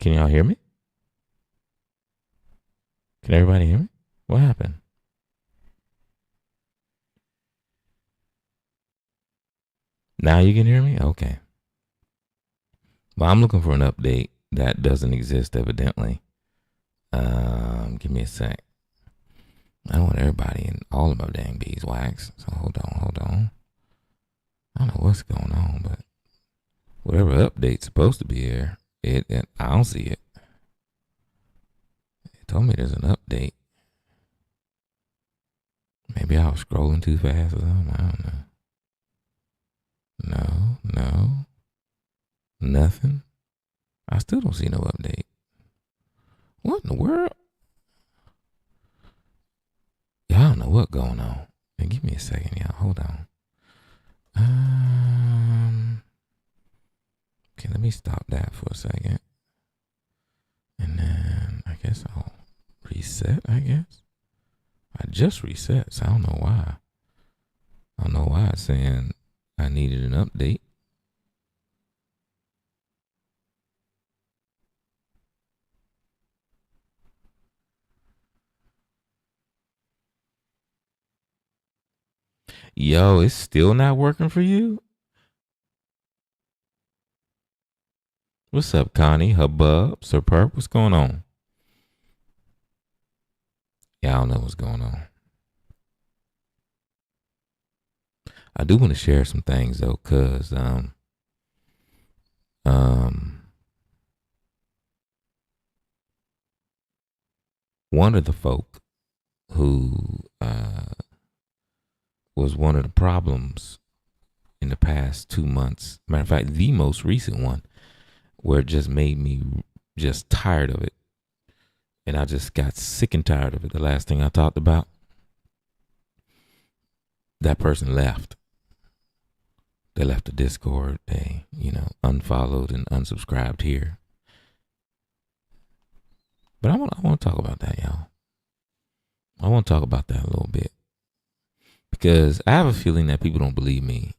Can y'all hear me? Can everybody hear me? What happened? Now you can hear me? Okay. Well, I'm looking for an update that doesn't exist, evidently. Give me a sec. I don't want everybody and all of my dang beeswax. So hold on. I don't know what's going on, but whatever update's supposed to be here, it I don't see it. It told me there's an update. Maybe I was scrolling too fast or something. I don't know. No. Nothing. I still don't see no update. What in the world? Y'all don't know what's going on. Hey, give me a second, y'all. Hold on. Okay, let me stop that for a second. And then I guess I'll reset, I guess. I just reset, so I don't know why. I don't know why it's saying I needed an update. Yo, it's still not working for you? What's up, Connie? Hubbub, Sir Perp, what's going on? Yeah, I don't know what's going on. I do want to share some things though, cause um one of the folk who was one of the problems in the past 2 months. Matter of fact, the most recent one, where it just made me just tired of it. And I just got sick and tired of it. The last thing I talked about, that person left. They left the Discord. They, unfollowed and unsubscribed here. But I want to talk about that, y'all. I want to talk about that a little bit. Because I have a feeling that people don't believe me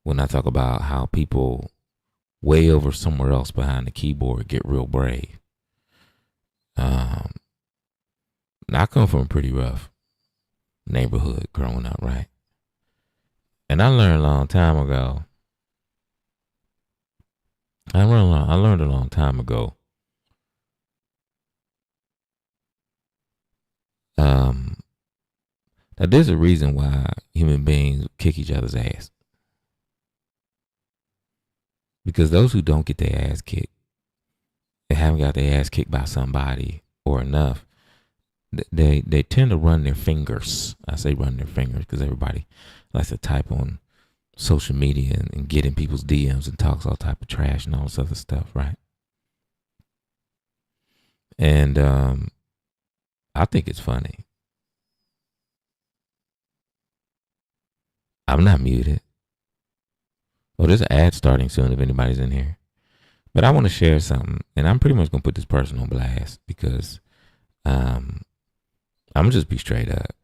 when I talk about how people way over somewhere else behind the keyboard get real brave. I come from a pretty rough neighborhood growing up, right? And I learned a long time ago. I learned a long time ago. That there's a reason why human beings kick each other's ass. Because those who don't get their ass kicked, they haven't got their ass kicked by somebody or enough, they tend to run their fingers. I say run their fingers because everybody likes to type on social media and get in people's DMs and talks all type of trash and all this other stuff, right? And I think it's funny. I'm not muted. Oh, there's an ad starting soon if anybody's in here. But I want to share something, and I'm pretty much gonna put this person on blast because I'm gonna just be straight up.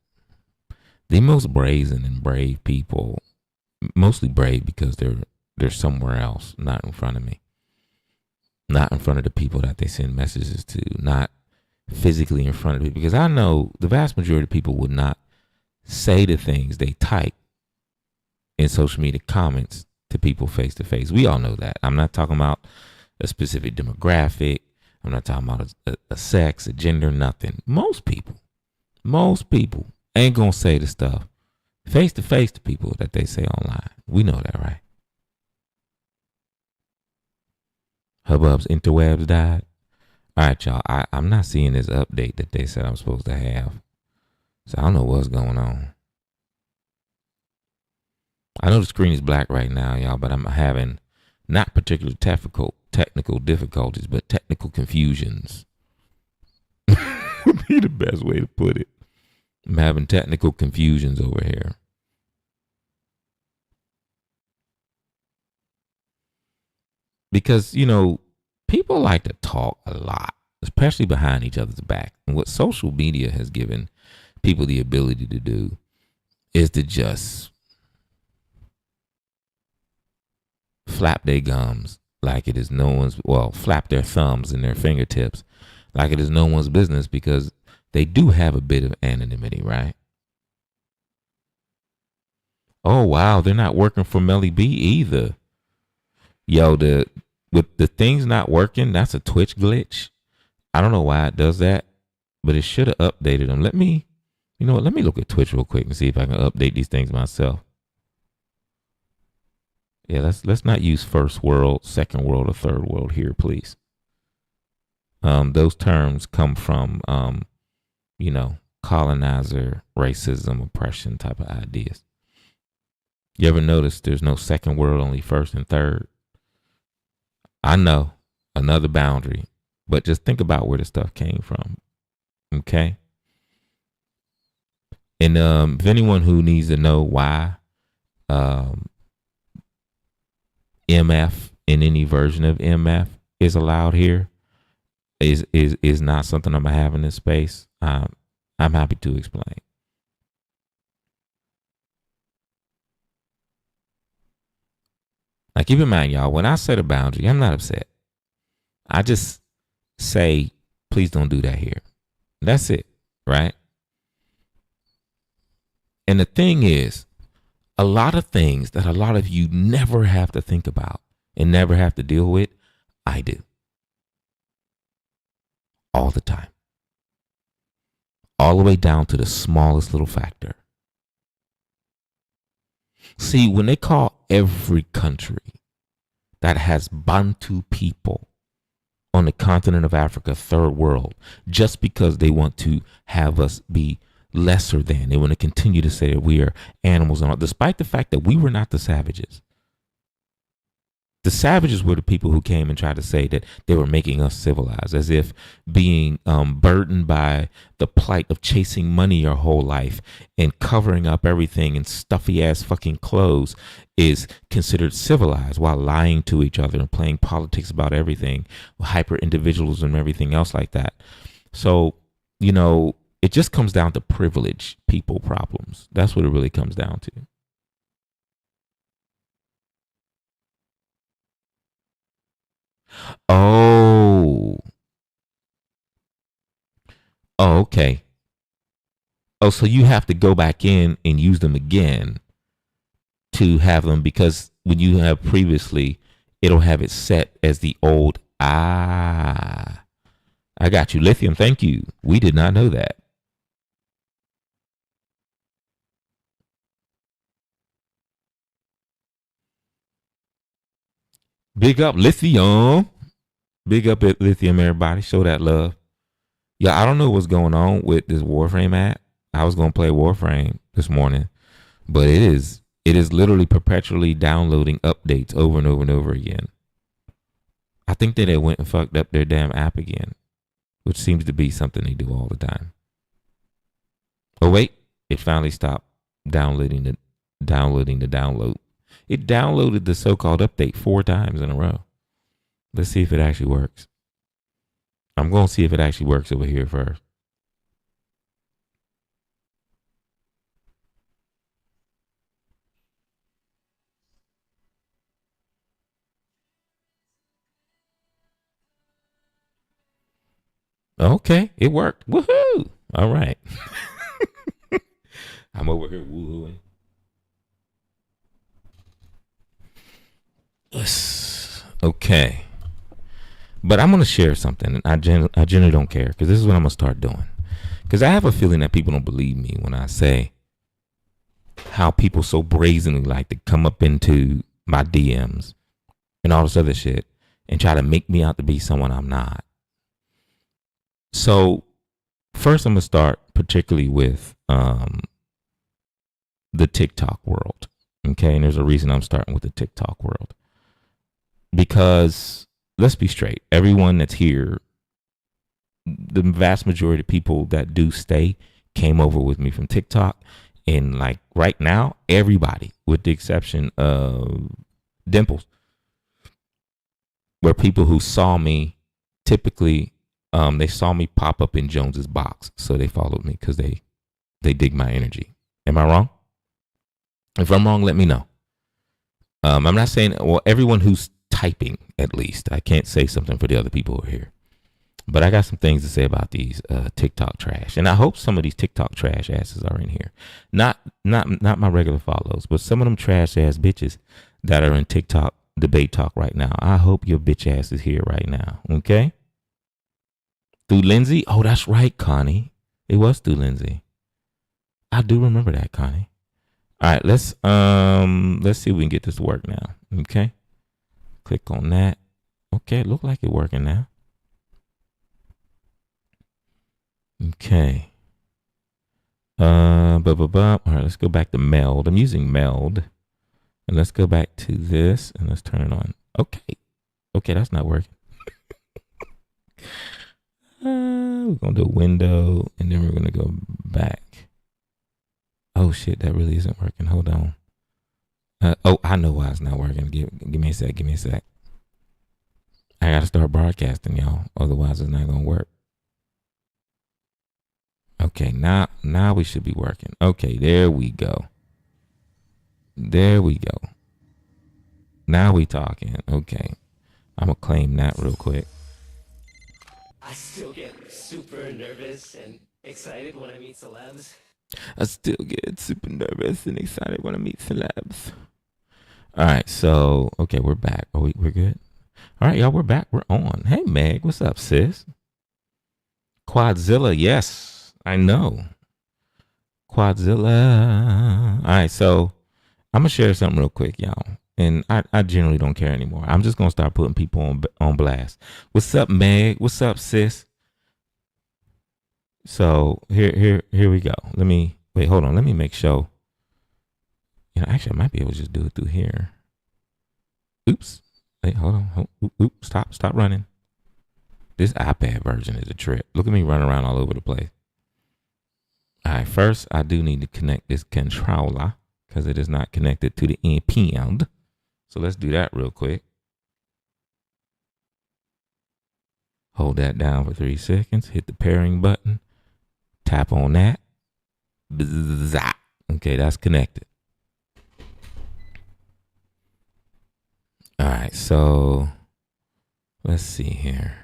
The most brazen and brave people, mostly brave because they're somewhere else, not in front of me, not in front of the people that they send messages to, not physically in front of me. Because I know the vast majority of people would not say the things they type in social media comments to people face to face. We all know that. I'm not talking about a specific demographic. I'm not talking about a sex, a gender, nothing. Most people ain't gonna say the stuff face to face to people that they say online. We know that, right? Hubbub's interwebs died. All right, y'all. I'm not seeing this update that they said I'm supposed to have. So I don't know what's going on. I know the screen is black right now, y'all, but I'm having not particularly technical difficulties, but technical confusions would be the best way to put it. I'm having technical confusions over here. Because, people like to talk a lot, especially behind each other's back. And what social media has given people the ability to do is to just flap their gums like it is no one's, well, flap their thumbs and their fingertips like it is no one's business, because they do have a bit of anonymity, right? Oh wow, they're not working for Melly B either. Yo, the with the things not working, that's a Twitch glitch. I don't know why it does that, but it should have updated them. Let me, you know what? Let me look at Twitch real quick and see if I can update these things myself. Yeah, let's not use first world, second world, or third world here, please. Those terms come from you know, colonizer, racism, oppression type of ideas. You ever notice there's no second world, only first and third? I know, another boundary, but just think about where the stuff came from. Okay. And if anyone who needs to know why um, MF in any version of MF is allowed here is not something I'm gonna have in this space, I'm happy to explain. Now, keep in mind, y'all, when I set a boundary, I'm not upset. I just say, please don't do that here. That's it, right? And the thing is, a lot of things that a lot of you never have to think about and never have to deal with, I do all the time, all the way down to the smallest little factor. See, when they call every country that has Bantu people on the continent of Africa third world, just because they want to have us be lesser than, they want to continue to say that we are animals and all, despite the fact that we were not the savages. The savages were the people who came and tried to say that they were making us civilized, as if being burdened by the plight of chasing money your whole life and covering up everything in stuffy ass fucking clothes is considered civilized, while lying to each other and playing politics about everything, hyper individualism and everything else like that. So, you know, it just comes down to privilege people problems. That's what it really comes down to. Oh, oh, okay. Oh, so you have to go back in and use them again to have them, because when you have previously, it'll have it set as the old. Ah, I got you. Lithium, thank you. We did not know that. Big up Lithium. Big up at Lithium, everybody. Show that love. Yeah, I don't know what's going on with this Warframe app. I was gonna play Warframe this morning, but it is literally perpetually downloading updates over and over and over again. I think that they went and fucked up their damn app again, which seems to be something they do all the time. Oh wait, it finally stopped downloading the download. It downloaded the so-called update 4 times in a row. Let's see if it actually works. I'm going to see if it actually works over here first. Okay, it worked. Woohoo! All right. I'm over here woohooing. Okay. But I'm going to share something. I generally don't care, because this is what I'm going to start doing. Because I have a feeling that people don't believe me when I say how people so brazenly like to come up into my DMs and all this other shit and try to make me out to be someone I'm not. So first, I'm going to start particularly with the TikTok world. Okay. And there's a reason I'm starting with the TikTok world. Because let's be straight, everyone that's here, the vast majority of people that do stay came over with me from TikTok. And like right now, everybody, with the exception of Dimples, were people who saw me. Typically, they saw me pop up in Jones's box, so they followed me because they dig my energy. Am I wrong? If I'm wrong, let me know. I'm not saying, well, everyone who's typing, at least. I can't say something for the other people who are here. But I got some things to say about these TikTok trash. And I hope some of these TikTok trash asses are in here. Not my regular follows, but some of them trash ass bitches that are in TikTok debate talk right now. I hope your bitch ass is here right now. Okay? Through Lindsay? Oh, that's right, Connie. It was through Lindsay. I do remember that, Connie. All right, let's see if we can get this to work now. Okay? Click on that. Okay, it looked like it's working now. Okay. All right, let's go back to Meld. I'm using Meld. And let's go back to this and let's turn it on. Okay. Okay, that's not working. We're going to do a window and then we're going to go back. Oh, shit, that really isn't working. Hold on. Oh, I know why it's not working. Give me a sec. Give me a sec. I got to start broadcasting, y'all. Otherwise, it's not going to work. Okay, now we should be working. Okay, there we go. There we go. Now we talking. Okay. I'm going to claim that real quick. I still get super nervous and excited when I meet celebs. I still get super nervous and excited when I meet celebs. All right, so, okay, we're back. We're good? All right, y'all, we're back. We're on. Hey, Meg, what's up, sis? Quadzilla, yes, I know. Quadzilla. All right, so I'm going to share something real quick, y'all. And I generally don't care anymore. I'm just going to start putting people on blast. What's up, Meg? What's up, sis? So here we go. Hold on. Let me make sure. Actually, I might be able to just do it through here. Oops. Wait, hold on. Oops. Stop running. This iPad version is a trip. Look at me running around all over the place. All right. First, I do need to connect this controller because it is not connected to the NPM. So let's do that real quick. Hold that down for 3 seconds. Hit the pairing button. Tap on that. Bzzz. Okay, that's connected. All right, so let's see here.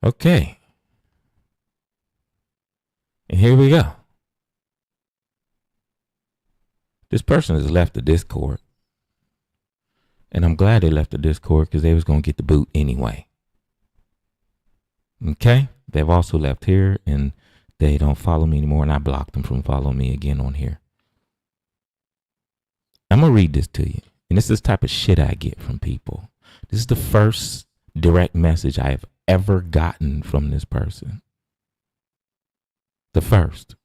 Okay. And here we go. This person has left the Discord. And I'm glad they left the Discord because they was going to get the boot anyway. Okay? They've also left here and they don't follow me anymore and I blocked them from following me again on here. I'm going to read this to you. And this is the type of shit I get from people. This is the first direct message I have ever gotten from this person. The first.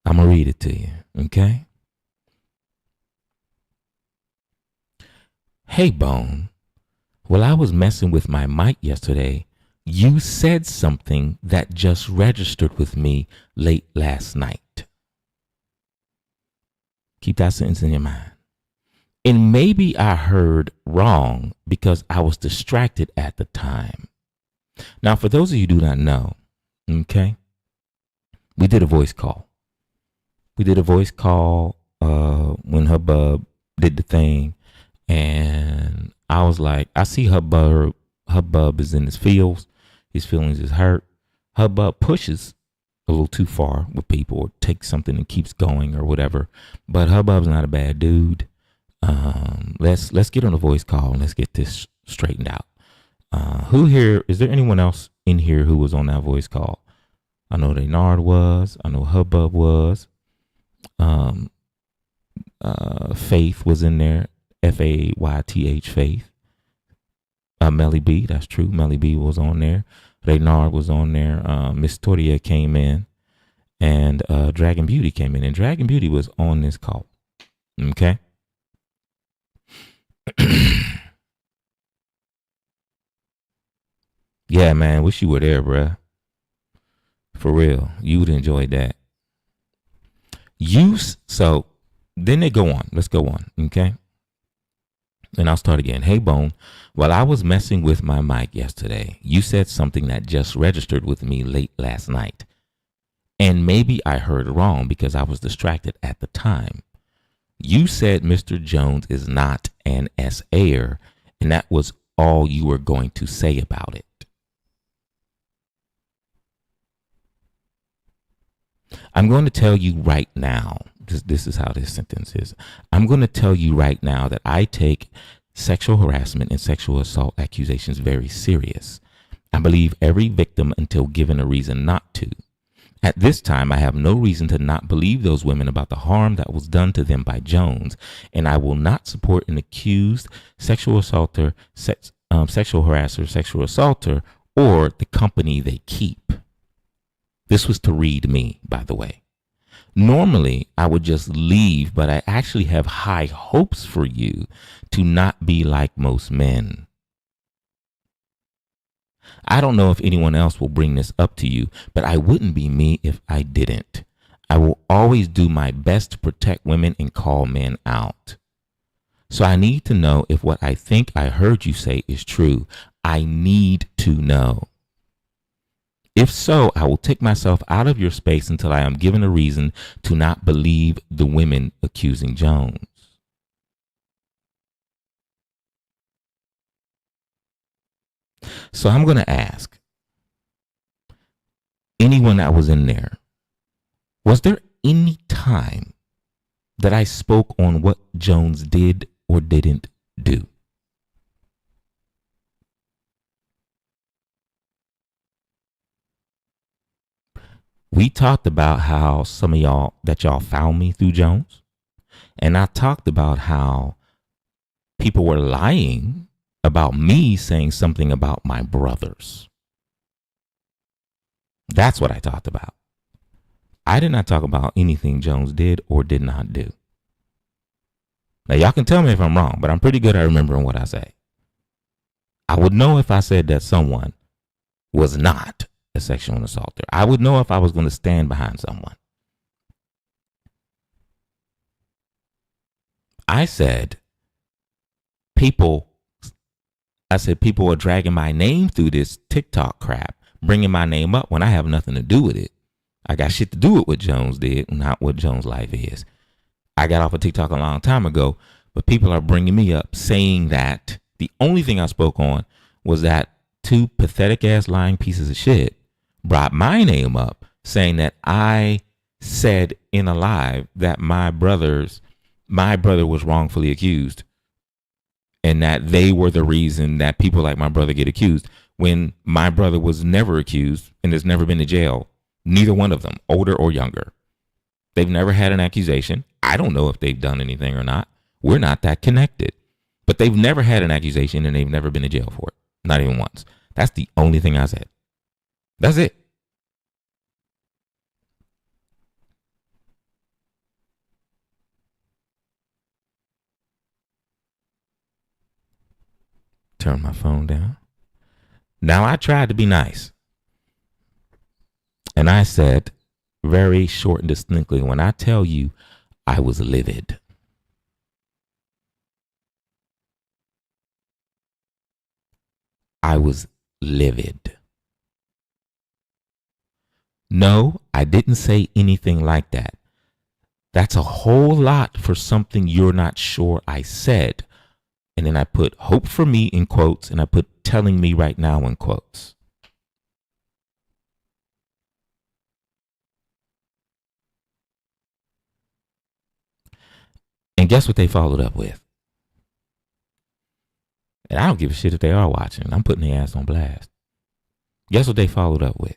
I'm going to read it to you. Okay? Hey, Bone. While I was messing with my mic yesterday, you said something that just registered with me late last night. Keep that sentence in your mind. And maybe I heard wrong because I was distracted at the time. Now, for those of you who do not know, okay, we did a voice call. We did a voice call when Hubbub did the thing. And I was like, I see Hubbub is in his feels. His feelings is hurt. Hubbub pushes a little too far with people or takes something and keeps going or whatever. But Hubbub's not a bad dude. Let's get on a voice call and let's get this straightened out. Who here, is there anyone else in here who was on that voice call? I know Reynard was. I know Hubbub was. Faith was in there. Fayth, Faith. Melly B, that's true. Melly B was on there. Reynard was on there. Miss Toria came in. And Dragon Beauty came in. And Dragon Beauty was on this call. Okay? Yeah, man. Wish you were there, bruh. For real. You would enjoy that. So then they go on. Let's go on. Okay? And I'll start again. Hey, Bone, while I was messing with my mic yesterday, you said something that just registered with me late last night. And maybe I heard wrong because I was distracted at the time. You said Mr. Jones is not an SAer, and that was all you were going to say about it. I'm going to tell you right now, this is how this sentence is. I'm going to tell you right now that I take sexual harassment and sexual assault accusations very serious. I believe every victim until given a reason not to. At this time, I have no reason to not believe those women about the harm that was done to them by Jones, and I will not support an accused sexual assaulter, sexual harasser, sexual assaulter, or the company they keep. This was to read me, by the way. Normally, I would just leave, but I actually have high hopes for you to not be like most men. I don't know if anyone else will bring this up to you, but I wouldn't be me if I didn't. I will always do my best to protect women and call men out. So I need to know if what I think I heard you say is true. I need to know. If so, I will take myself out of your space until I am given a reason to not believe the women accusing Jones. So I'm going to ask anyone that was in there, was there any time that I spoke on what Jones did or didn't do? We talked about how some of y'all found me through Jones. And I talked about how people were lying about me saying something about my brothers. That's what I talked about. I did not talk about anything Jones did or did not do. Now, y'all can tell me if I'm wrong, but I'm pretty good at remembering what I say. I would know if I said that someone was not a sexual assaulter. I would know if I was going to stand behind someone. I said people are dragging my name through this TikTok crap, bringing my name up when I have nothing to do with it. I got shit to do with what Jones did, not what Jones' life is. I got off of TikTok a long time ago, but people are bringing me up saying that the only thing I spoke on was that two pathetic ass lying pieces of shit brought my name up, saying that I said in a live that my brother was wrongfully accused and that they were the reason that people like my brother get accused when my brother was never accused and has never been to jail. Neither one of them, older or younger. They've never had an accusation. I don't know if they've done anything or not. We're not that connected. But they've never had an accusation and they've never been to jail for it. Not even once. That's the only thing I said. That's it. Turn my phone down. Now, I tried to be nice. And I said very short and distinctly, when I tell you I was livid. I was livid. No, I didn't say anything like that. That's a whole lot for something you're not sure I said. And then I put hope for me in quotes and I put telling me right now in quotes. And guess what they followed up with? And I don't give a shit if they are watching. I'm putting their ass on blast. Guess what they followed up with?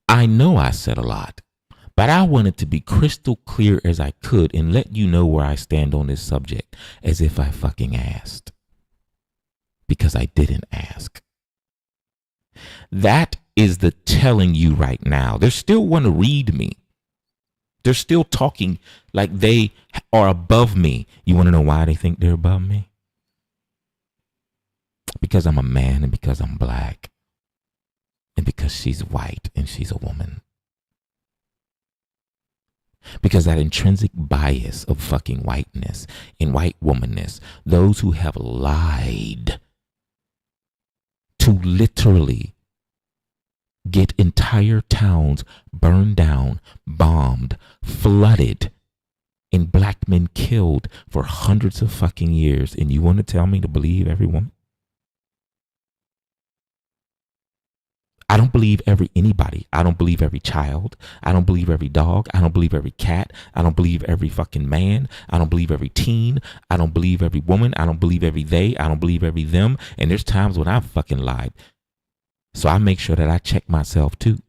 I know I said a lot, but I wanted to be crystal clear as I could and let you know where I stand on this subject, as if I fucking asked. Because I didn't ask. That is the telling you right now. They still want to read me. They're still talking like they are above me. You want to know why they think they're above me? Because I'm a man and because I'm black. And because she's white and she's a woman. Because that intrinsic bias of fucking whiteness and white womanness, those who have lied to literally get entire towns burned down, bombed, flooded, and black men killed for hundreds of fucking years, and you want to tell me to believe every woman? I don't believe every anybody. I don't believe every child. I don't believe every dog. I don't believe every cat. I don't believe every fucking man. I don't believe every teen. I don't believe every woman. I don't believe every they. I don't believe every them. And there's times when I've fucking lied. So I make sure that I check myself too.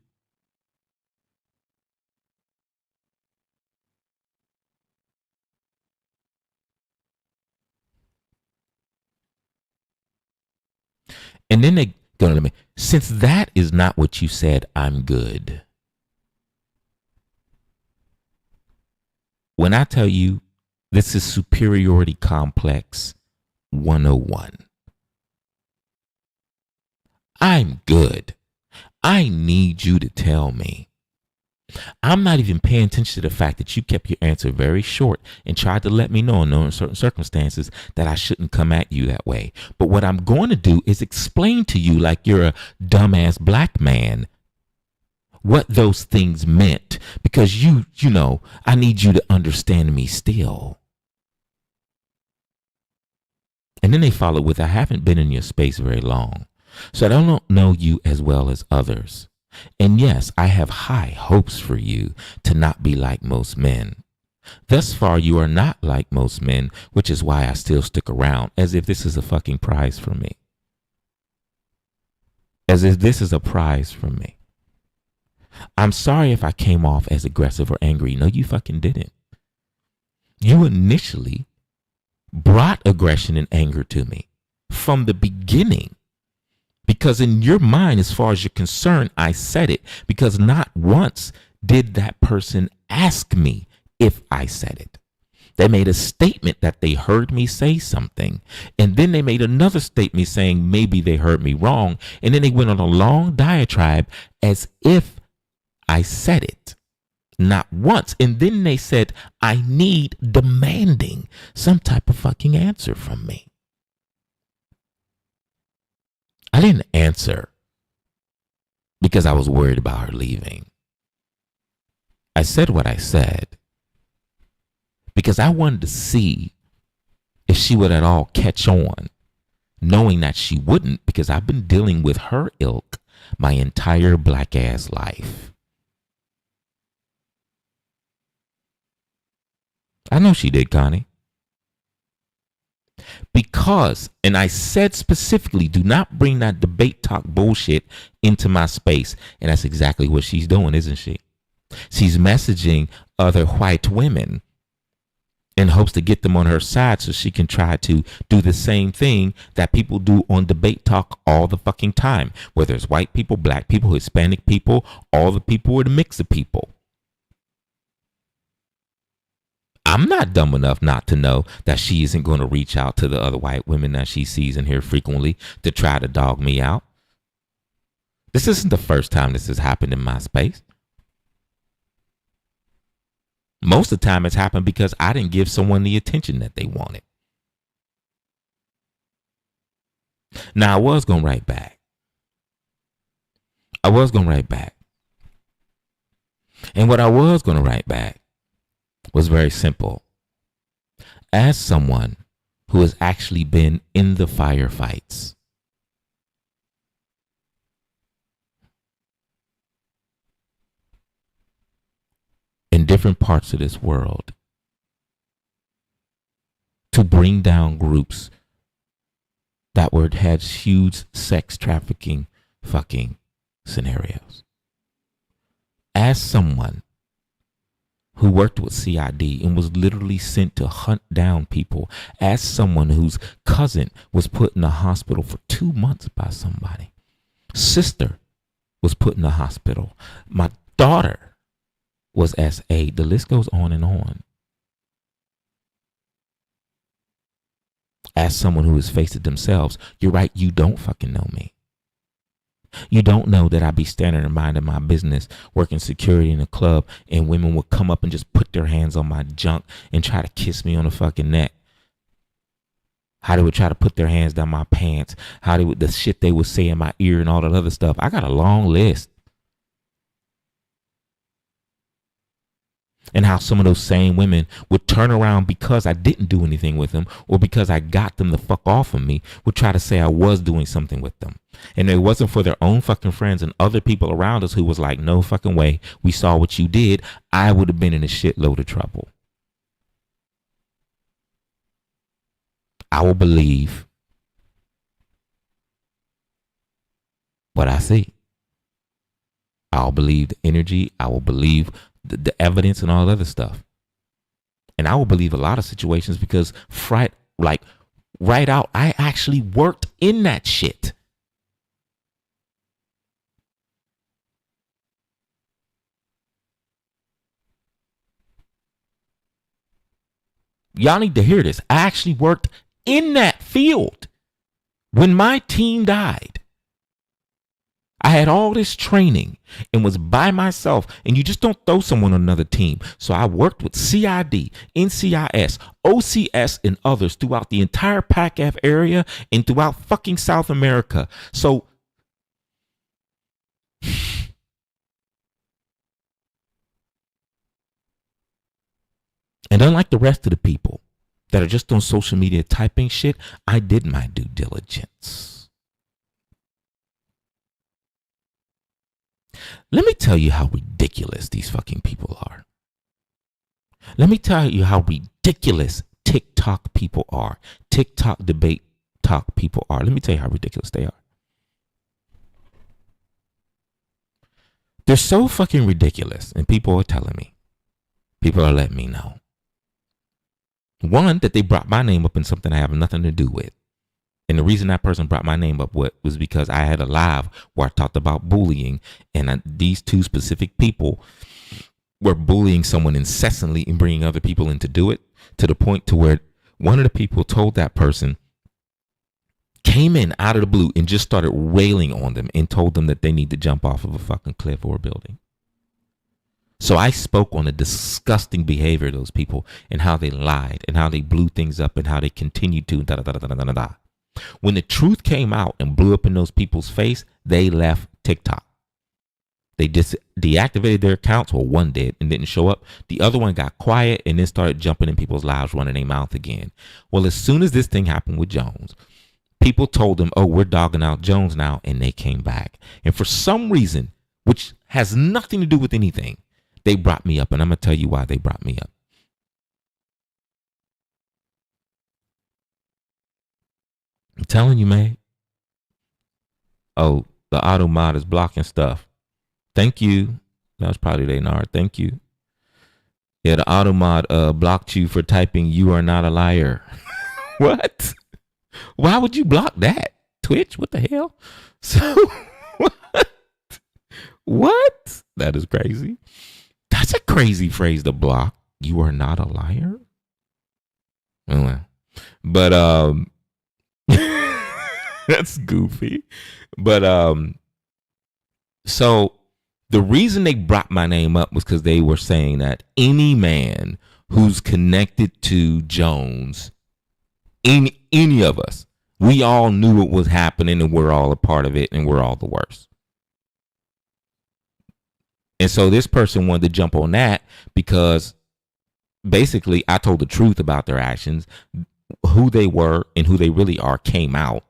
And then they go to me, since that is not what you said, I'm good. When I tell you this is superiority complex 101, I'm good. I need you to tell me. I'm not even paying attention to the fact that you kept your answer very short and tried to let me know in certain circumstances that I shouldn't come at you that way. But what I'm going to do is explain to you, like you're a dumbass black man, what those things meant, because you know, I need you to understand me still. And then they follow with, I haven't been in your space very long, so I don't know you as well as others. And yes, I have high hopes for you to not be like most men. Thus far, you are not like most men, which is why I still stick around, as if this is a fucking prize for me. As if this is a prize for me. I'm sorry if I came off as aggressive or angry. No, you fucking didn't. You initially brought aggression and anger to me from the beginning. Because in your mind, as far as you're concerned, I said it. Because not once did that person ask me if I said it. They made a statement that they heard me say something. And then they made another statement saying maybe they heard me wrong. And then they went on a long diatribe as if I said it. Not once. And then they said, I need demanding some type of fucking answer from me. I didn't answer because I was worried about her leaving. I said what I said because I wanted to see if she would at all catch on, knowing that she wouldn't, because I've been dealing with her ilk my entire black ass life. I know she did, Connie. Because, and I said specifically, do not bring that debate talk bullshit into my space. And that's exactly what she's doing, isn't she? She's messaging other white women in hopes to get them on her side so she can try to do the same thing that people do on debate talk all the fucking time. Whether it's white people, black people, Hispanic people, all the people, or the mix of people. I'm not dumb enough not to know that she isn't going to reach out to the other white women that she sees in here frequently to try to dog me out. This isn't the first time this has happened in my space. Most of the time it's happened because I didn't give someone the attention that they wanted. Now, I was going to write back. And what I was going to write back was very simple. As someone who has actually been in the firefights, in different parts of this world, to bring down groups that had huge sex trafficking fucking scenarios. As someone who worked with CID and was literally sent to hunt down people, as someone whose cousin was put in the hospital for 2 months by somebody, sister was put in the hospital, my daughter was SA, the list goes on and on. As someone who has faced it themselves, you're right, you don't fucking know me. You don't know that I be standing and minding my business, working security in a club, and women would come up and just put their hands on my junk and try to kiss me on the fucking neck. How they would try to put their hands down my pants. How they would, the shit they would say in my ear and all that other stuff. I got a long list. And how some of those same women would turn around because I didn't do anything with them or because I got them the fuck off of me, would try to say I was doing something with them. And it wasn't for their own fucking friends and other people around us who was like, no fucking way, we saw what you did, I would have been in a shitload of trouble. I will believe what I see. I'll believe the energy. I will believe the evidence and all that other stuff. And I will believe a lot of situations because right out, I actually worked in that shit. Y'all need to hear this. I actually worked in that field when my team died. I had all this training and was by myself, and you just don't throw someone on another team. So I worked with CID, NCIS, OCS, and others throughout the entire PACAF area and throughout fucking South America. So and unlike the rest of the people that are just on social media typing shit, I did my due diligence. Let me tell you how ridiculous these fucking people are. Let me tell you how ridiculous TikTok people are. TikTok debate talk people are. Let me tell you how ridiculous they are. They're so fucking ridiculous, and people are telling me. People are letting me know. One, that they brought my name up in something I have nothing to do with. And the reason that person brought my name up was because I had a live where I talked about bullying, and these two specific people were bullying someone incessantly and bringing other people in to do it, to the point to where one of the people told that person, came in out of the blue and just started railing on them and told them that they need to jump off of a fucking cliff or a building. So I spoke on the disgusting behavior of those people and how they lied and how they blew things up and how they continued to da-da-da-da-da-da-da. When the truth came out and blew up in those people's face, they left TikTok. They just deactivated their accounts. Well, one did and didn't show up. The other one got quiet and then started jumping in people's lives, running their mouth again. Well, as soon as this thing happened with Jones, people told them, oh, we're dogging out Jones now, and they came back. And for some reason, which has nothing to do with anything, they brought me up, and I'm going to tell you why they brought me up. I'm telling you, man. Oh, the auto mod is blocking stuff. Thank you. That was probably Leonard. Thank you. Yeah, the auto mod blocked you for typing "you are not a liar." What? Why would you block that? Twitch? What the hell? So what? What? That is crazy. That's a crazy phrase to block. You are not a liar. But that's goofy. But so the reason they brought my name up was because they were saying that any man who's connected to Jones, any of us, we all knew what was happening and we're all a part of it and we're all the worst. And so this person wanted to jump on that because basically I told the truth about their actions. Who they were and who they really are came out.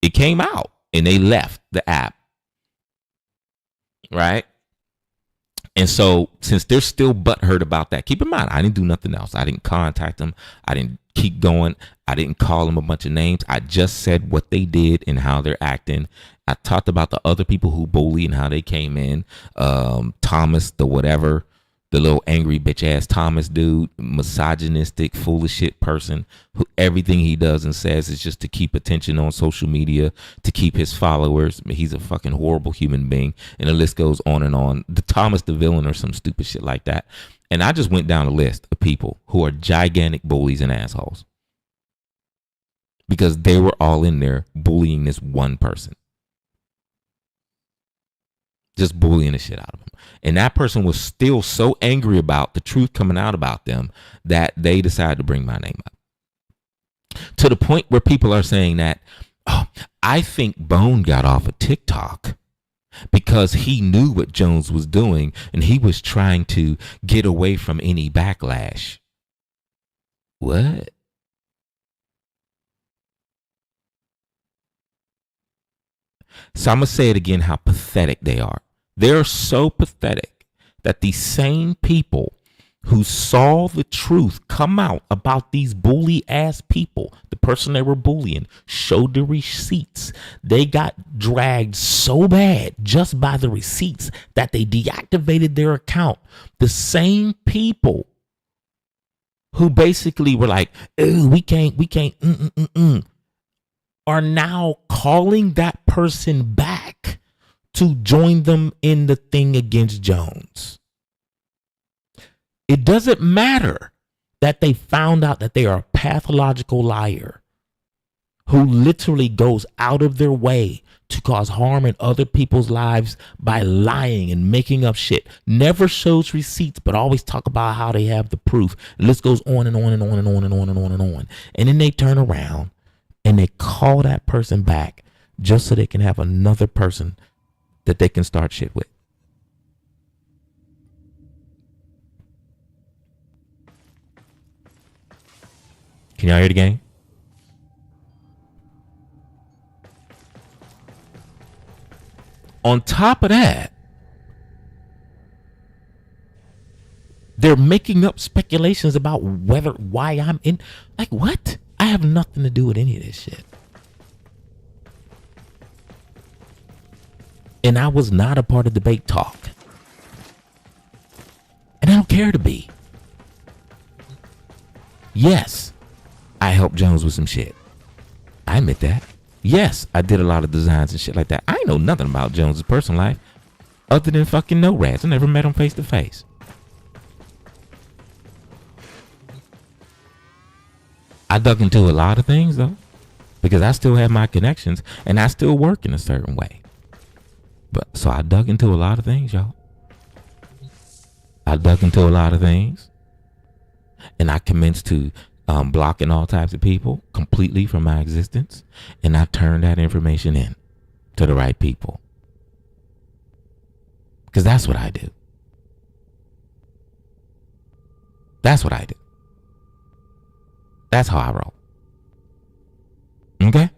It came out and they left the app. Right? And so since they're still butthurt about that, keep in mind, I didn't do nothing else. I didn't contact them. I didn't keep going. I didn't call them a bunch of names. I just said what they did and how they're acting. I talked about the other people who bully and how they came in. Thomas, the whatever, the little angry bitch ass Thomas dude, misogynistic, full of shit person who everything he does and says is just to keep attention on social media, to keep his followers. He's a fucking horrible human being. And the list goes on and on. The Thomas the villain or some stupid shit like that. And I just went down a list of people who are gigantic bullies and assholes because they were all in there bullying this one person. Just bullying the shit out of them. And that person was still so angry about the truth coming out about them that they decided to bring my name up. To the point where people are saying that, oh, I think Bone got off of TikTok because he knew what Jones was doing and he was trying to get away from any backlash. What? So I'm going to say it again how pathetic they are. They're so pathetic that these same people who saw the truth come out about these bully ass people, the person they were bullying, showed the receipts. They got dragged so bad just by the receipts that they deactivated their account. The same people who basically were like, "Oh, we can't, are now calling that person back to join them in the thing against Jones. It doesn't matter that they found out that they are a pathological liar who literally goes out of their way to cause harm in other people's lives by lying and making up shit. Never shows receipts, but always talk about how they have the proof. The list goes on and on and on and on and on and on and on. And then they turn around and they call that person back just so they can have another person that they can start shit with. Can y'all hear the game? On top of that, they're making up speculations about why I'm in. Like, what? I have nothing to do with any of this shit. And I was not a part of debate talk. And I don't care to be. Yes, I helped Jones with some shit. I admit that. Yes, I did a lot of designs and shit like that. I know nothing about Jones's personal life other than fucking no rats. I never met him face to face. I dug into a lot of things though, because I still have my connections and I still work in a certain way. But so I dug into a lot of things, y'all. I dug into a lot of things, and I commenced to blocking all types of people completely from my existence, and I turned that information in to the right people, because that's what I do. That's what I do. That's how I roll. Okay?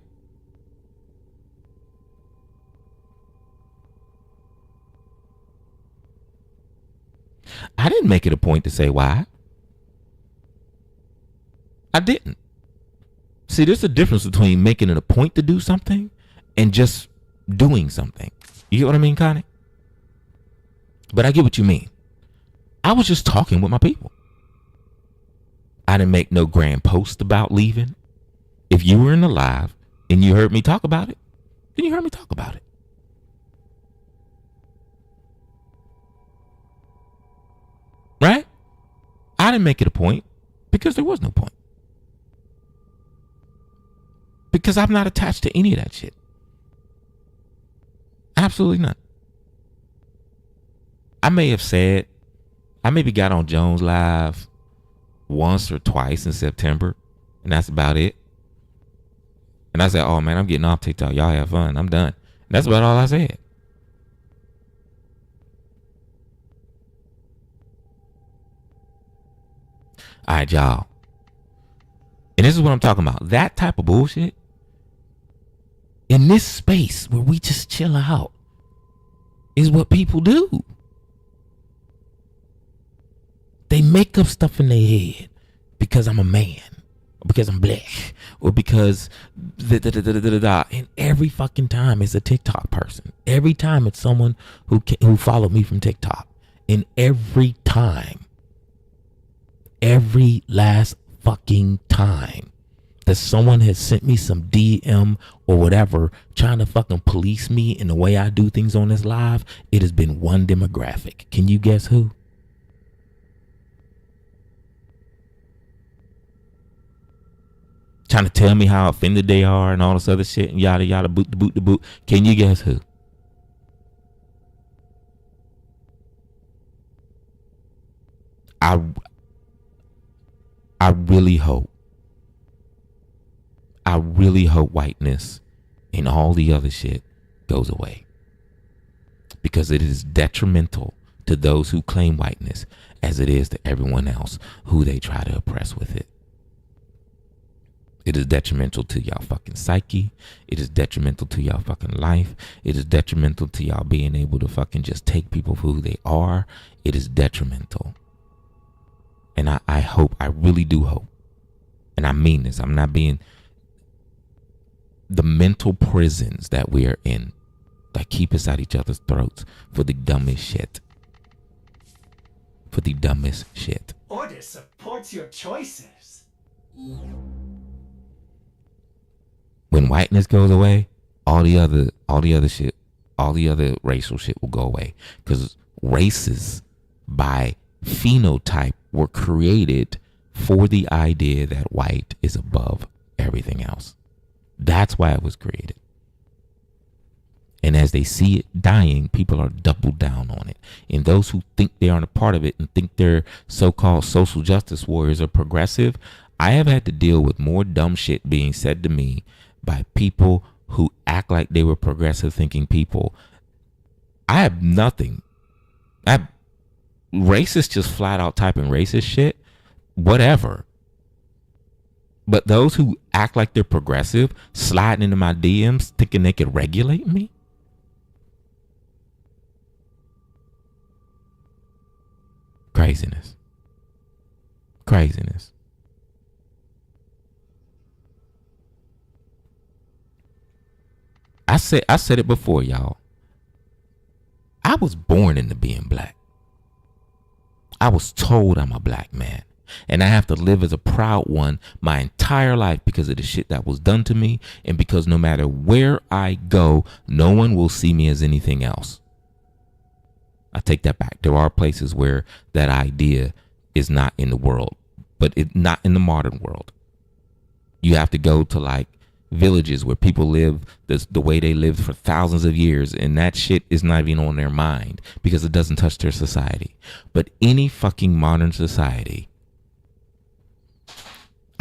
I didn't make it a point to say why. I didn't. See, there's a difference between making it a point to do something and just doing something. You get what I mean, Connie? But I get what you mean. I was just talking with my people. I didn't make no grand post about leaving. If you were in the live and you heard me talk about it, then you heard me talk about it. Right? I didn't make it a point because there was no point. Because I'm not attached to any of that shit. Absolutely not. I maybe got on Jones Live once or twice in September, and that's about it. And I said, "Oh man, I'm getting off TikTok. Y'all have fun. I'm done." And that's about all I said. All right, y'all. And this is what I'm talking about. That type of bullshit in this space where we just chill out is what people do. They make up stuff in their head because I'm a man, or because I'm black, or because and every fucking time it's a TikTok person. Every time it's someone who followed me from TikTok. And every time, every last fucking time that someone has sent me some DM or whatever trying to fucking police me in the way I do things on this live, it has been one demographic. Can you guess who? Trying to tell me how offended they are and all this other shit and yada yada boot the boot. Can you guess who? I really hope whiteness and all the other shit goes away. because it is detrimental to those who claim whiteness as it is to everyone else who they try to oppress with it. It is detrimental to y'all fucking psyche. It is detrimental to y'all fucking life. It is detrimental to y'all being able to fucking just take people for who they are. It is detrimental. And I hope, I really do hope, and I mean this, I'm not being, the mental prisons that we are in that keep us at each other's throats for the dumbest shit. For the dumbest shit. Order supports your choices. When whiteness goes away, all the other shit, all the other racial shit will go away. Because races by phenotype were created for the idea that white is above everything else. That's why it was created. And as they see it dying, people are double down on it. And those who think they aren't a part of it and think they're so-called social justice warriors or progressive, I have had to deal with more dumb shit being said to me by people who act like they were progressive thinking people. I have nothing. Racist, just flat out typing racist shit, whatever. But those who act like they're progressive, sliding into my DMs, thinking they could regulate me? Craziness. Craziness. I said it before, y'all. I was born into being black. I was told I'm a black man. And I have to live as a proud one my entire life because of the shit that was done to me, and because no matter where I go, no one will see me as anything else. I take that back. There are places where that idea is not in the world, but it's not in the modern world. You have to go to like villages where people live the way they lived for thousands of years, and that shit is not even on their mind because it doesn't touch their society. But any fucking modern society,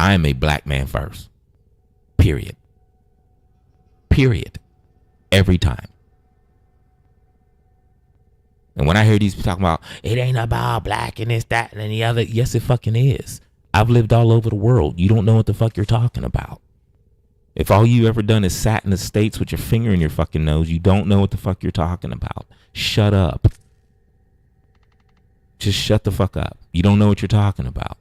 I am a black man first. Period. Period. Every time. And when I hear these people talking about, it ain't about black and this, that, and the other, yes, it fucking is. I've lived all over the world. You don't know what the fuck you're talking about. If all you ever done is sat in the States with your finger in your fucking nose, you don't know what the fuck you're talking about. Shut up. Just shut the fuck up. You don't know what you're talking about.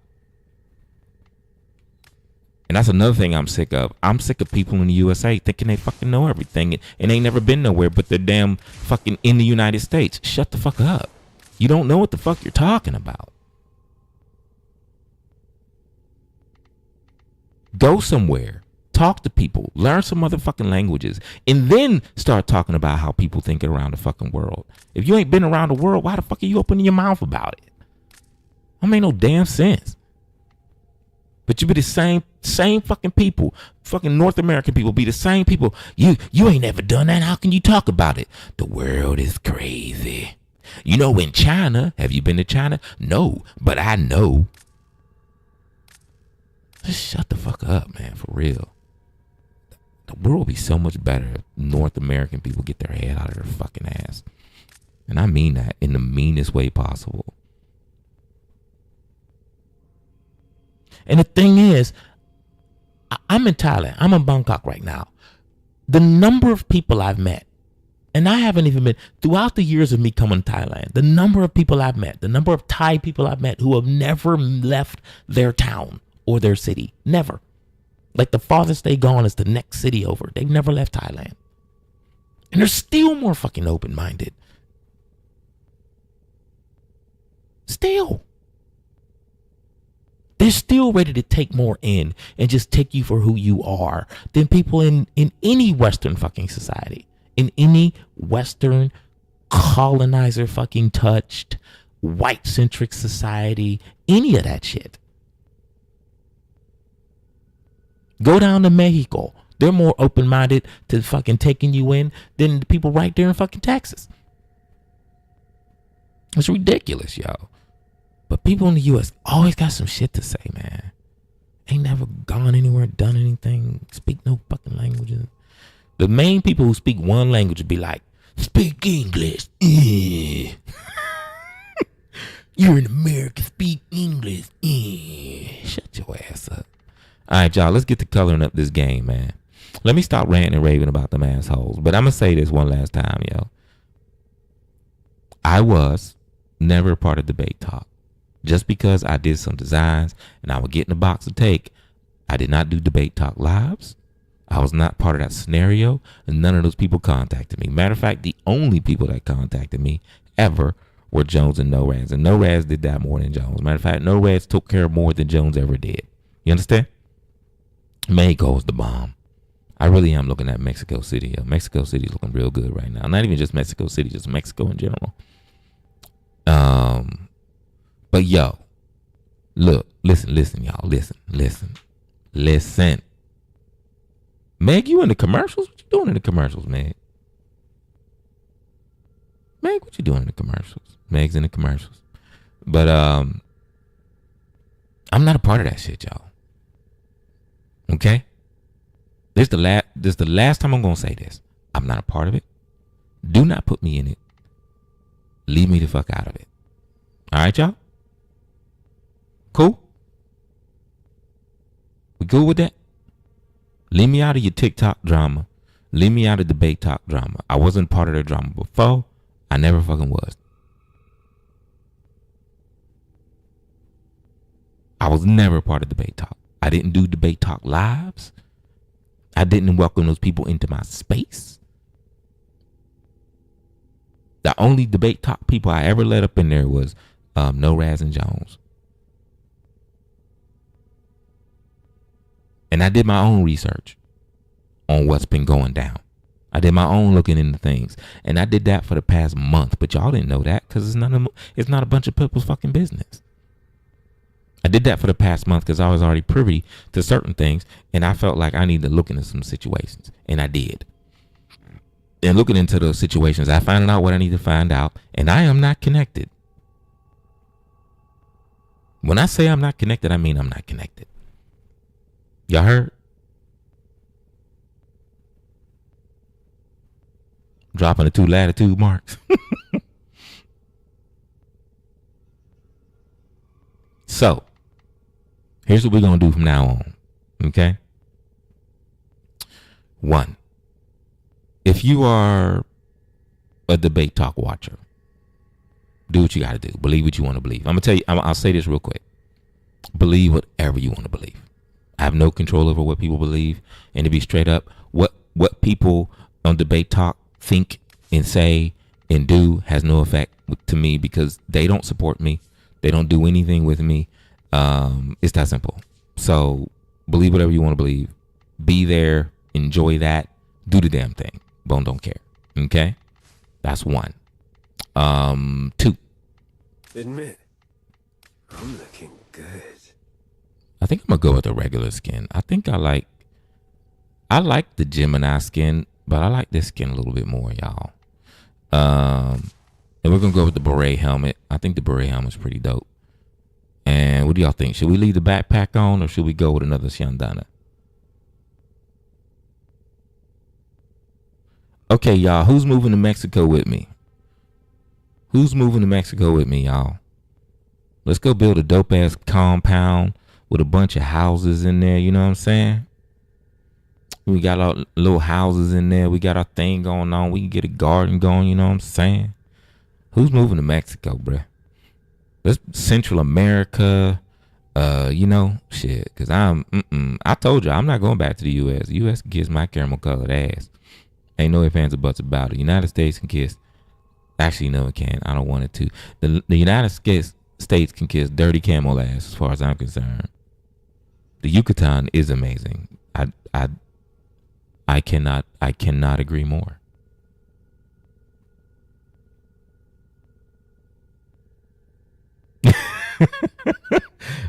And that's another thing I'm sick of. I'm sick of people in the USA thinking they fucking know everything and ain't never been nowhere but they're damn fucking in the United States. Shut the fuck up. You don't know what the fuck you're talking about. Go somewhere. Talk to people. Learn some motherfucking languages. And then start talking about how people think around the fucking world. If you ain't been around the world, why the fuck are you opening your mouth about it? That make no damn sense. But you be the same fucking people. Fucking North American people be the same people. You ain't never done that. How can you talk about it? The world is crazy. You know, in China, have you been to China? No, but I know. Just shut the fuck up, man, for real. The world would be so much better if North American people get their head out of their fucking ass. And I mean that in the meanest way possible. And the thing is, I'm in Thailand. I'm in Bangkok right now. The number of people I've met, and I haven't even been, throughout the years of me coming to Thailand, the number of people I've met, the number of Thai people I've met who have never left their town or their city. Never. Like the farthest they gone is the next city over. They've never left Thailand. And they're still more fucking open-minded. Still. They're still ready to take more in and just take you for who you are than people in any Western fucking society. In any Western colonizer fucking touched, white-centric society, any of that shit. Go down to Mexico. They're more open-minded to fucking taking you in than the people right there in fucking Texas. It's ridiculous, yo. But people in the U.S. always got some shit to say, man. Ain't never gone anywhere, done anything, speak no fucking languages. The main people who speak one language would be like, Speak English. Eh. You're in America. Speak English. Eh. Shut your ass up. All right, y'all. Let's get to coloring up this game, man. Let me stop ranting and raving about them assholes. But I'm gonna say this one last time, yo. I was never a part of debate talk. Just because I did some designs and I would get in a box to take, I did not do debate talk lives. I was not part of that scenario, and none of those people contacted me. Matter of fact, the only people that contacted me ever were Jones and No-Raz. And No-Raz did that more than Jones. Matter of fact, No-Raz took care of more than Jones ever did. You understand? Mexico's the bomb. I really am looking at Mexico City. Mexico City's looking real good right now. Not even just Mexico City, just Mexico in general. But yo, look, listen, y'all, listen. Meg, you in the commercials? What you doing in the commercials, Meg? Meg, what you doing in the commercials? Meg's in the commercials. But I'm not a part of that shit, y'all. Okay? This the last time I'm gonna say this. I'm not a part of it. Do not put me in it. Leave me the fuck out of it. All right, y'all? Cool? We good with that? Leave me out of your TikTok drama. Leave me out of debate talk drama. I wasn't part of the drama before. I never fucking was. I was never part of debate talk. I didn't do debate talk lives. I didn't welcome those people into my space. The only debate talk people I ever let up in there was No-Raz and Jones. And I did my own research on what's been going down. I did my own looking into things. And I did that for the past month. But y'all didn't know that because it's not a bunch of people's fucking business. I did that for the past month because I was already privy to certain things. And I felt like I needed to look into some situations. And I did. And looking into those situations, I found out what I need to find out. And I am not connected. When I say I'm not connected, I mean I'm not connected. Y'all heard? Dropping the 2 latitude marks. So, here's what we're going to do from now on. Okay? 1. If you are a debate talk watcher, do what you got to do. Believe what you want to believe. I'm going to tell you, I'll say this real quick. Believe whatever you want to believe. I have no control over what people believe. And to be straight up, what people on debate talk think and say and do has no effect to me because they don't support me. They don't do anything with me. It's that simple. So believe whatever you want to believe. Be there. Enjoy that. Do the damn thing. Bone don't care. Okay? That's 1. 2. Admit, I'm looking good. I think I'm gonna go with the regular skin. I think I like the Gemini skin, but I like this skin a little bit more, y'all. And we're gonna go with the beret helmet. I think the beret helmet's pretty dope. And what do y'all think? Should we leave the backpack on or should we go with another Shandana? Okay, y'all, who's moving to Mexico with me? Who's moving to Mexico with me, y'all? Let's go build a dope ass compound with a bunch of houses in there, you know what I'm saying? We got our little houses in there. We got our thing going on. We can get a garden going, you know what I'm saying? Who's moving to Mexico, bruh? Let's Central America, shit. Because I told you, I'm not going back to the U.S. The U.S. can kiss my caramel colored ass. Ain't no ifs, ands, or buts about it. United States can kiss. Actually, no, it can't. I don't want it to. The United States can kiss dirty camel ass as far as I'm concerned. The Yucatan is amazing. I cannot agree more.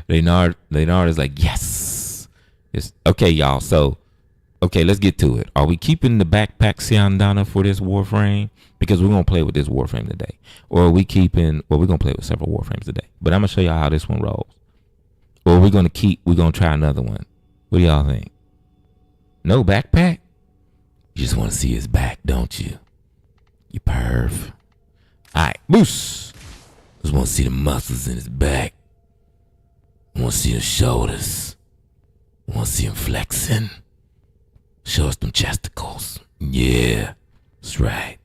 Leonard is like, yes. It's okay, y'all. So, okay, let's get to it. Are we keeping the backpack Siandana for this Warframe? Because we're gonna play with this Warframe today. Or are we keeping? Well, we're gonna play with several Warframes today. But I'm gonna show y'all how this one rolls. Or we're gonna try another one. What do y'all think? No backpack? You just want to see his back, don't you? You perv. Alright, Moose. Just want to see the muscles in his back. I want to see his shoulders. I want to see him flexing. Show us them chesticles. Yeah, that's right.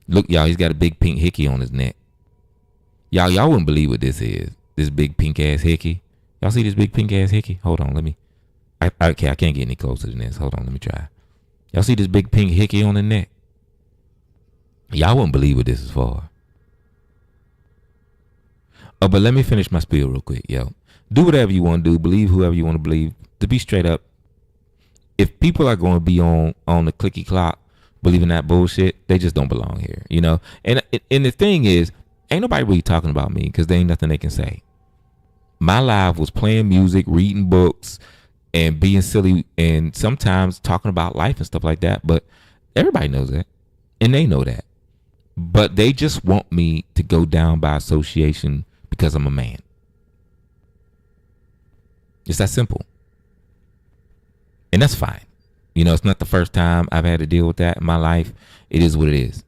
Look, y'all, he's got a big pink hickey on his neck. Y'all wouldn't believe what this is. This big pink ass hickey. Y'all see this big pink ass hickey? Hold on, let me. Okay, I can't get any closer than this. Hold on, let me try. Y'all see this big pink hickey on the neck? Y'all wouldn't believe what this is for. Oh, but let me finish my spiel real quick, yo. Do whatever you want to do. Believe whoever you want to believe. To be straight up, if people are going to be on the clicky clock believing that bullshit, they just don't belong here, you know? And the thing is, ain't nobody really talking about me because there ain't nothing they can say. My life was playing music, reading books, and being silly, and sometimes talking about life and stuff like that. But everybody knows that, and they know that. But they just want me to go down by association because I'm a man. It's that simple. And that's fine. You know, it's not the first time I've had to deal with that in my life. It is what it is.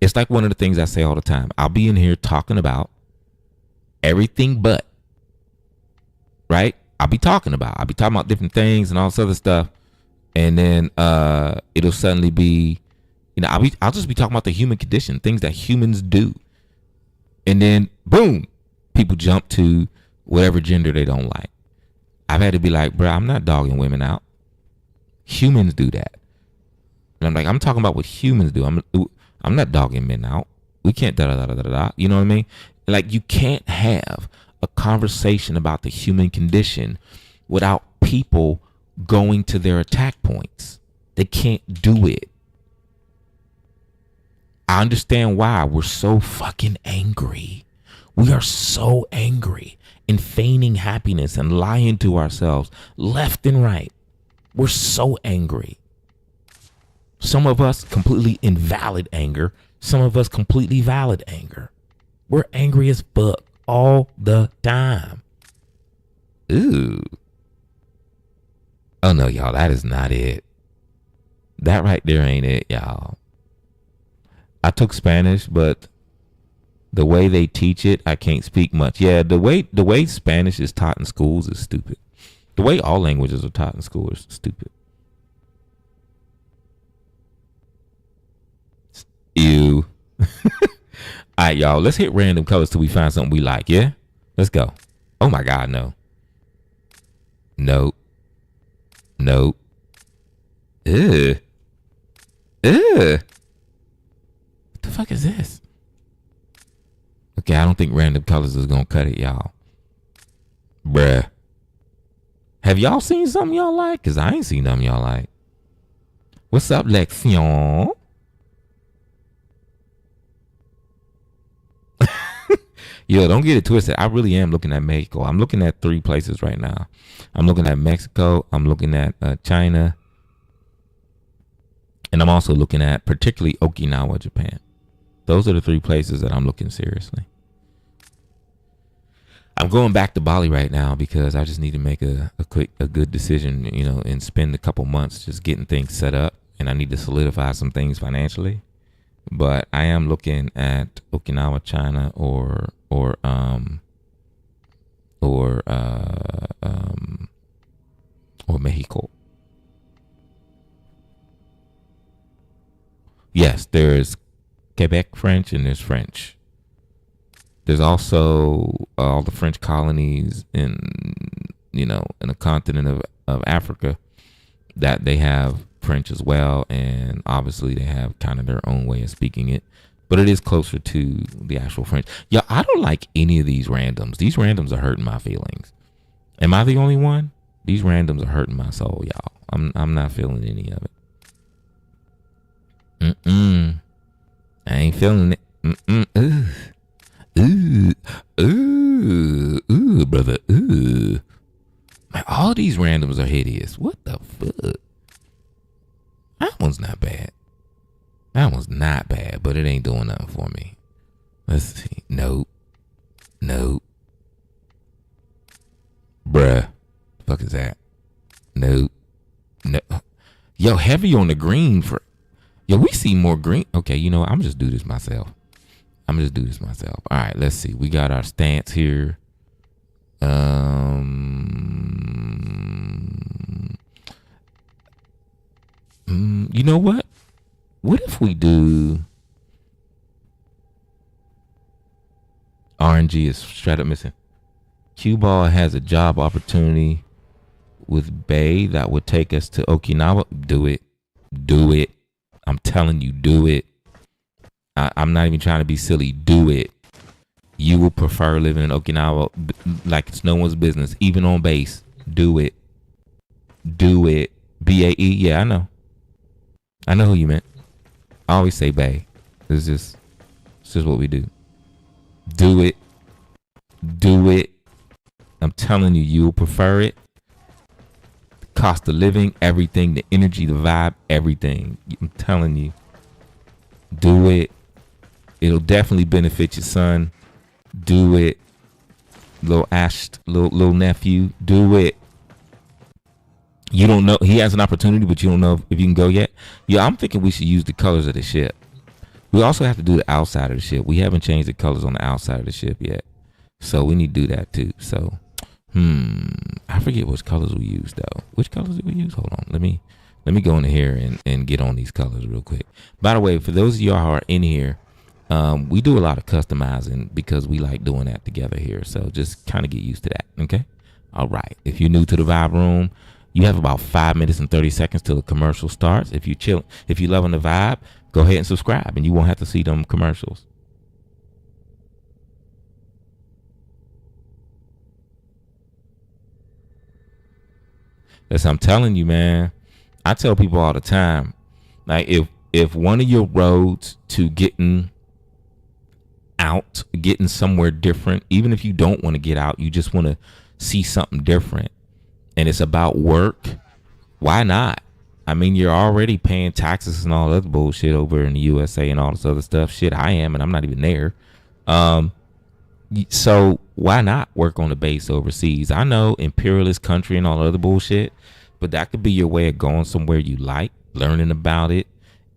It's like one of the things I say all the time. I'll be in here talking about everything but, right? I'll be talking about different things and all this other stuff. And then it'll suddenly be, you know, I'll just be talking about the human condition, things that humans do. And then boom, people jump to whatever gender they don't like. I've had to be like, bro, I'm not dogging women out. Humans do that. And I'm like, I'm talking about what humans do. I'm not dogging men out. We can't da. You know what I mean? Like, you can't have a conversation about the human condition without people going to their attack points. They can't do it. I understand why we're so fucking angry. We are so angry and feigning happiness and lying to ourselves left and right. We're so angry. Some of us completely invalid anger. Some of us completely valid anger. We're angry as fuck all the time. Ooh. Oh no, y'all, that is not it. That right there ain't it, y'all. I took Spanish, but the way they teach it, I can't speak much. Yeah, the way Spanish is taught in schools is stupid. The way all languages are taught in school is stupid. Ew. All right, y'all. Let's hit random colors till we find something we like. Yeah, let's go. Oh my God, no. Nope. Nope. Ew. Ew. What the fuck is this? Okay, I don't think random colors is gonna cut it, y'all. Bruh. Have y'all seen something y'all like? Cause I ain't seen nothing y'all like. What's up, Lexion? Yo, don't get it twisted. I really am looking at Mexico. I'm looking at 3 places right now. I'm looking at Mexico. I'm looking at China. And I'm also looking at particularly Okinawa, Japan. Those are the 3 places that I'm looking seriously. I'm going back to Bali right now because I just need to make a good decision, you know, and spend a couple months just getting things set up. And I need to solidify some things financially. But I am looking at Okinawa, China, or Mexico. Yes, there's Quebec French and there's French. There's also all the French colonies in the continent of Africa that they have French as well, and obviously they have kind of their own way of speaking it, but it is closer to the actual French. Yeah, I don't like any of these randoms. These randoms are hurting my feelings. Am I the only one? These randoms are hurting my soul, y'all. I'm not feeling any of it. I ain't feeling it. Ooh, brother. Ooh. Man, all these randoms are hideous. What the fuck? That one's not bad. That one's not bad, but it ain't doing nothing for me. Let's see. Nope. Bruh. The fuck is that? Nope. No. Yo, heavy on the green for. Yo, we see more green. Okay, you know what? I'm just do this myself. All right, let's see. We got our stance here. You know what? What if we do RNG is straight up missing. Cue Ball has a job opportunity with Bay that would take us to Okinawa. Do it. Do it. I'm telling you, do it. I'm not even trying to be silly. Do it. You will prefer living in Okinawa like it's no one's business, even on base. Do it. Do it. BAE. Yeah, I know. I know who you meant. I always say Bay. It's just what we do. Do it. Do it. I'm telling you, you'll prefer it. The cost of living, everything, the energy, the vibe, everything. I'm telling you. Do it. It'll definitely benefit your son. Do it. Little nephew. Do it. You don't know. He has an opportunity, but you don't know if you can go yet. Yeah, I'm thinking we should use the colors of the ship. We also have to do the outside of the ship. We haven't changed the colors on the outside of the ship yet. So we need to do that too. So, I forget which colors we use though. Which colors did we use? Hold on. Let me go in here and get on these colors real quick. By the way, for those of y'all who are in here, we do a lot of customizing because we like doing that together here. So just kind of get used to that. Okay. All right. If you're new to the Vibe Room, you have about 5 minutes and 30 seconds till the commercial starts. If you're loving the vibe, go ahead and subscribe and you won't have to see them commercials. As I'm telling you, man, I tell people all the time, like if one of your roads to getting out, getting somewhere different, even if you don't want to get out, you just want to see something different, and it's about work, why not? I mean, you're already paying taxes and all that bullshit over in the USA and all this other stuff. Shit, I am, and I'm not even there. So why not work on a base overseas? I know imperialist country and all other bullshit, but that could be your way of going somewhere you like, learning about it,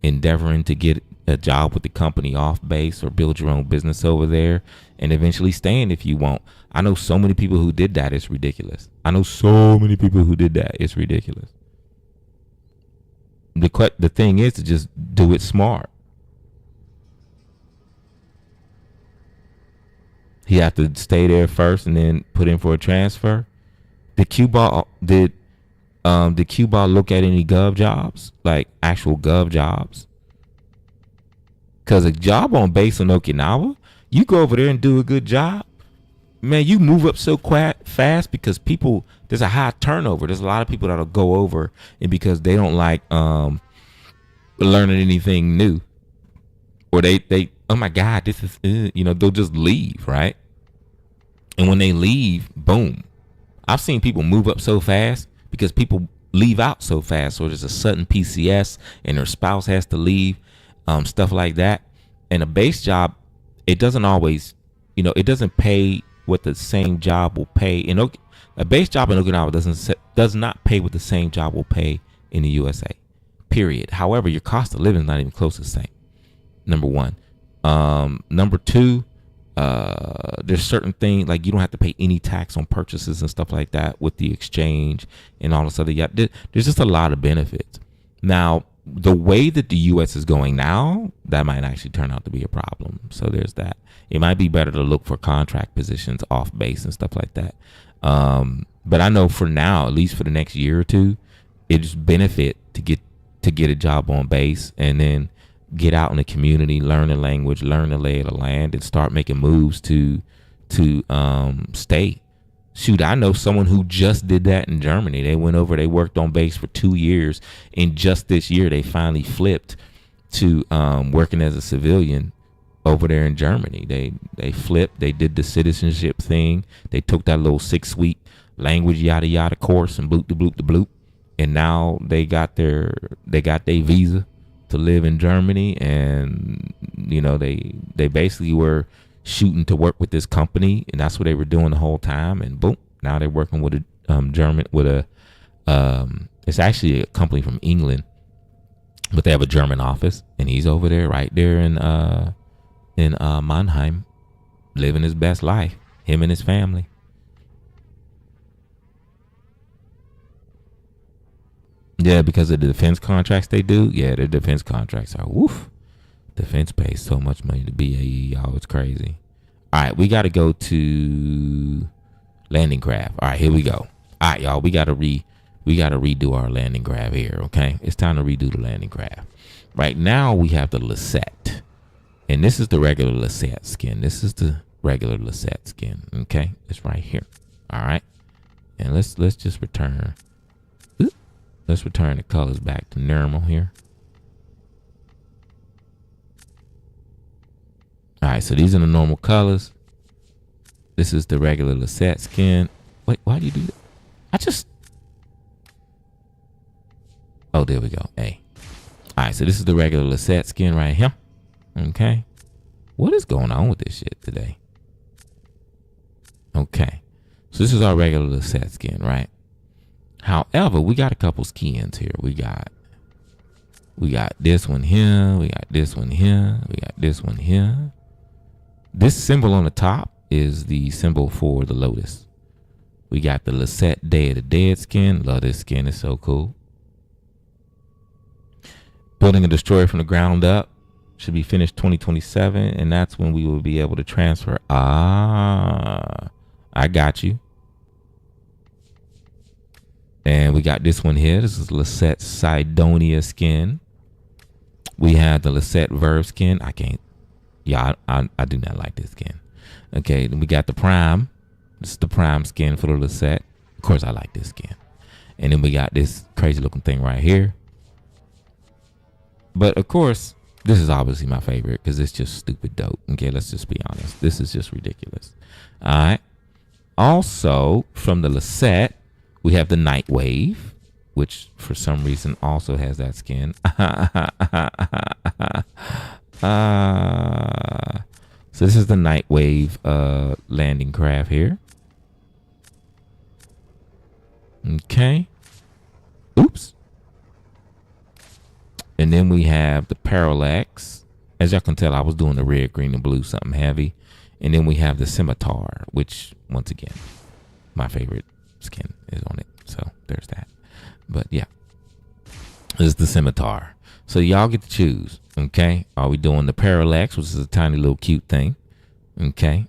endeavoring to get a job with the company off base or build your own business over there, and eventually staying if you want. I know so many people who did that. It's ridiculous. It's ridiculous. The thing is to just do it smart. He had to stay there first and then put in for a transfer. Did Cuba look at any gov jobs, like actual gov jobs? Because a job on base in Okinawa, you go over there and do a good job, man, you move up so fast because there's a high turnover. There's a lot of people that'll go over, and because they don't like learning anything new, or they oh my God, this is they'll just leave, right? And when they leave, boom. I've seen people move up so fast because people leave out so fast. So there's a sudden PCS and their spouse has to leave, stuff like that. And a base job, it doesn't always, it doesn't pay what the same job will pay. A base job in Okinawa does not pay what the same job will pay in the USA, period. However, your cost of living is not even close to the same. Number one. Number two, there's certain things like you don't have to pay any tax on purchases and stuff like that with the exchange and all this other. There's just a lot of benefits. Now, the way that the U.S. is going now, that might actually turn out to be a problem. So there's that. It might be better to look for contract positions off base and stuff like that. But I know for now, at least for the next year or two, it's benefit to get a job on base and then get out in the community, learn the language, learn the lay of the land, and start making moves to stay. Shoot, I know someone who just did that in Germany. They went over, they worked on base for 2 years, and just this year they finally flipped to working as a civilian over there in Germany. They flipped, they did the citizenship thing, they took that little 6-week language yada yada course and bloop de bloop de bloop, and now they got their visa to live in Germany, and they basically were shooting to work with this company, and that's what they were doing the whole time, and boom, now they're working with a it's actually a company from England, But they have a German office, and he's over there, right there in Mannheim, living his best life. Him and his family. Yeah, because of the defense contracts they do. Yeah, their defense contracts are woof. Defense pays so much money to BAE, y'all. It's crazy. All right, we got to go to landing craft. All right, here we go. All right, y'all. We gotta redo our landing craft here. Okay, it's time to redo the landing craft. Right now we have the Lisette, and this is the regular Lisette skin. This is the regular Lisette skin. Okay, it's right here. All right, and let's just return. Let's return the colors back to normal here. All right, so these are the normal colors. This is the regular Lisette skin. Wait, why do you do that? Oh, there we go. Hey. All right, so this is the regular Lisette skin right here. Okay. What is going on with this shit today? Okay. So this is our regular Lisette skin, right? However, we got a couple skins here. We got this one here. We got this one here. We got this one here. This symbol on the top is the symbol for the Lotus. We got the Lisette Day of the Dead skin. Love this skin. It's so cool. Building a destroyer from the ground up. Should be finished 2027. And that's when we will be able to transfer. I got you. And we got this one here. This is Lisette Sidonia skin. We have the Lisette Verve skin. I can't. Yeah, I do not like this skin. Okay, then we got the Prime. This is the Prime skin for the Lisette. Of course, I like this skin. And then we got this crazy looking thing right here. But of course, this is obviously my favorite because it's just stupid dope. Okay, let's just be honest. This is just ridiculous. All right. Also, from the Lisette, we have the Night Wave, which for some reason also has that skin. So this is the Night Wave landing craft here. Okay. Oops. And then we have the Parallax. As y'all can tell, I was doing the red, green, and blue, something heavy. And then we have the Scimitar, which, once again, my favorite skin is on it. So there's that. But yeah, this is the Scimitar. So y'all get to choose. Okay. Are we doing the Parallax, which is a tiny little cute thing? Okay.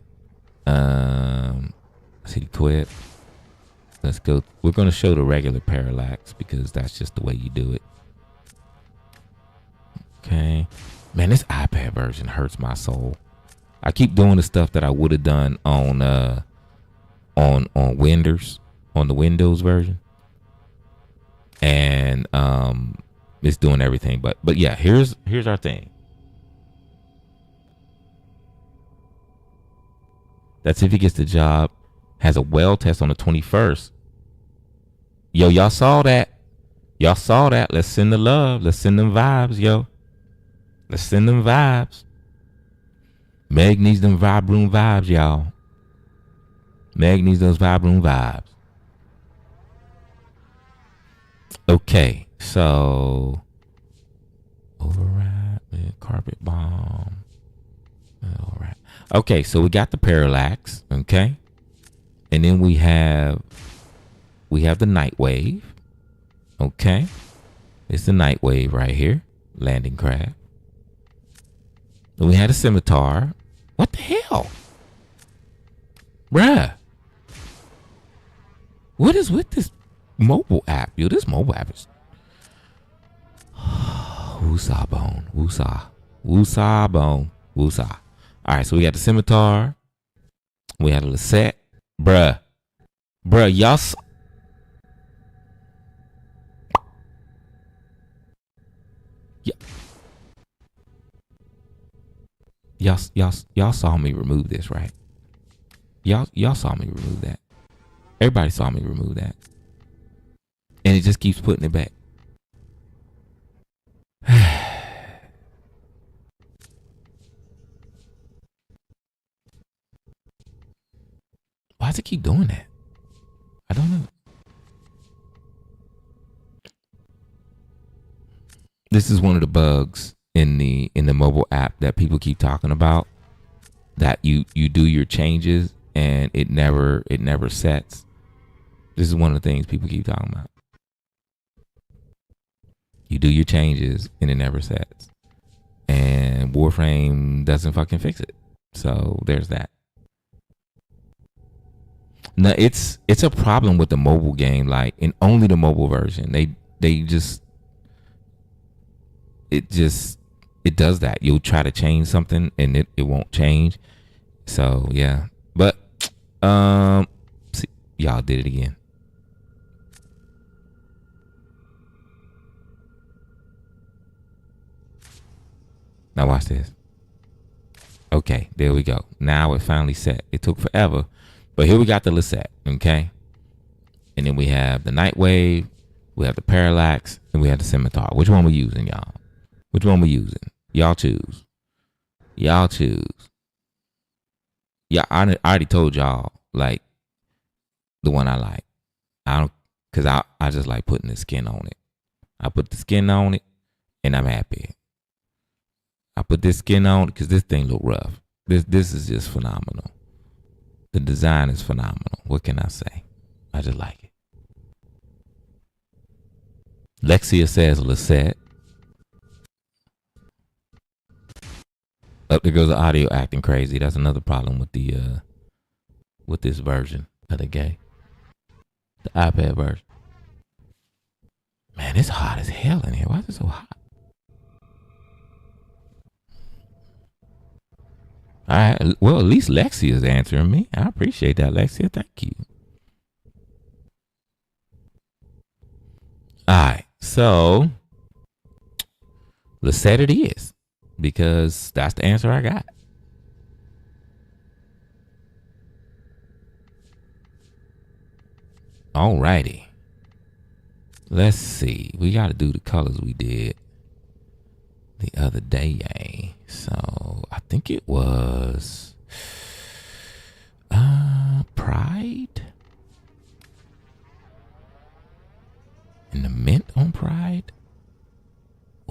See, quit. Let's go. We're going to show the regular Parallax because that's just the way you do it. Okay. Man, this iPad version hurts my soul. I keep doing the stuff that I would have done on Windows, on the Windows version. And it's doing everything. But yeah, here's our thing. That's if he gets the job. Has a well test on the 21st. Yo, y'all saw that. Y'all saw that. Let's send the love. Let's send them vibes, yo. Let's send them vibes. Meg needs them Vibroom vibes, y'all. Meg needs those Vibroom vibes. Okay, so override, carpet bomb. All right. Okay, so we got the Parallax. Okay, and then we have the Night Wave. Okay, it's the Night Wave right here, landing craft. Then we had a Scimitar. What the hell, bruh? What is with this mobile app? Yo, this mobile app is woosah bone, woosah bone, woosah. All right, so we got the Scimitar. We had a Lisette, bruh, y'all. Y'all saw me remove this, right? Y'all saw me remove that. Everybody saw me remove that. And it just keeps putting it back. Why does it keep doing that? I don't know. This is one of the bugs in the mobile app that people keep talking about. That you do your changes and it never sets. This is one of the things people keep talking about. You do your changes and it never sets. And Warframe doesn't fucking fix it. So there's that. No, it's a problem with the mobile game, like in only the mobile version. They just it does that. You'll try to change something and it won't change. So yeah. But see, y'all did it again. Now watch this. Okay, there we go. Now it finally set. It took forever. But here we got the Lisette, okay? And then we have the Night Wave, we have the Parallax, and we have the Scimitar. Which one we using, y'all? Which one we using? Y'all choose. Y'all choose. Yeah, I already told y'all, like, the one I like. I don't, because I just like putting the skin on it. I put the skin on it, and I'm happy. I put this skin on because this thing look rough. This is just phenomenal. The design is phenomenal. What can I say? I just like it. Lexia says Lisette. Up there goes the audio acting crazy. That's another problem with this version of the game. The iPad version. Man, it's hot as hell in here. Why is it so hot? All right. Well, at least Lexi is answering me. I appreciate that, Lexia. Thank you. All right. So, Lisette it is because that's the answer I got. Alrighty. Let's see. We got to do the colors we did the other day. So I think it was Pride and the mint on Pride.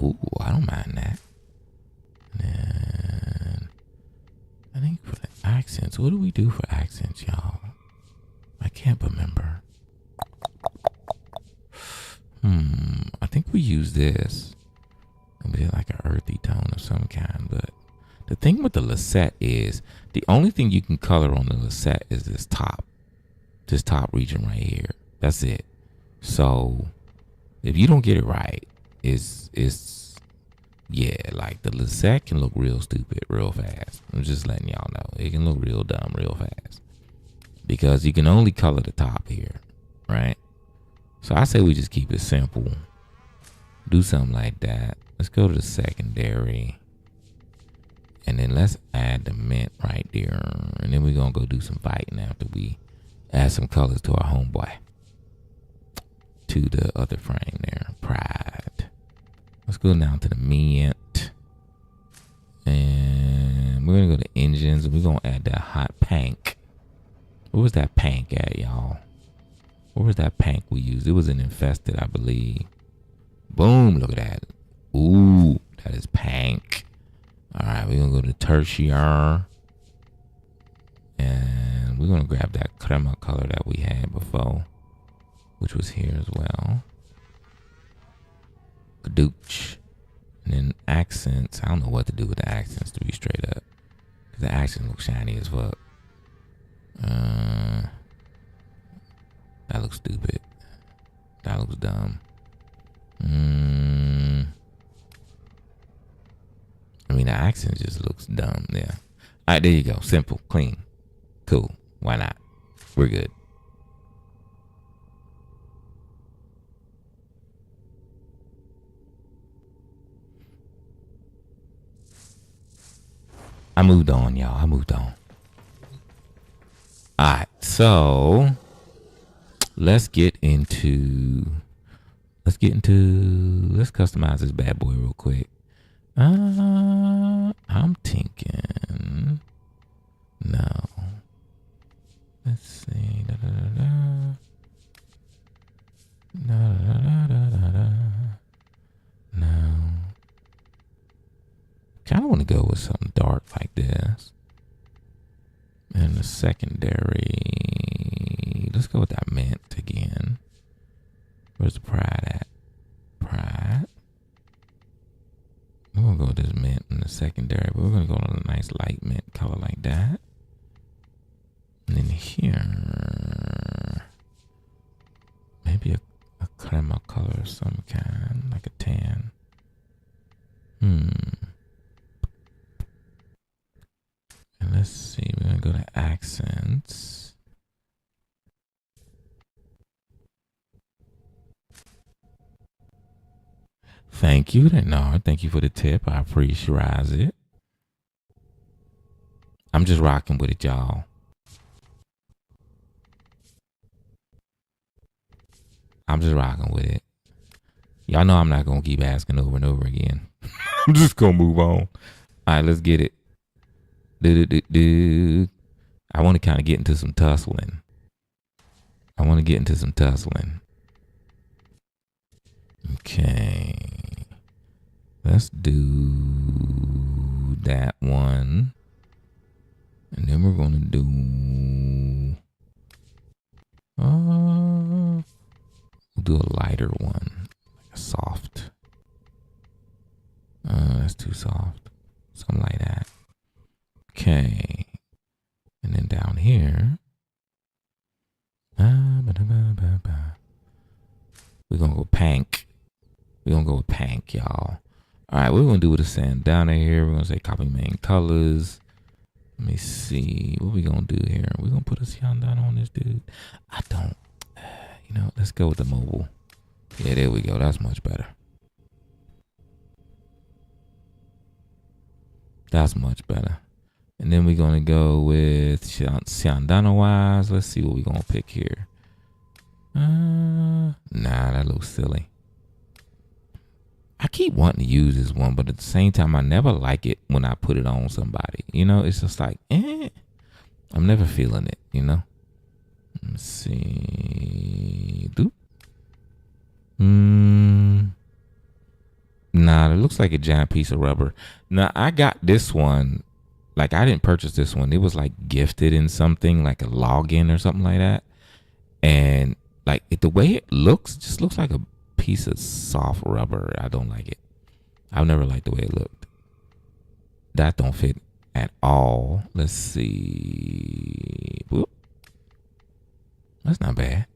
Ooh, I don't mind that. And I think for the accents, what do we do for accents, y'all? I can't remember. I think we use this. We did like an earthy tone of some kind, but the thing with the Lisette is the only thing you can color on the Lisette is this top region right here. That's it. So if you don't get it right, it's yeah, like the Lisette can look real stupid real fast. I'm just letting y'all know. It can look real dumb real fast. Because you can only color the top here, right? So I say we just keep it simple. Do something like that. Let's go to the secondary. And then let's add the mint right there. And then we're going to go do some fighting after we add some colors to our homeboy. To the other frame there. Pride. Let's go down to the mint. And we're going to go to engines. And we're going to add that hot pink. Where was that pink at, y'all? Where was that pink we used? It was an infested, I believe. Boom, look at that. Ooh, that is pink. All right, we're going to go to tertiary. And we're going to grab that crema color that we had before, which was here as well. Kadooch. And then accents. I don't know what to do with the accents, to be straight up. Because the accents look shiny as fuck. That looks stupid. That looks dumb. I mean, the accent just looks dumb. Yeah. All right, there you go. Simple, clean, cool. Why not? We're good. I moved on, y'all. I moved on. All right, so let's customize this bad boy real quick. I'm thinking no. Let's see. No. want to go with something dark like this. And the secondary, let's go with that mint again. Where's the pride at? Pride. We're going to go with this mint in the secondary, but we're going to go with a nice light mint color like that. And then here, maybe a crema color of some kind, like a tan. And let's see, we're going to go to accents. Thank you, Denard. Thank you for the tip. I appreciate it. I'm just rocking with it, y'all. I'm just rocking with it. Y'all know I'm not going to keep asking over and over again. I'm just going to move on. All right, let's get it. I want to kind of get into some tussling. Okay. Let's do that one. And then we're going to do... we'll do a lighter one. Like a soft. That's too soft. Something like that. Okay. And then down here... we're going to go pink. We're going to go with pink, y'all. All right, we're going to do with a sandana here. We're going to say copy main colors. Let me see. What we going to do here? We're going to put a sandana on this dude. I don't. Let's go with the mobile. Yeah, there we go. That's much better. That's much better. And then we're going to go with sandana wise. Let's see what we're going to pick here. Nah, that looks silly. I keep wanting to use this one, but at the same time, I never like it when I put it on somebody. It's just like, I'm never feeling it, Let's see. Nah, it looks like a giant piece of rubber. Now, I got this one. Like, I didn't purchase this one. It was like gifted in something, like a login or something like that. And like the way it looks, just looks like a piece of soft rubber. I don't like it. I've never liked the way it looked. That don't fit at all. Let's see. Whoop. That's not bad.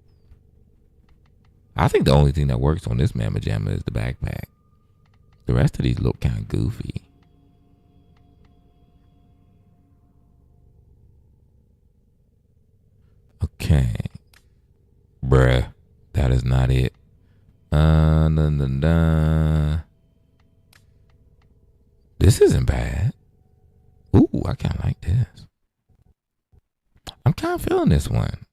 I think the only thing that works on this Manba Jamma is the backpack. The rest of these look kind of goofy. Okay. Bruh. That is not it. This isn't bad. Ooh, I kind of like this. I'm kind of feeling this one.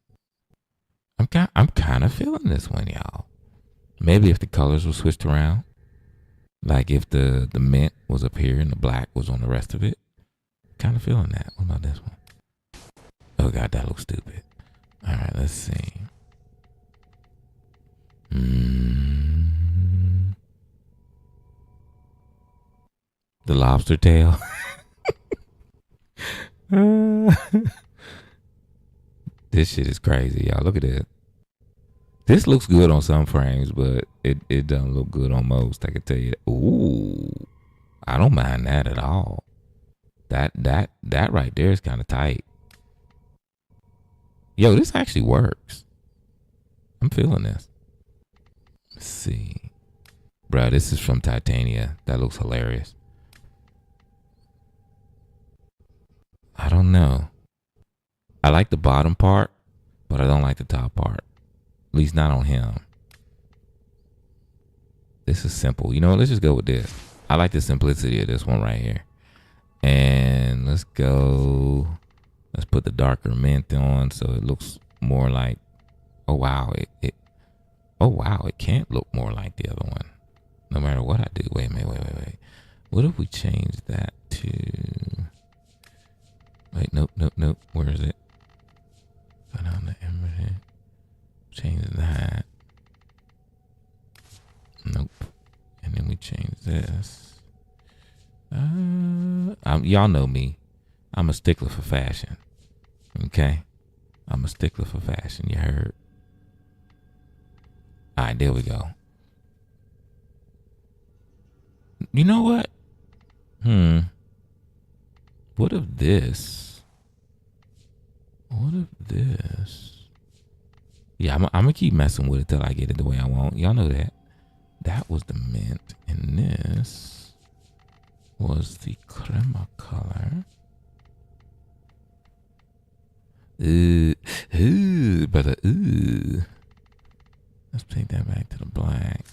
I'm kind of feeling this one, y'all. Maybe if the colors were switched around. Like if the mint was up here and the black was on the rest of it. Kind of feeling that. What about this one? Oh, God, that looks stupid. All right, let's see. The lobster tail. This shit is crazy, y'all. Look at this. This looks good on some frames, but it doesn't look good on most. I can tell you that. Ooh, I don't mind that at all. That right there is kind of tight. Yo, this actually works. I'm feeling this. Let's see. Bro, this is from Titania. That looks hilarious. I don't know. I like the bottom part, but I don't like the top part. At least not on him. This is simple. You know what? Let's just go with this. I like the simplicity of this one right here. And let's go. Let's put the darker mint on so it looks more like. Oh wow! Oh wow! It can't look more like the other one, no matter what I do. Wait. What if we change that to? Wait, nope. Where is it? Go down the image. Change that. Nope. And then we change this. y'all know me. I'm a stickler for fashion. Okay? I'm a stickler for fashion. You heard? All right, there we go. You know what? What if this? What if this? Yeah, I'm gonna keep messing with it till I get it the way I want. Y'all know that. That was the mint, and this was the crema color. But let's take that back to the black.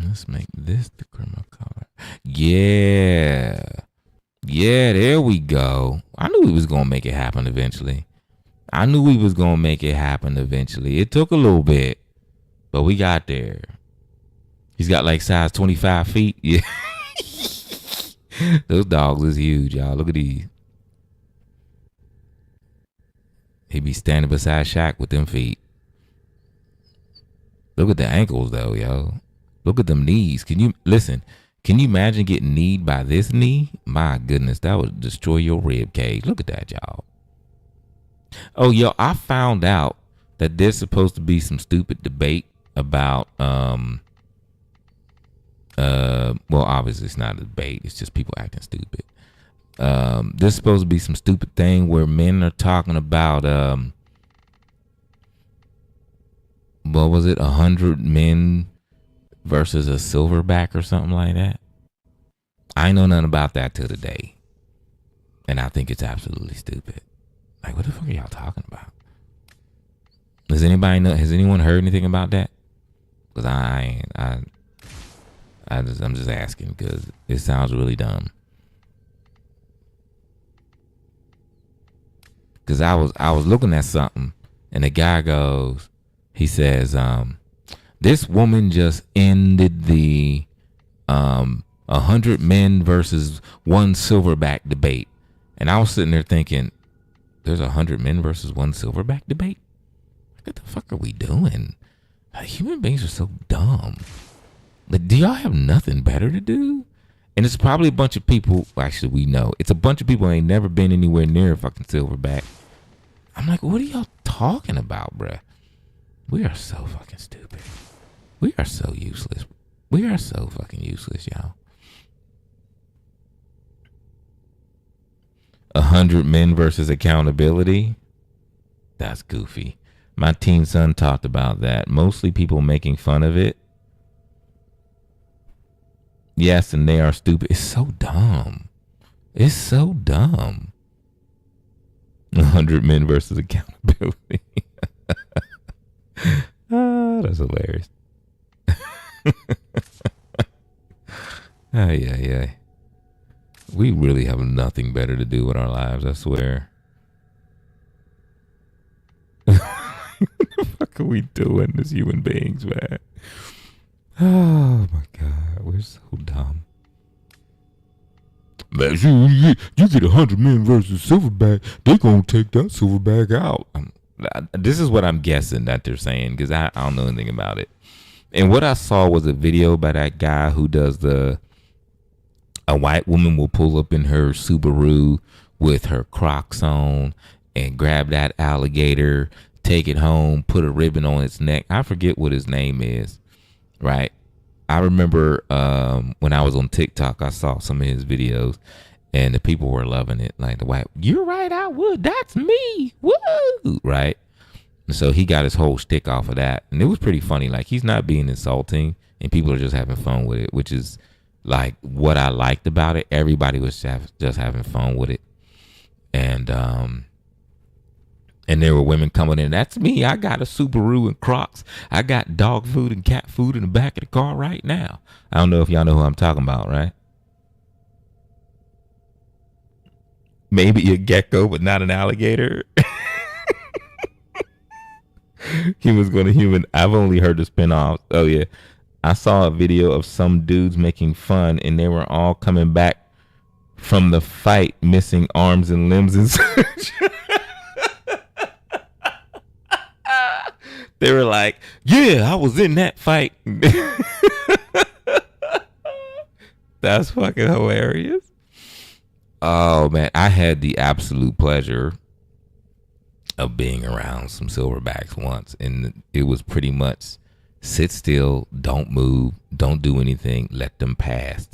Let's make this the crema color. Yeah. Yeah, there we go. I knew we was gonna make it happen eventually. It took a little bit, but we got there. He's got like size 25 feet. Yeah. Those dogs is huge, y'all. Look at these. He be standing beside Shaq with them feet. Look at the ankles though, yo. Look at them knees. Can you imagine getting kneed by this knee? My goodness, that would destroy your rib cage. Look at that, y'all. Oh, yo, I found out that there's supposed to be some stupid debate about well, obviously it's not a debate, it's just people acting stupid. There's supposed to be some stupid thing where men are talking about what was it, 100 men versus a silverback or something like that. I ain't know nothing about that till today, and I think it's absolutely stupid. Like, what the fuck are y'all talking about? Does anybody know? Has anyone heard anything about that? Because I'm just asking because it sounds really dumb. Because I was looking at something, and the guy goes, he says, this woman just ended the 100 men versus one silverback debate. And I was sitting there thinking, there's 100 men versus one silverback debate? What the fuck are we doing? Like, human beings are so dumb. Like, do y'all have nothing better to do? And it's probably a bunch of people, actually we know, it's a bunch of people who ain't never been anywhere near a fucking silverback. I'm like, what are y'all talking about, bruh? We are so fucking stupid. We are so useless. We are so fucking useless, y'all. 100 men versus accountability? That's goofy. My teen son talked about that. Mostly people making fun of it. Yes, and they are stupid. It's so dumb. 100 men versus accountability. That's hilarious. Yeah. We really have nothing better to do with our lives, I swear. What the fuck are we doing as human beings, man? Oh my God, we're so dumb. Man, you get 100 men versus silverback, they gonna take that silverback out. This is what I'm guessing that they're saying because I don't know anything about it. And what I saw was a video by that guy who does a white woman will pull up in her Subaru with her Crocs on and grab that alligator, take it home, put a ribbon on its neck. I forget what his name is, right? I remember when I was on TikTok, I saw some of his videos and the people were loving it. Like the white, you're right, I would. That's me. Woo! Right? And so he got his whole shtick off of that. And it was pretty funny. Like, he's not being insulting and people are just having fun with it, which is like what I liked about it. Everybody was just having fun with it. And there were women coming in. That's me. I got a Subaru and Crocs. I got dog food and cat food in the back of the car right now. I don't know if y'all know who I'm talking about, right? Maybe a gecko, but not an alligator. Humans going to human. I've only heard the spinoffs. Oh, yeah. I saw a video of some dudes making fun, and they were all coming back from the fight missing arms and limbs and such. They were like, yeah, I was in that fight. That's fucking hilarious. Oh man, I had the absolute pleasure of being around some silverbacks once, and it was pretty much sit still, don't move, don't do anything, let them pass.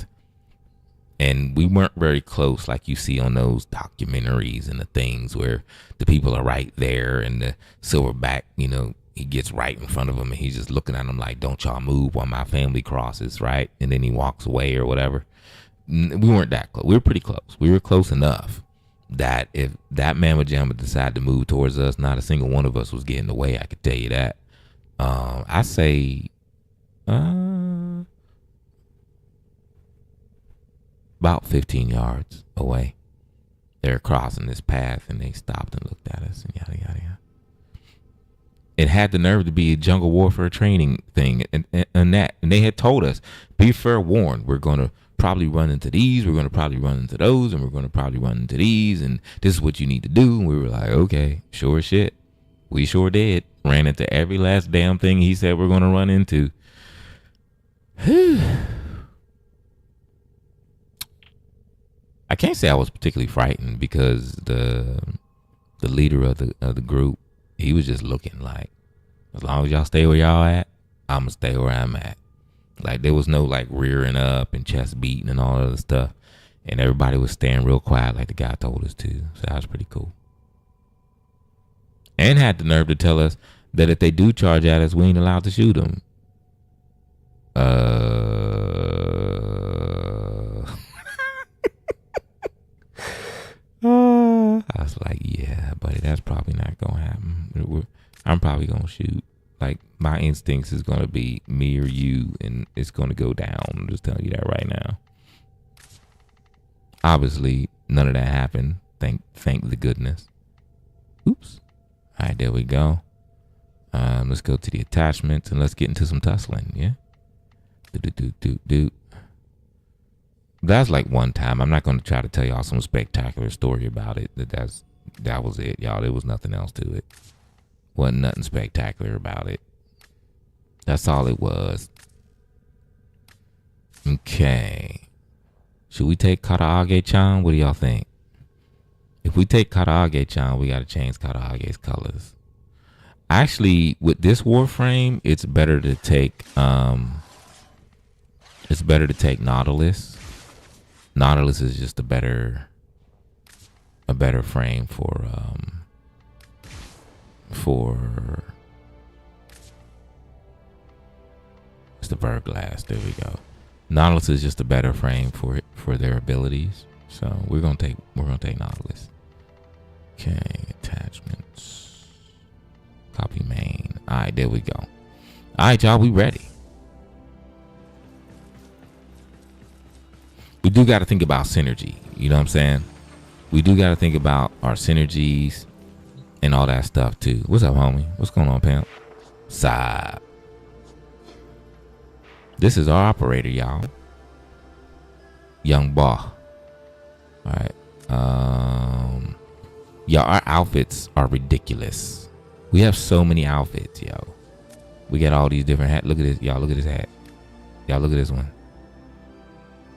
And we weren't very close, like you see on those documentaries and the things where the people are right there, and the silverback, he gets right in front of him, and he's just looking at them like, "Don't y'all move while my family crosses," right? And then he walks away or whatever. We weren't that close. We were pretty close. We were close enough that if that mamma jamma decided to move towards us, not a single one of us was getting away. I could tell you that. I say, about 15 yards away. They're crossing this path, and they stopped and looked at us and yada yada yada. It had the nerve to be a jungle warfare training thing, and they had told us, be fair warned, we're going to probably run into these, we're going to probably run into those, and we're going to probably run into these, and this is what you need to do. And we were like, okay, sure as shit. We sure did. Ran into every last damn thing he said we're going to run into. I can't say I was particularly frightened, because the leader of the group, he was just looking like, as long as y'all stay where y'all at, I'm gonna stay where I'm at. Like, there was no like rearing up and chest beating and all other stuff, and everybody was staying real quiet like the guy told us to. So that was pretty cool. And had the nerve to tell us that if they do charge at us, we ain't allowed to shoot them. I was like, yeah, buddy, that's probably not gonna happen. I'm probably gonna shoot. Like, my instincts is gonna be me or you, and it's gonna go down. I'm just telling you that right now. Obviously, none of that happened. Thank the goodness. Oops. All right, there we go. Let's go to the attachments and let's get into some tussling. Yeah. Do. That's like one time. I'm not going to try to tell y'all some spectacular story about it. That was it, y'all. There was nothing else to it. Wasn't nothing spectacular about it. That's all it was. Okay. Should we take Karaage-chan? What do y'all think? If we take Karaage-chan, we got to change Karaage's colors. Actually, with this Warframe, it's better to take Nautilus. Nautilus is just a better frame for it's the Verglass. There we go. Nautilus is just a better frame for their abilities. So we're gonna take Nautilus. Okay, attachments. Copy main. Alright, there we go. Alright, y'all, we ready. We do got to think about synergy. You know what I'm saying? We do got to think about our synergies and all that stuff too. What's up, homie? What's going on, pimp? Side. This is our operator, y'all. Young Ba. All right. Y'all, our outfits are ridiculous. We have so many outfits, yo. We got all these different hats. Look at this, y'all. Look at this hat. Y'all, look at this one.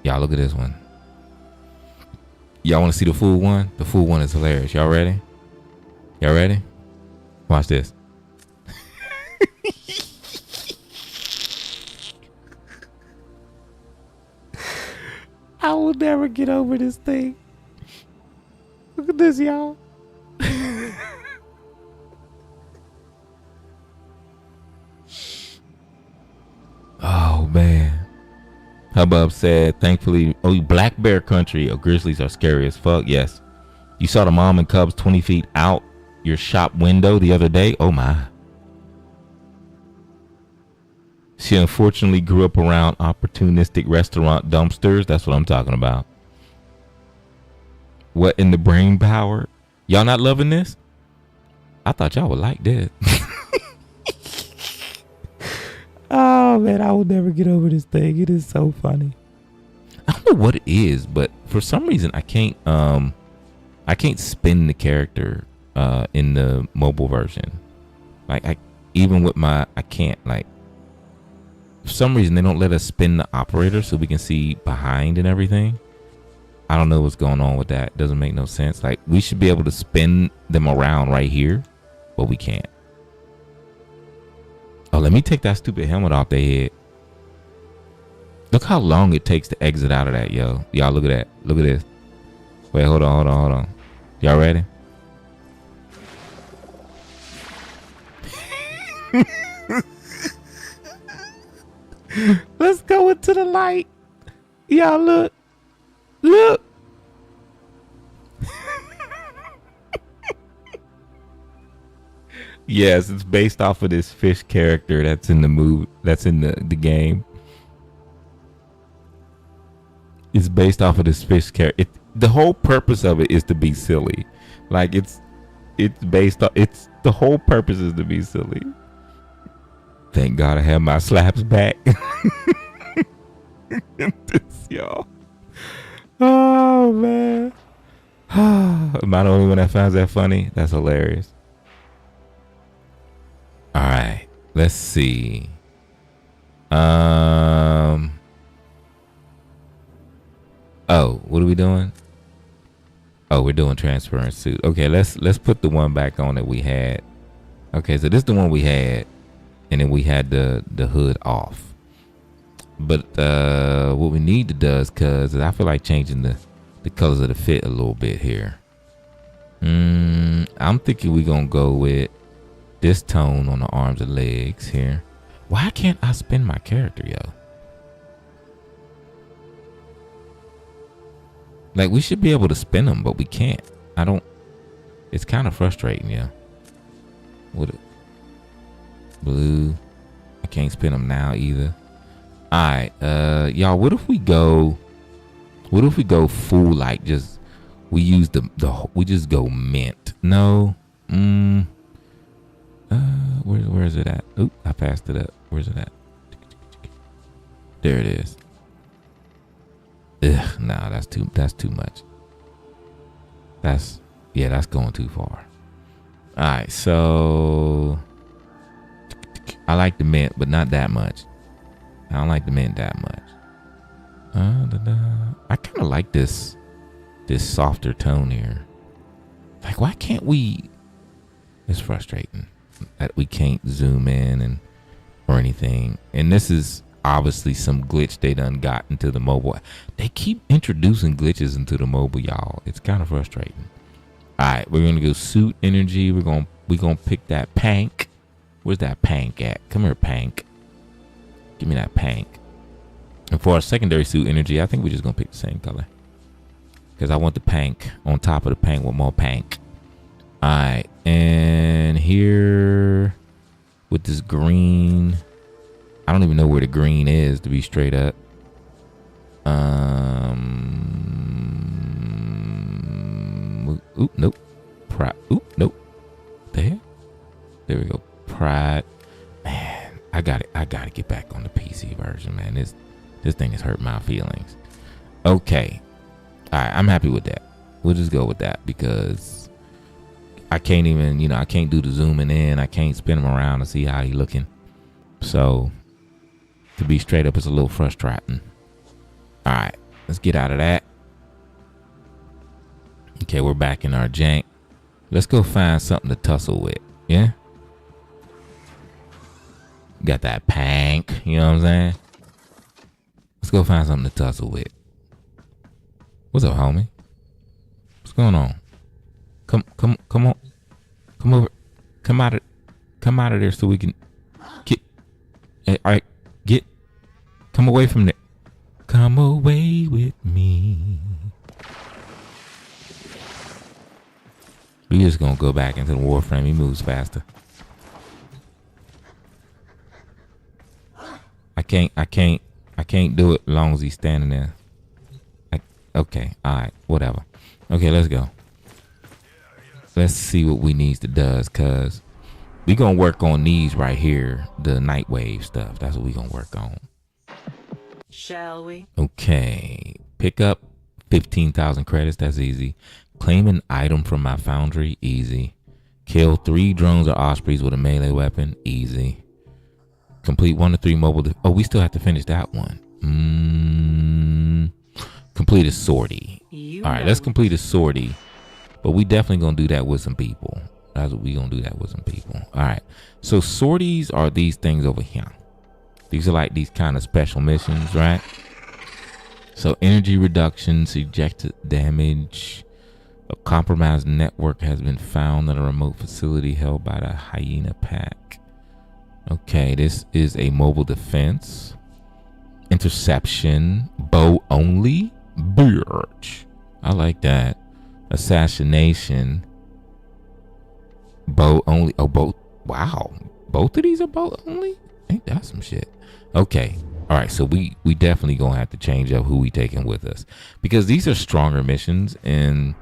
Y'all, look at this one. Y'all want to see the full one? The full one is hilarious. Y'all ready? Y'all ready? Watch this. I will never get over this thing. Look at this, y'all. Oh, man. Hubbub said, thankfully, black bear country. Grizzlies are scary as fuck. Yes. You saw the mom and cubs 20 feet out your shop window the other day? Oh, my. She unfortunately grew up around opportunistic restaurant dumpsters. That's what I'm talking about. What in the brain power? Y'all not loving this? I thought y'all would like this. Oh, man, I will never get over this thing. It is so funny. I don't know what it is, but for some reason I can't spin the character in the mobile version. Like, I can't, like, for some reason they don't let us spin the operator so we can see behind and everything. I don't know what's going on with that. Doesn't make no sense. Like, we should be able to spin them around right here, but we can't. Oh, let me take that stupid helmet off their head. Look how long it takes to exit out of that, yo. Y'all look at that. Look at this. Wait, hold on. Y'all ready? Let's go into the light. Y'all look. Look. Yes, it's based off of this fish character that's in the movie, that's in the game. It's based off of this fish character. The whole purpose of it is to be silly. Like, it's based on, it's the whole purpose is to be silly. Thank God I have my slaps back. This, y'all. Oh man. Am I the only one that finds that funny? That's hilarious. All right, let's see. Oh, what are we doing? Oh, we're doing transparent suit. Okay, let's put the one back on that we had. Okay, so this is the one we had, and then we had the hood off. But what we need to do is, cause I feel like changing the colors of the fit a little bit here. I'm thinking we're gonna go with this tone on the arms and legs here. Why can't I spin my character, yo? Like, we should be able to spin them, but we can't. I don't. It's kind of frustrating, yeah. What? Blue. I can't spin them now either. All right, y'all. What if we go? What if we go full, like, just we use we just go mint? No. Where is it at? Oop, I passed it up. Where's it at? There it is. Ugh, nah, that's too much. That's going too far. All right, so I like the mint, but not that much. I don't like the mint that much. I kind of like this softer tone here. Like, why can't we? It's frustrating that we can't zoom in or anything. And this is obviously some glitch they done got into the mobile. They keep introducing glitches into the mobile, y'all. It's kind of frustrating. All right, we're gonna go suit energy. We're gonna pick that pank. Where's that pank at? Come here, pank. Give me that pank. And for our secondary suit energy, I think we're just gonna pick the same color, because I want the pank on top of the pank with more pank. All right, and here with this green, I don't even know where the green is, to be straight up. Oop, nope. Pride. Oop, nope. There we go. Pride. Man, I gotta get back on the PC version, man. This thing has hurt my feelings. Okay. All right, I'm happy with that. We'll just go with that, because I can't even, I can't do the zooming in. I can't spin him around to see how he looking. So, to be straight up, it's a little frustrating. All right, let's get out of that. Okay, we're back in our jank. Let's go find something to tussle with. Yeah? Got that pank, you know what I'm saying? Let's go find something to tussle with. What's up, homie? What's going on? Come on. Come over. Come out of there so we can get. All right, come away from there. Come away with me. We just gonna go back into the Warframe. He moves faster. I can't do it as long as he's standing there. Okay, all right, whatever. Okay, let's go. Let's see what we need to do, cause we gonna work on these right here, the Nightwave stuff. That's what we gonna work on. Shall we? Okay, pick up 15,000 credits. That's easy. Claim an item from my foundry. Easy. Kill 3 drones or ospreys with a melee weapon. Easy. Complete 1 to 3 mobile. Oh, we still have to finish that one. Complete a sortie. You All right, know let's it. complete a sortie. But we definitely gonna do that with some people. That's what we gonna do that with some people. All right. So sorties are these things over here. These are like these kind of special missions, right? So energy reduction, suggested damage. A compromised network has been found at a remote facility held by the Hyena Pack. Okay, this is a mobile defense. Interception, bow only. Birch. I like that. Assassination, bow only. Oh, both. Wow, both of these are bow only. Ain't that some shit? Okay. All right, so we definitely gonna have to change up who we taking with us, because these are stronger missions and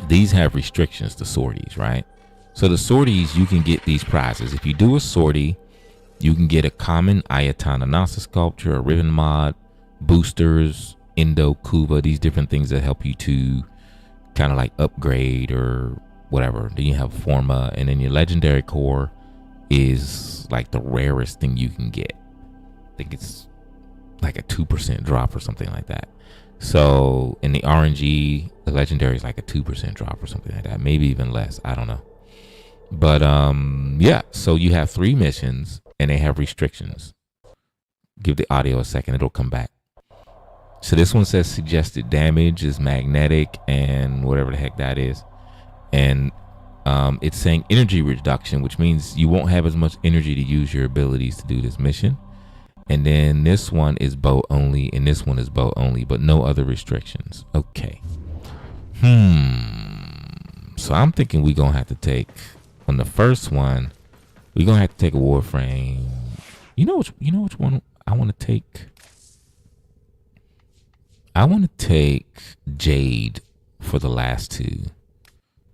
these have restrictions to sorties, right? So the sorties, you can get these prizes. If you do a sortie, you can get a common Ayatana Nasa sculpture, a ribbon mod, boosters, Indo, Kuba, these different things that help you to kind of like upgrade or whatever. Then you have Forma, and then your legendary core is like the rarest thing you can get. I think it's like a 2% drop or something like that. So in the RNG, the legendary is like a 2% drop or something like that, maybe even less. I don't know. But yeah, so you have 3 missions and they have restrictions. Give the audio a second, it'll come back. So this one says suggested damage is magnetic and whatever the heck that is. And it's saying energy reduction, which means you won't have as much energy to use your abilities to do this mission. And then this one is bow only, and this one is bow only, but no other restrictions. Okay. So I'm thinking we're gonna have to take on the first one, we're gonna have to take a Warframe. You know which one I wanna take? I wanna take Jade for the last 2.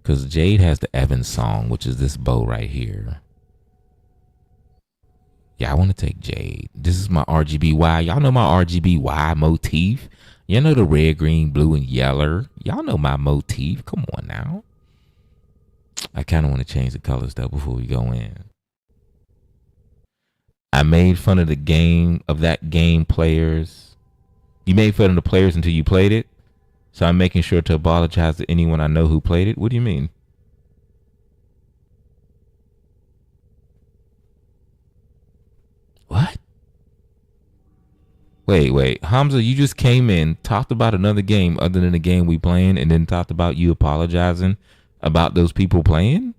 Because Jade has the Evans song, which is this bow right here. Yeah, I want to take Jade. This is my RGBY. Y'all know my RGBY motif. Y'all know the red, green, blue, and yellow. Y'all know my motif. Come on now. I kind of want to change the colors though before we go in. I made fun of that game players. You made fun of the players until you played it. So I'm making sure to apologize to anyone I know who played it. What do you mean? What? Wait. Hamza, you just came in, talked about another game other than the game we playing, and then talked about you apologizing about those people playing?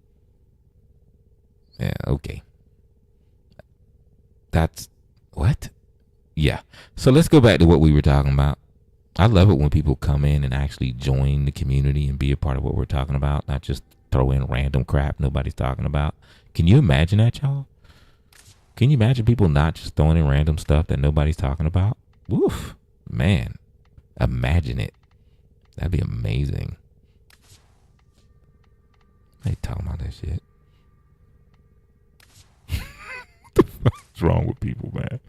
Yeah, okay. That's what? Yeah. So let's go back to what we were talking about. I love it when people come in and actually join the community and be a part of what we're talking about, not just throw in random crap nobody's talking about. Can you imagine that, y'all? Can you imagine people not just throwing in random stuff that nobody's talking about? Woof, man. Imagine it. That'd be amazing. I ain't talking about that shit. What the fuck's wrong with people, man?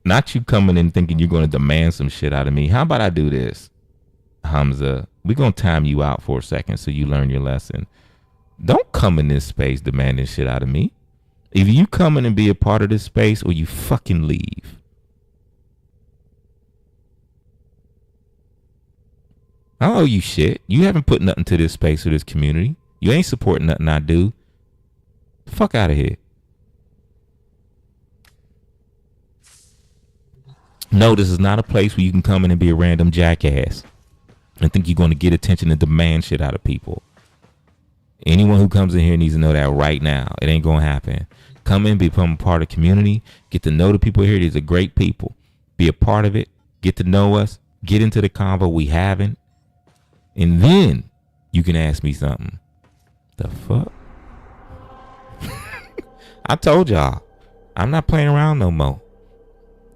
Not you coming in thinking you're going to demand some shit out of me. How about I do this, Hamza? We're going to time you out for a second so you learn your lesson. Don't come in this space demanding shit out of me. Either you come in and be a part of this space or you fucking leave. I don't owe you shit. You haven't put nothing to this space or this community. You ain't supporting nothing I do. Fuck out of here. No, this is not a place where you can come in and be a random jackass and think you're going to get attention and demand shit out of people. Anyone who comes in here needs to know that right now. It ain't going to happen. Come in, become a part of the community, get to know the people here. These are great people. Be a part of it. Get to know us. Get into the convo we having. And then you can ask me something. The fuck? I told y'all, I'm not playing around no more.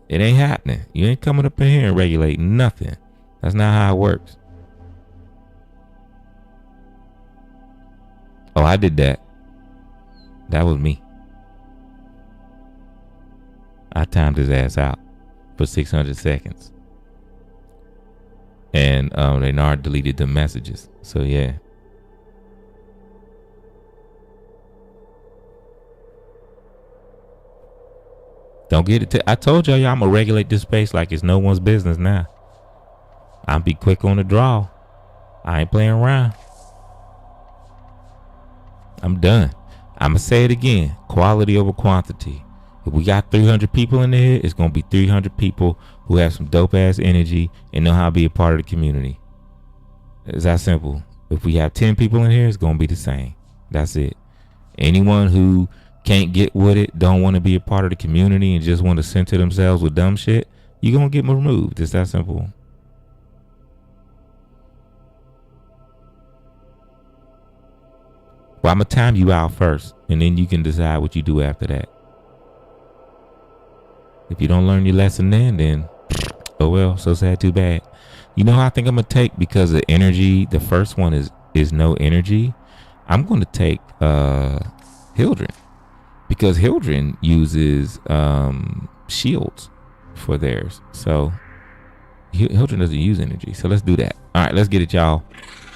It ain't happening. You ain't coming up in here and regulating nothing. That's not how it works. Oh, I did that. That was me. I timed his ass out for 600 seconds. And Reynard deleted the messages. So yeah. Don't get it. I told y'all, I'm gonna regulate this space like it's no one's business now. I'm be quick on the draw. I ain't playing around. I'm done. I'm gonna say it again. Quality over quantity. If we got 300 people in there, it's gonna be 300 people who have some dope ass energy and know how to be a part of the community. It's that simple. If we have 10 people in here, it's gonna be the same. That's it. Anyone who can't get with it, don't want to be a part of the community, and just want to center themselves with dumb shit, you're gonna get removed. It's that simple. Well, I'm gonna time you out first, and then you can decide what you do after that. If you don't learn your lesson then oh well, so sad, too bad. You know how I think I'm gonna take, because the energy, the first one is no energy. I'm gonna take Hildren, because Hildren uses shields for theirs. So Hildren doesn't use energy. So let's do that. All right, let's get it, y'all.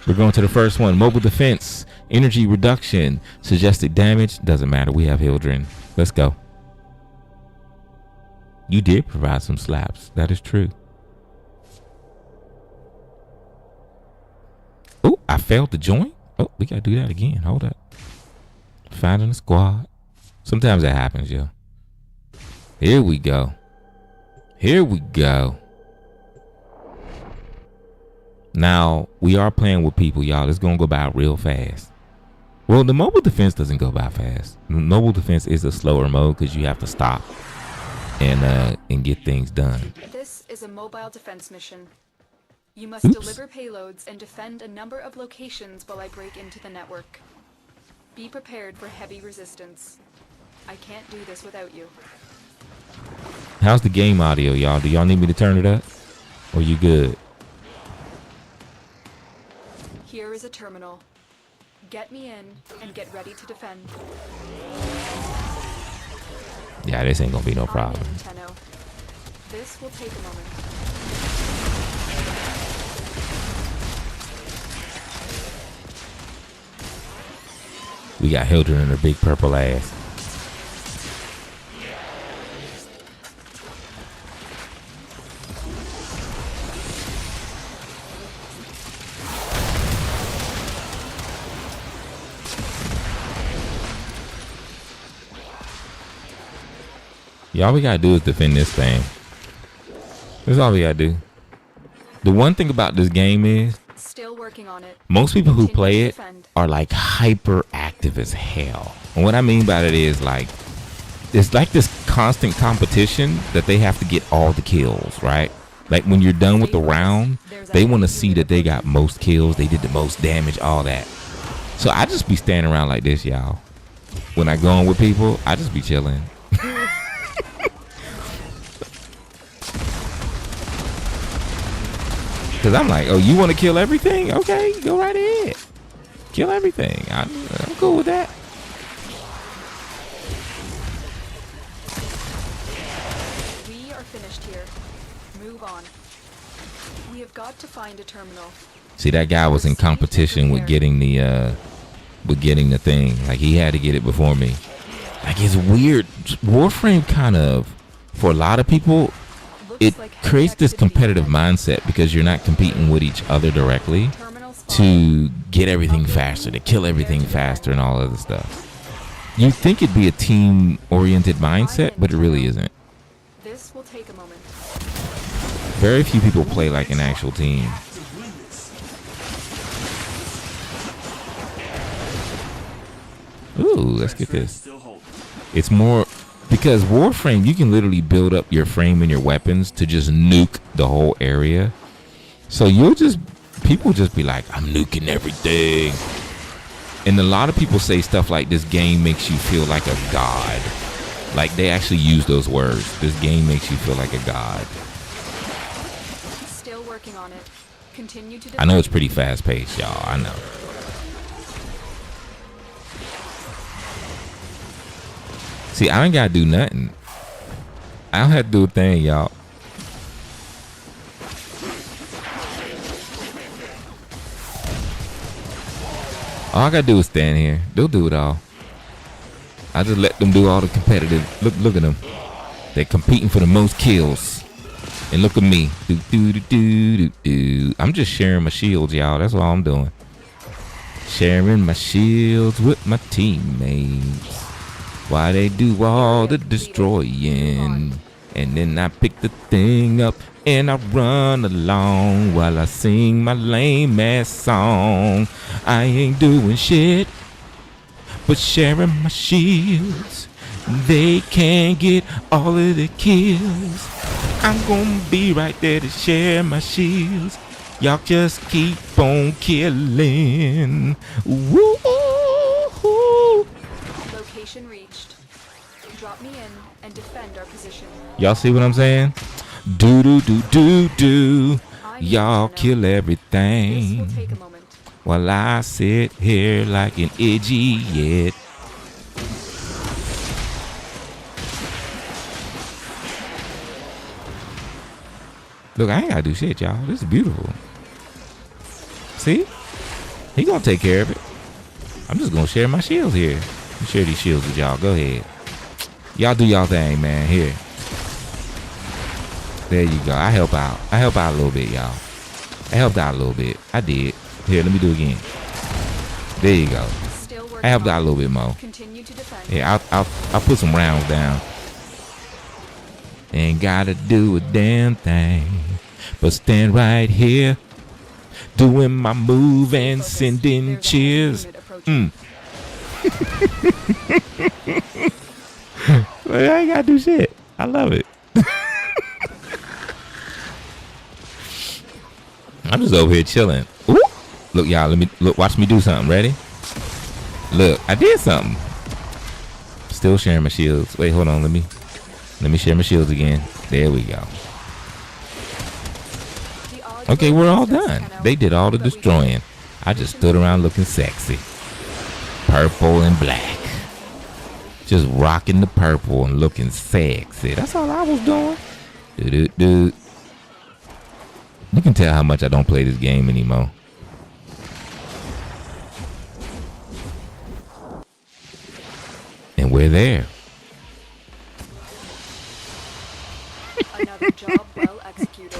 We're going to the first one. Mobile defense, energy reduction, suggested damage. Doesn't matter. We have Hildren. Let's go. You did provide some slaps. That is true. Oh, I failed to join. Oh, we gotta do that again. Hold up. Finding a squad. Sometimes that happens, yo. Here we go. Here we go. Now, we are playing with people, y'all. It's gonna go by real fast. Well, the mobile defense doesn't go by fast. The mobile defense is a slower mode because you have to stop and get things done. This is a mobile defense mission. You must Oops. deliver payloads and defend a number of locations while I break into the network. Be prepared for heavy resistance. I can't do this without you. How's the game audio, y'all? Do y'all need me to turn it up? Or you good? Here is a terminal. Get me in and get ready to defend. Yeah, this ain't gonna be no I'm problem. in, Tenno. This will take a moment. We got Hildren in her big purple ass. All we gotta do is defend this thing. That's all we gotta do. The one thing about this game is, Still working on it. most people who Continue play to it defend. are like hyper active as hell. And what I mean by that is, like, it's like this constant competition that they have to get all the kills, right? Like when you're done with the round, they want to see that they got most kills, they did the most damage, all that. So I just be standing around like this, y'all. When I go on with people, I just be chilling. Cause I'm like, oh, you want to kill everything? Okay, go right ahead. Kill everything. I'm cool with that. We are finished here. Move on. We have got to find a terminal. See, that guy was in competition with getting the thing. Like, he had to get it before me. Like, it's weird. Warframe kind of, for a lot of people, it creates this competitive mindset because you're not competing with each other directly to get everything faster, to kill everything faster and all other stuff. You think it'd be a team-oriented mindset, but it really isn't. This will take a moment. Very few people play like an actual team. Ooh, let's get this. It's more because Warframe, you can literally build up your frame and your weapons to just nuke the whole area. So people just be like, I'm nuking everything. And a lot of people say stuff like, this game makes you feel like a god. Like, they actually use those words. This game makes you feel like a god. Still working on it. Continue to I know it's pretty fast paced, y'all. I know. See, I ain't gotta do nothing. I don't have to do a thing, y'all. All I gotta do is stand here. They'll do it all. I just let them do all the competitive. Look at them. They're competing for the most kills. And look at me. I'm just sharing my shields, y'all. That's all I'm doing. Sharing my shields with my teammates. Why they do all the destroying. And then I pick the thing up and I run along while I sing my lame ass song. I ain't doing shit but sharing my shields. They can't get all of the kills. I'm gonna be right there to share my shields. Y'all just keep on killing. Woo-hoo. Location reached. Drop me in and defend our position. Y'all see what I'm saying? Do do do do do. Y'all kill This everything will take a moment. while I sit here like an idiot. Look, I ain't gotta do shit, y'all. This is beautiful. See? He gonna take care of it. I'm just gonna share my shields here. Let me share these shields with y'all. Go ahead. Y'all do y'all thing, man. Here. There you go. I help out. I help out a little bit, y'all. I helped out a little bit. I did. Here, let me do it again. There you go. Still working I helped on out a it. little bit more. Continue to defend. Yeah, I'll put some rounds down. Ain't gotta do a damn thing, but stand right here, doing my move and Focus. sending There's a cheers. unit approaching. Well, I ain't gotta do shit. I love it. I'm just over here chilling. Ooh. Look, y'all. Let me look. Watch me do something. Ready? Look, I did something. Still sharing my shields. Wait, hold on. Let me share my shields again. There we go. The odds Okay, were we're all against us, done. Tenno, They did all the but we destroying. I just stood around looking sexy. Purple and black. Just rocking the purple and looking sexy. That's all I was doing. Do. You can tell how much I don't play this game anymore. And we're there. Another job well executed.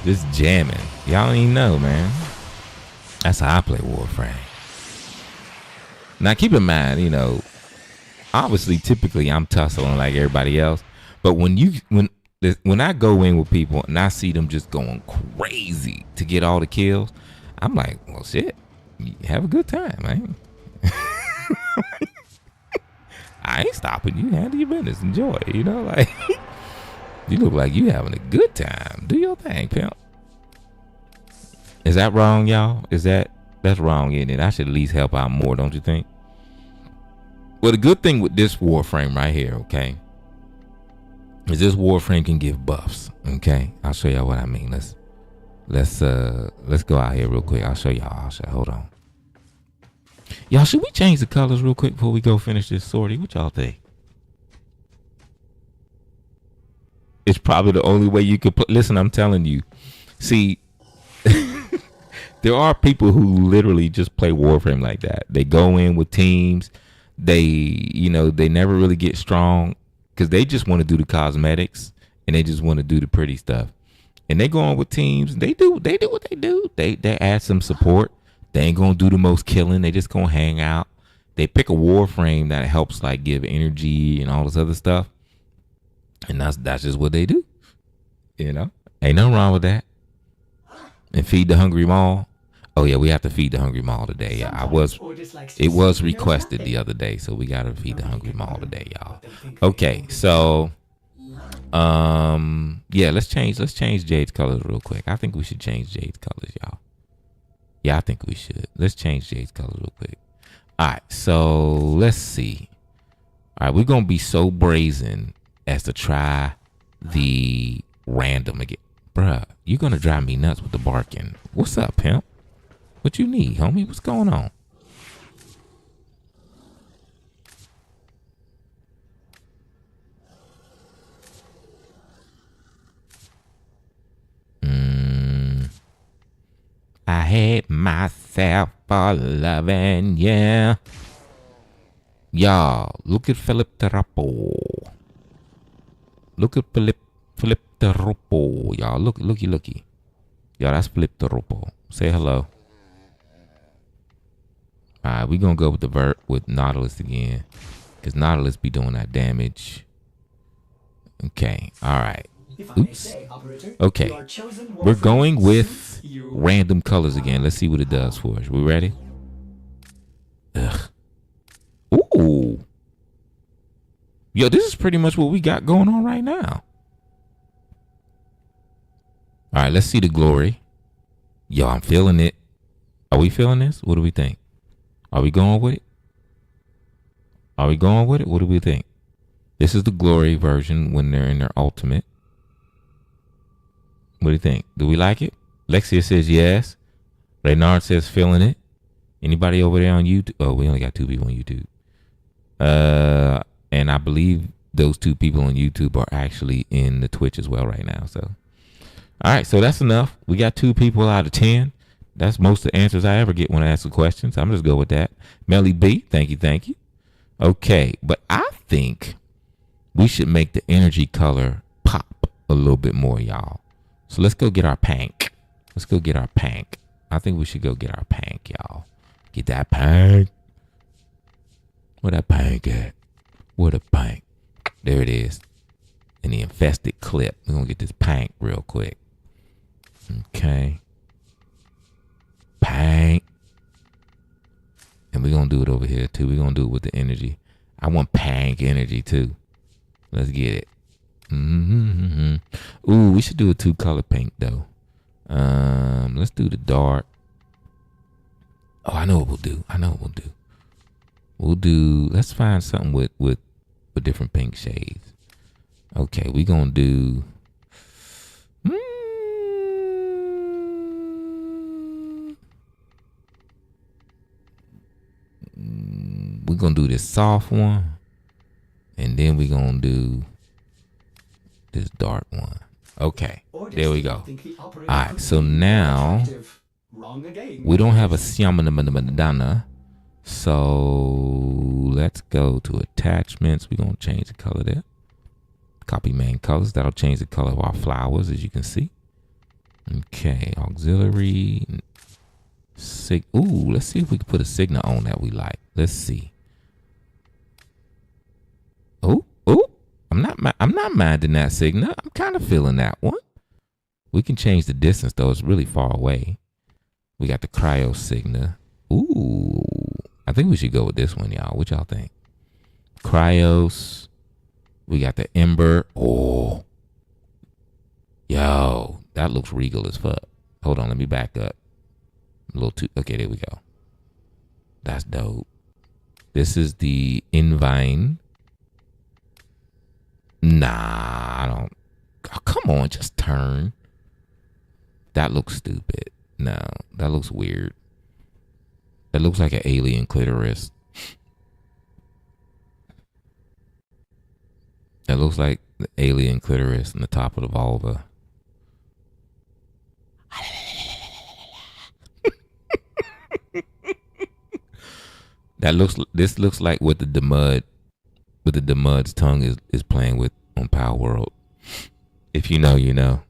Just jamming. Y'all don't even know, man. That's how I play Warframe. Now keep in mind, obviously typically I'm tussling like everybody else. But when I go in with people and I see them just going crazy to get all the kills, I'm like, well shit. Have a good time, man. I ain't stopping you. Handle your business. Enjoy. Like you look like you having a good time. Do your thing, pimp. Is that wrong, y'all? That's wrong, isn't it? I should at least help out more, don't you think? Well, the good thing with this Warframe right here, okay, is this Warframe can give buffs. Okay, I'll show y'all what I mean. Let's go out here real quick. I'll show y'all. Hold on. Y'all, should we change the colors real quick before we go finish this sortie? What y'all think? It's probably the only way you could listen, I'm telling you. See, there are people who literally just play Warframe like that. They go in with teams. They never really get strong because they just want to do the cosmetics and they just want to do the pretty stuff. And they go on with teams. They do what they do. They add some support. They ain't gonna do the most killing. They just gonna hang out. They pick a Warframe that helps like give energy and all this other stuff. And that's just what they do. Ain't nothing wrong with that. And feed the hungry maw. Oh yeah, we have to feed the hungry maw today. Yeah, it was requested the other day, so we gotta feed the hungry maw today, y'all. Okay, so yeah, let's change Jade's colors real quick. I think we should change Jade's colors, y'all. Yeah, I think we should. Let's change Jade's colors real quick. All right, so let's see. All right, we're gonna be so brazen as to try the random again. Bruh, you're gonna drive me nuts with the barking. What's up, pimp? What you need, homie? What's going on? I hate myself for loving you. Y'all, look at Philip Tarapo. Look at Flip the Ropo, y'all. Looky. Y'all, that's Flip the Ropo. Say hello. All right, we gonna go with with Nautilus again, cause Nautilus be doing that damage. Okay, all right. Oops. Okay, we're going with random colors again. Let's see what it does for us. We ready? Ugh. Ooh. Yo, this is pretty much what we got going on right now. All right, let's see the glory. Yo, I'm feeling it. Are we feeling this? What do we think? Are we going with it? What do we think? This is the glory version when they're in their ultimate. What do you think? Do we like it? Lexia says yes. Reynard says feeling it. Anybody over there on YouTube? Oh, we only got 2 people on YouTube. And I believe those 2 people on YouTube are actually in the Twitch as well right now. So, all right. So that's enough. We got 2 people out of 10. That's most of the answers I ever get when I ask the questions. I'm just go with that. Melly B, thank you. Okay, but I think we should make the energy color pop a little bit more, y'all. So let's go get our pank. I think we should go get our pank, y'all. Get that pank. Where that pank at? Where the pank? There it is. In the infested clip. We're going to get this pank real quick. Okay. Pank. And we're going to do it over here, too. We're going to do it with the energy. I want pank energy, too. Let's get it. Ooh, we should do a 2-color pink, though. Let's do the dark. Oh, I know what we'll do. Let's find something with different pink shades. Okay, we're going to do... We're going to do this soft one. And then we're going to do this dark one. Okay, there we go. All right, so now we don't have a Siamadana. So let's go to attachments. We're going to change the color there. Copy main colors. That'll change the color of our flowers, as you can see. Okay, auxiliary. Ooh, let's see if we can put a signal on that we like. Let's see. Oh, I'm not minding that signal. I'm kind of feeling that one. We can change the distance though. It's really far away. We got the cryo signal. Ooh, I think we should go with this one, y'all. What y'all think? Cryos. We got the ember. Oh, yo, that looks regal as fuck. Hold on, let me back up. A little too. Okay, there we go. That's dope. This is the Invine. Nah, I don't. Oh, come on, just turn. That looks stupid. No, that looks weird. That looks like an alien clitoris. That looks like the alien clitoris in the top of the vulva. This looks like what the Demud's tongue is playing with on Power World. If you know, you know.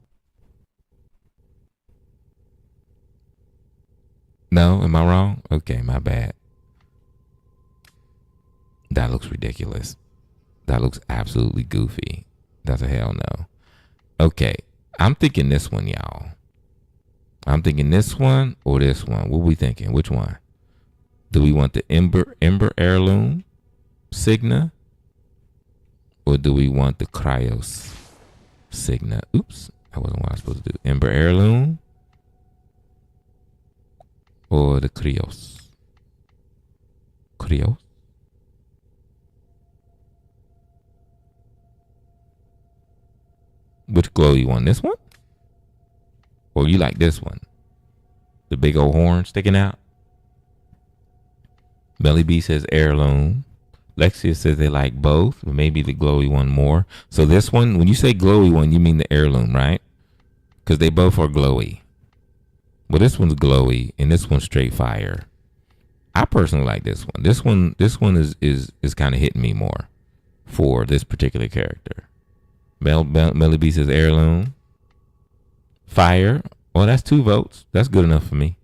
No, am I wrong? Okay, my bad. That looks ridiculous. That looks absolutely goofy. That's a hell no. Okay, I'm thinking this one, y'all. I'm thinking this one or this one. What we thinking? Which one? Do we want the Ember Heirloom Signa? Or do we want the Cryos Signa? Oops, that wasn't what I was supposed to do. Ember Heirloom or the Cryos? Cryos? Which glow you want? This one? Or you like this one? The big old horn sticking out? Melly B says heirloom. Lexia says they like both, but maybe the glowy one more. So this one, when you say glowy one, you mean the heirloom, right? Because they both are glowy. But this one's glowy and this one's straight fire. I personally like this one. This one is kind of hitting me more for this particular character. Melly B says heirloom. Fire. Well, that's 2 votes. That's good enough for me.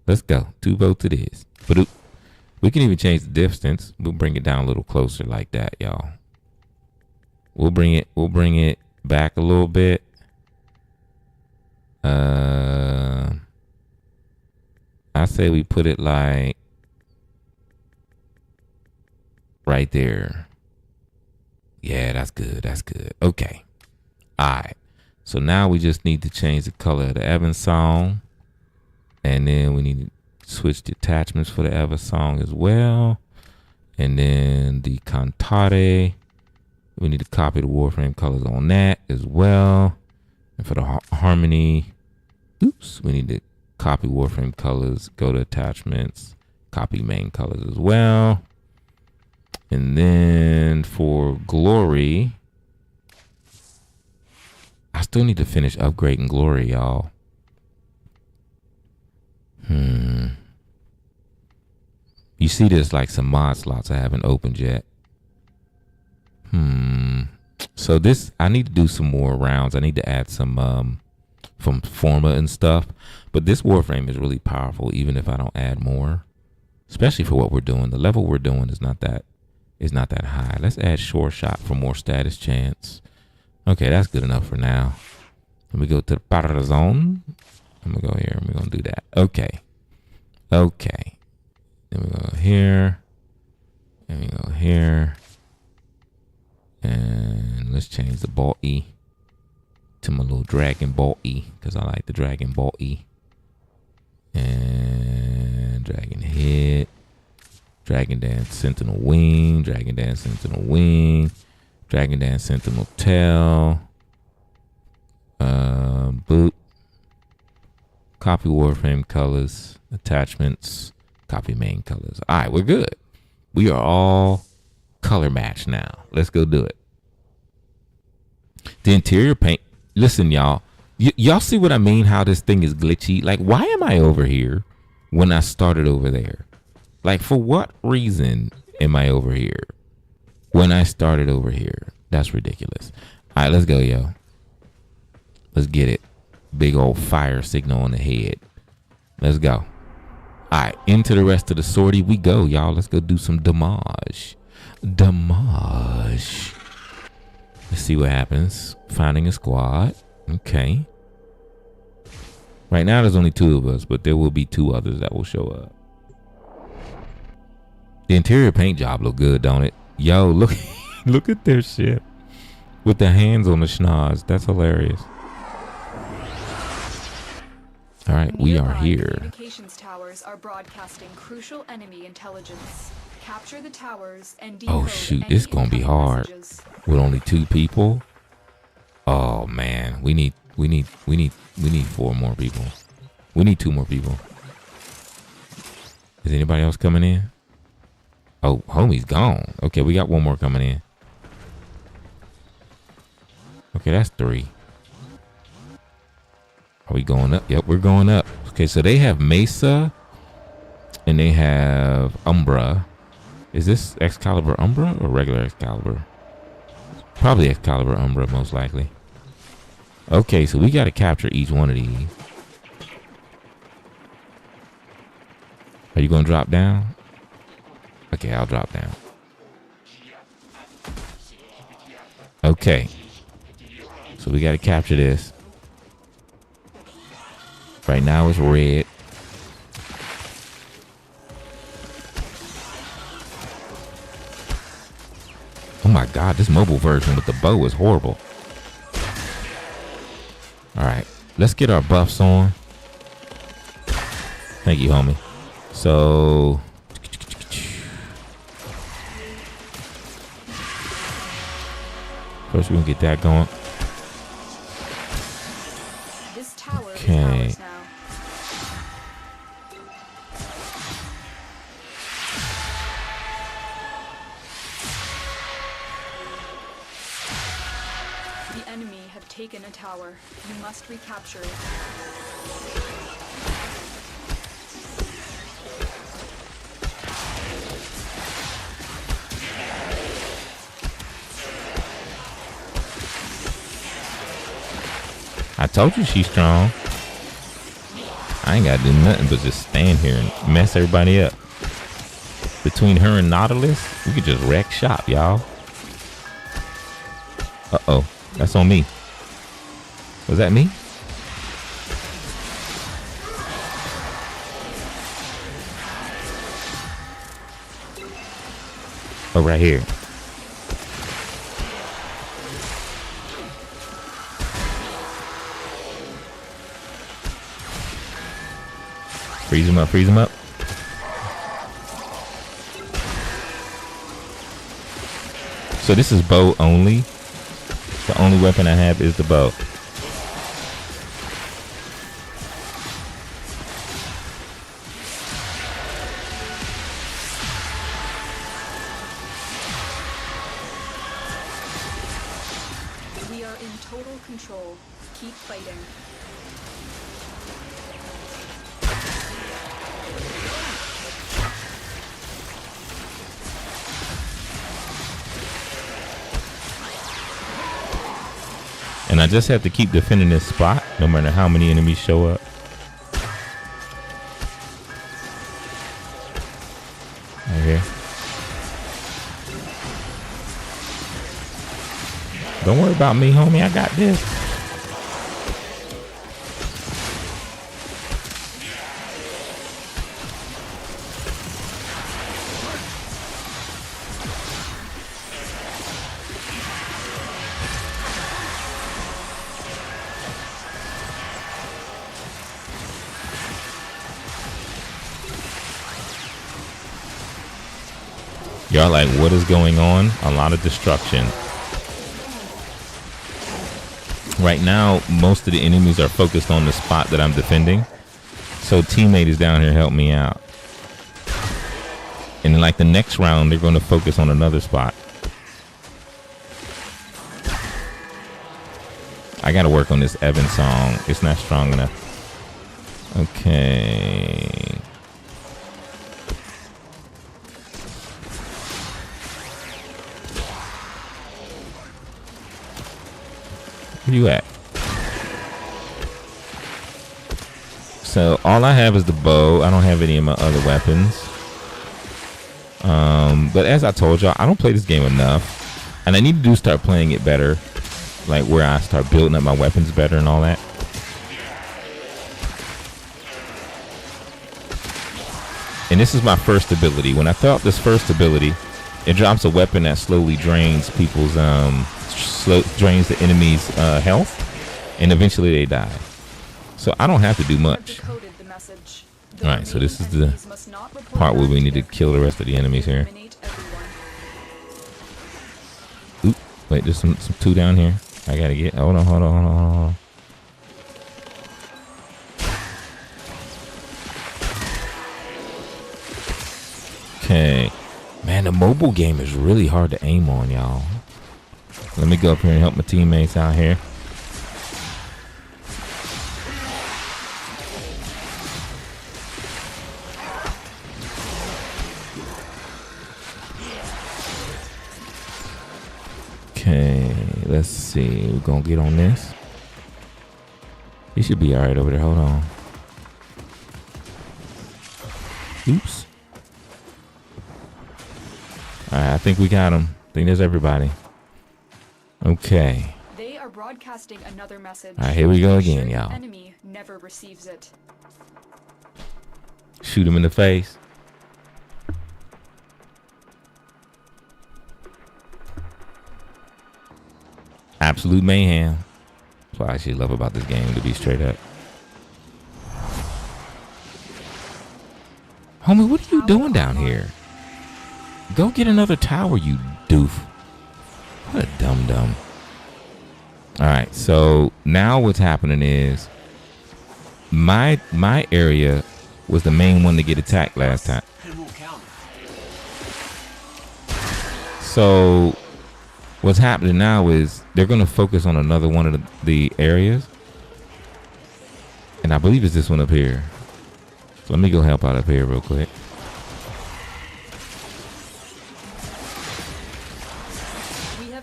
Let's go. 2 votes it is. But we can even change the distance. We'll bring it down a little closer like that, y'all. We'll bring it back a little bit. I say we put it like right there. Yeah, that's good. That's good. Okay. All right. So now we just need to change the color of the Evans song. And then we need to switch the attachments for the Evans song as well. And then the cantate, we need to copy the Warframe colors on that as well. And for the harmony, we need to copy Warframe colors, go to attachments, copy main colors as well. And then for glory, I still need to finish upgrading glory, y'all. You see there's like some mod slots I haven't opened yet. So this, I need to do some more rounds. I need to add some from Forma and stuff. But this Warframe is really powerful even if I don't add more. Especially for what we're doing. The level we're doing is not that high. Let's add Sure Shot for more status chance. Okay, that's good enough for now. Let me go to the Power Zone. I'm gonna go here and we're gonna do that. Okay. Okay. Then we go here. And we go here. And let's change the ball E to my little Dragon Ball E. Because I like the Dragon Ball E. And Dragon Hit. Dragon Dance Sentinel Wing. Dragon Dance Sentinel Wing. Dragon Dance Sentinel Tail. Boot. Copy Warframe colors. Attachments. Copy main colors. All right, we're good. We are all color matched now. Let's go do it. The interior paint. Listen, y'all. Y'all see what I mean? How this thing is glitchy? Like, why am I over here when I started over there? Like, for what reason am I over here when I started over here? That's ridiculous. All right, let's go, yo. Let's get it. Big old fire signal on the head. Let's go. All right, into the rest of the sortie we go, y'all. Let's go do some damage. Damage. Let's see what happens. Finding a squad. Okay. Right now, there's only 2 of us, but there will be 2 others that will show up. The interior paint job look good, don't it? Yo, look, look at their shit with the hands on the schnoz. That's hilarious. All right, we are here. Communications towers are broadcasting crucial enemy intelligence. Capture the towers and Oh shoot, this is gonna be hard with only 2 people. Oh man, we need 4 more people. We need 2 more people. Is anybody else coming in? Oh, homie's gone. Okay, we got 1 more coming in. Okay, that's 3. Are we going up? Yep, we're going up. Okay, so they have Mesa and they have Umbra. Is this Excalibur Umbra or regular Excalibur? Probably Excalibur Umbra, most likely. Okay, so we got to capture each one of these. Are you going to drop down? Okay, I'll drop down. Okay. So we got to capture this. Right now it's red. Oh my god, this mobile version with the bow is horrible. Alright, let's get our buffs on. Thank you, homie. So first we're gonna get that going. This tower Okay. is ours now. The enemy have taken a tower. You must recapture it. I told you she's strong. I ain't gotta do nothing but just stand here and mess everybody up. Between her and Nautilus, we could just wreck shop, y'all. Uh-oh. That's on me. Was that me? Oh, right here. Freeze him up, freeze him up. So this is bow only. The only weapon I have is the bow. We are in total control. Keep fighting. And I just have to keep defending this spot no matter how many enemies show up. Right here. Don't worry about me, homie. I got this. Y'all like, what is going on? A lot of destruction. Right now, most of the enemies are focused on the spot that I'm defending. So teammate is down here helping me out. And then like the next round, they're going to focus on another spot. I got to work on this Evan song. It's not strong enough. Okay. Where you at? So all I have is the bow. I don't have any of my other weapons. But as I told y'all, I don't play this game enough. And I need to start playing it better. Like where I start building up my weapons better and all that. And this is my first ability. When I throw out this first ability, it drops a weapon that slowly drains people's drains the enemy's health, and eventually they die. So I don't have to do much. All right, so this is the part where we need to kill the rest of the enemies here. Oop, wait, there's some two down here. I gotta get. Hold on. Okay, man, the mobile game is really hard to aim on, y'all. Let me go up here and help my teammates out here. Okay, let's see. We're gonna get on this. He should be alright over there. Hold on. Oops. Alright, I think we got him. I think there's everybody. Okay. They are broadcasting another message. All right, here we go again, y'all. Enemy never receives it. Shoot him in the face. Absolute mayhem. That's what I actually love about this game, to be straight up. Homie, what are you doing down here? Go get another tower, you doof. What a dum-dum. Alright, so now what's happening is my area was the main one to get attacked last time. So what's happening now is they're going to focus on another one of the areas. And I believe it's this one up here. So let me go help out up here real quick.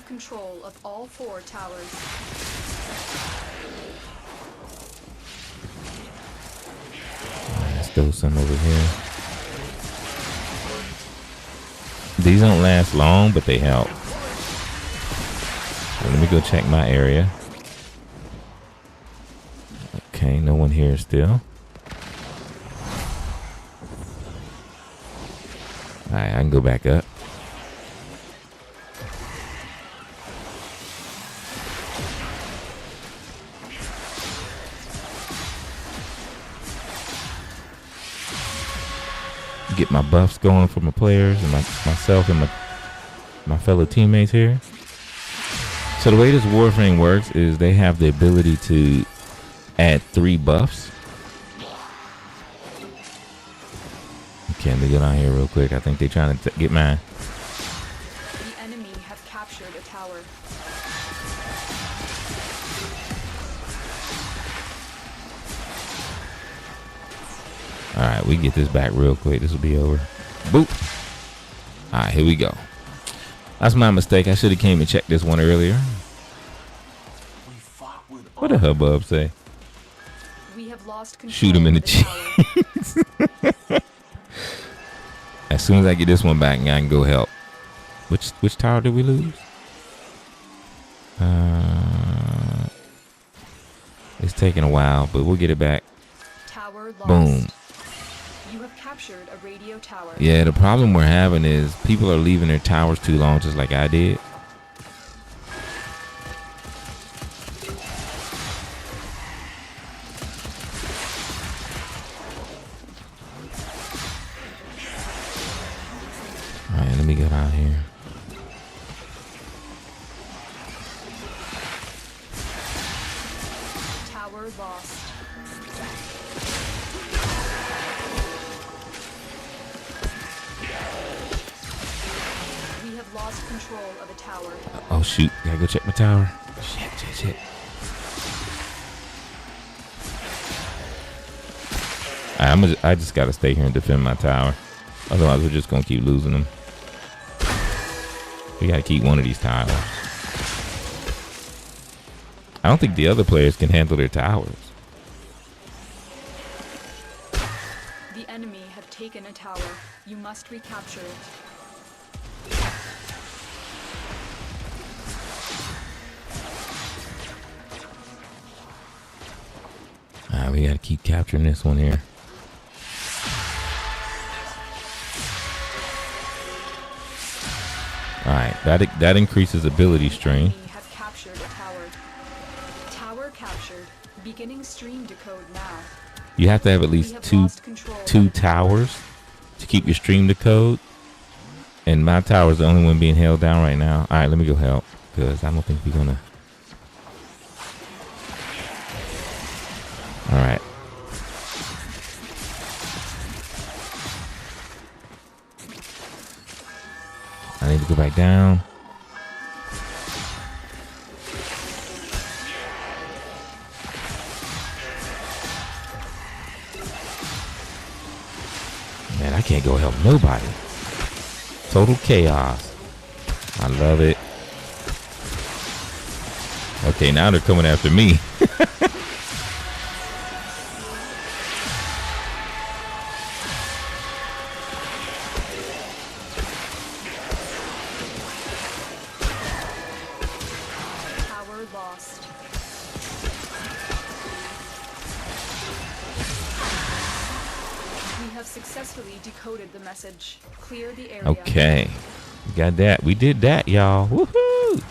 Control of all 4 towers. throw some over here. These don't last long, but they help. So let me go check my area. Okay, no one here still. Alright, I can go back up. Get my buffs going for my players and myself and my fellow teammates here. So the way this Warframe works is they have the ability to add 3 buffs. Okay, let me get on here real quick. I think they're trying to get mine. The enemy have captured a tower. Alright, we get this back real quick. This will be over. Boop. Alright, here we go. That's my mistake. I should have came and checked this one earlier. What the hubbub say? We have lost control. Shoot him in the tower. cheek. As soon as I get this one back, I can go help. Which tower did we lose? It's taking a while, but we'll get it back. Tower lost. Boom. You have captured a radio tower. Yeah, the problem we're having is people are leaving their towers too long, just like I did. All right, let me get out here. Tower lost. We have lost control of a tower. Oh shoot, gotta go check my tower. Shit. All right, I just gotta stay here and defend my tower. Otherwise, we're just gonna keep losing them. We gotta keep one of these towers. I don't think the other players can handle their towers. The enemy have taken a tower. You must recapture it. Alright, we gotta keep capturing this one here. Alright, that increases ability strain. The enemy have captured a tower. Tower captured. Beginning stream decode now. You have to have at We least have two lost control of two the tower. towers to keep your stream to code. And my tower is the only one being held down right now. Alright, let me go help. Because I don't think we're gonna. Alright. I need to go back down. Man, I can't go help nobody. Total chaos. I love it. Okay, now they're coming after me. Tower lost. We have successfully decoded the message. Clear the area. Okay. We got that. We did that, y'all. Woohoo!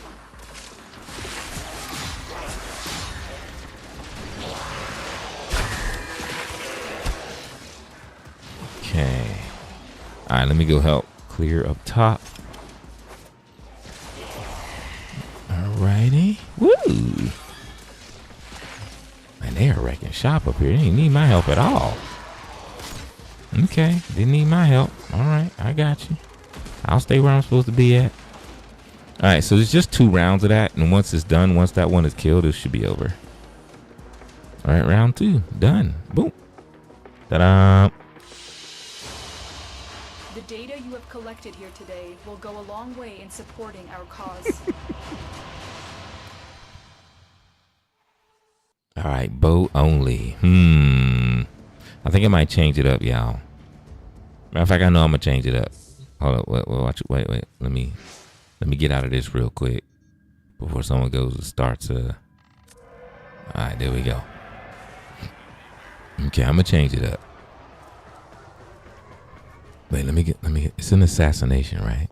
Okay. Alright, let me go help clear up top. Alrighty. Woo! Man, they are wrecking shop up here. They didn't need my help at all. Okay, didn't need my help. Alright, I got you. I'll stay where I'm supposed to be at. Alright, so there's just 2 rounds of that. And once it's done, once that one is killed, it should be over. Alright, round 2. Done. Boom. Ta-da! The data you have collected here today will go a long way in supporting our cause. Alright, bow only. I think I might change it up, y'all. Matter of fact, I know I'm gonna change it up. Hold up, wait. Let me get out of this real quick before someone goes and starts. All right, there we go. Okay, I'm gonna change it up. Wait, let me get. It's an assassination, right?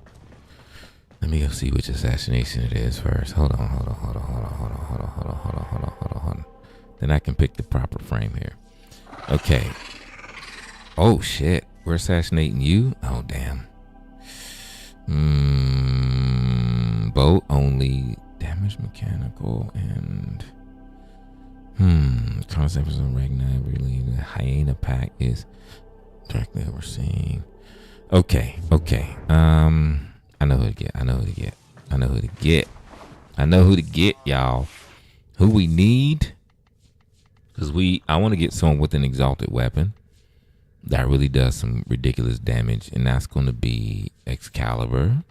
Let me go see which assassination it is first. Hold on. Then I can pick the proper frame here. Okay. Oh shit, we're assassinating you. Oh damn. Boat only, damage mechanical, and concept is a Ragnar. Really, the hyena pack is directly overseeing. Okay. I know who to get, y'all. Who we need? Because I want to get someone with an exalted weapon that really does some ridiculous damage, and that's going to be Excalibur.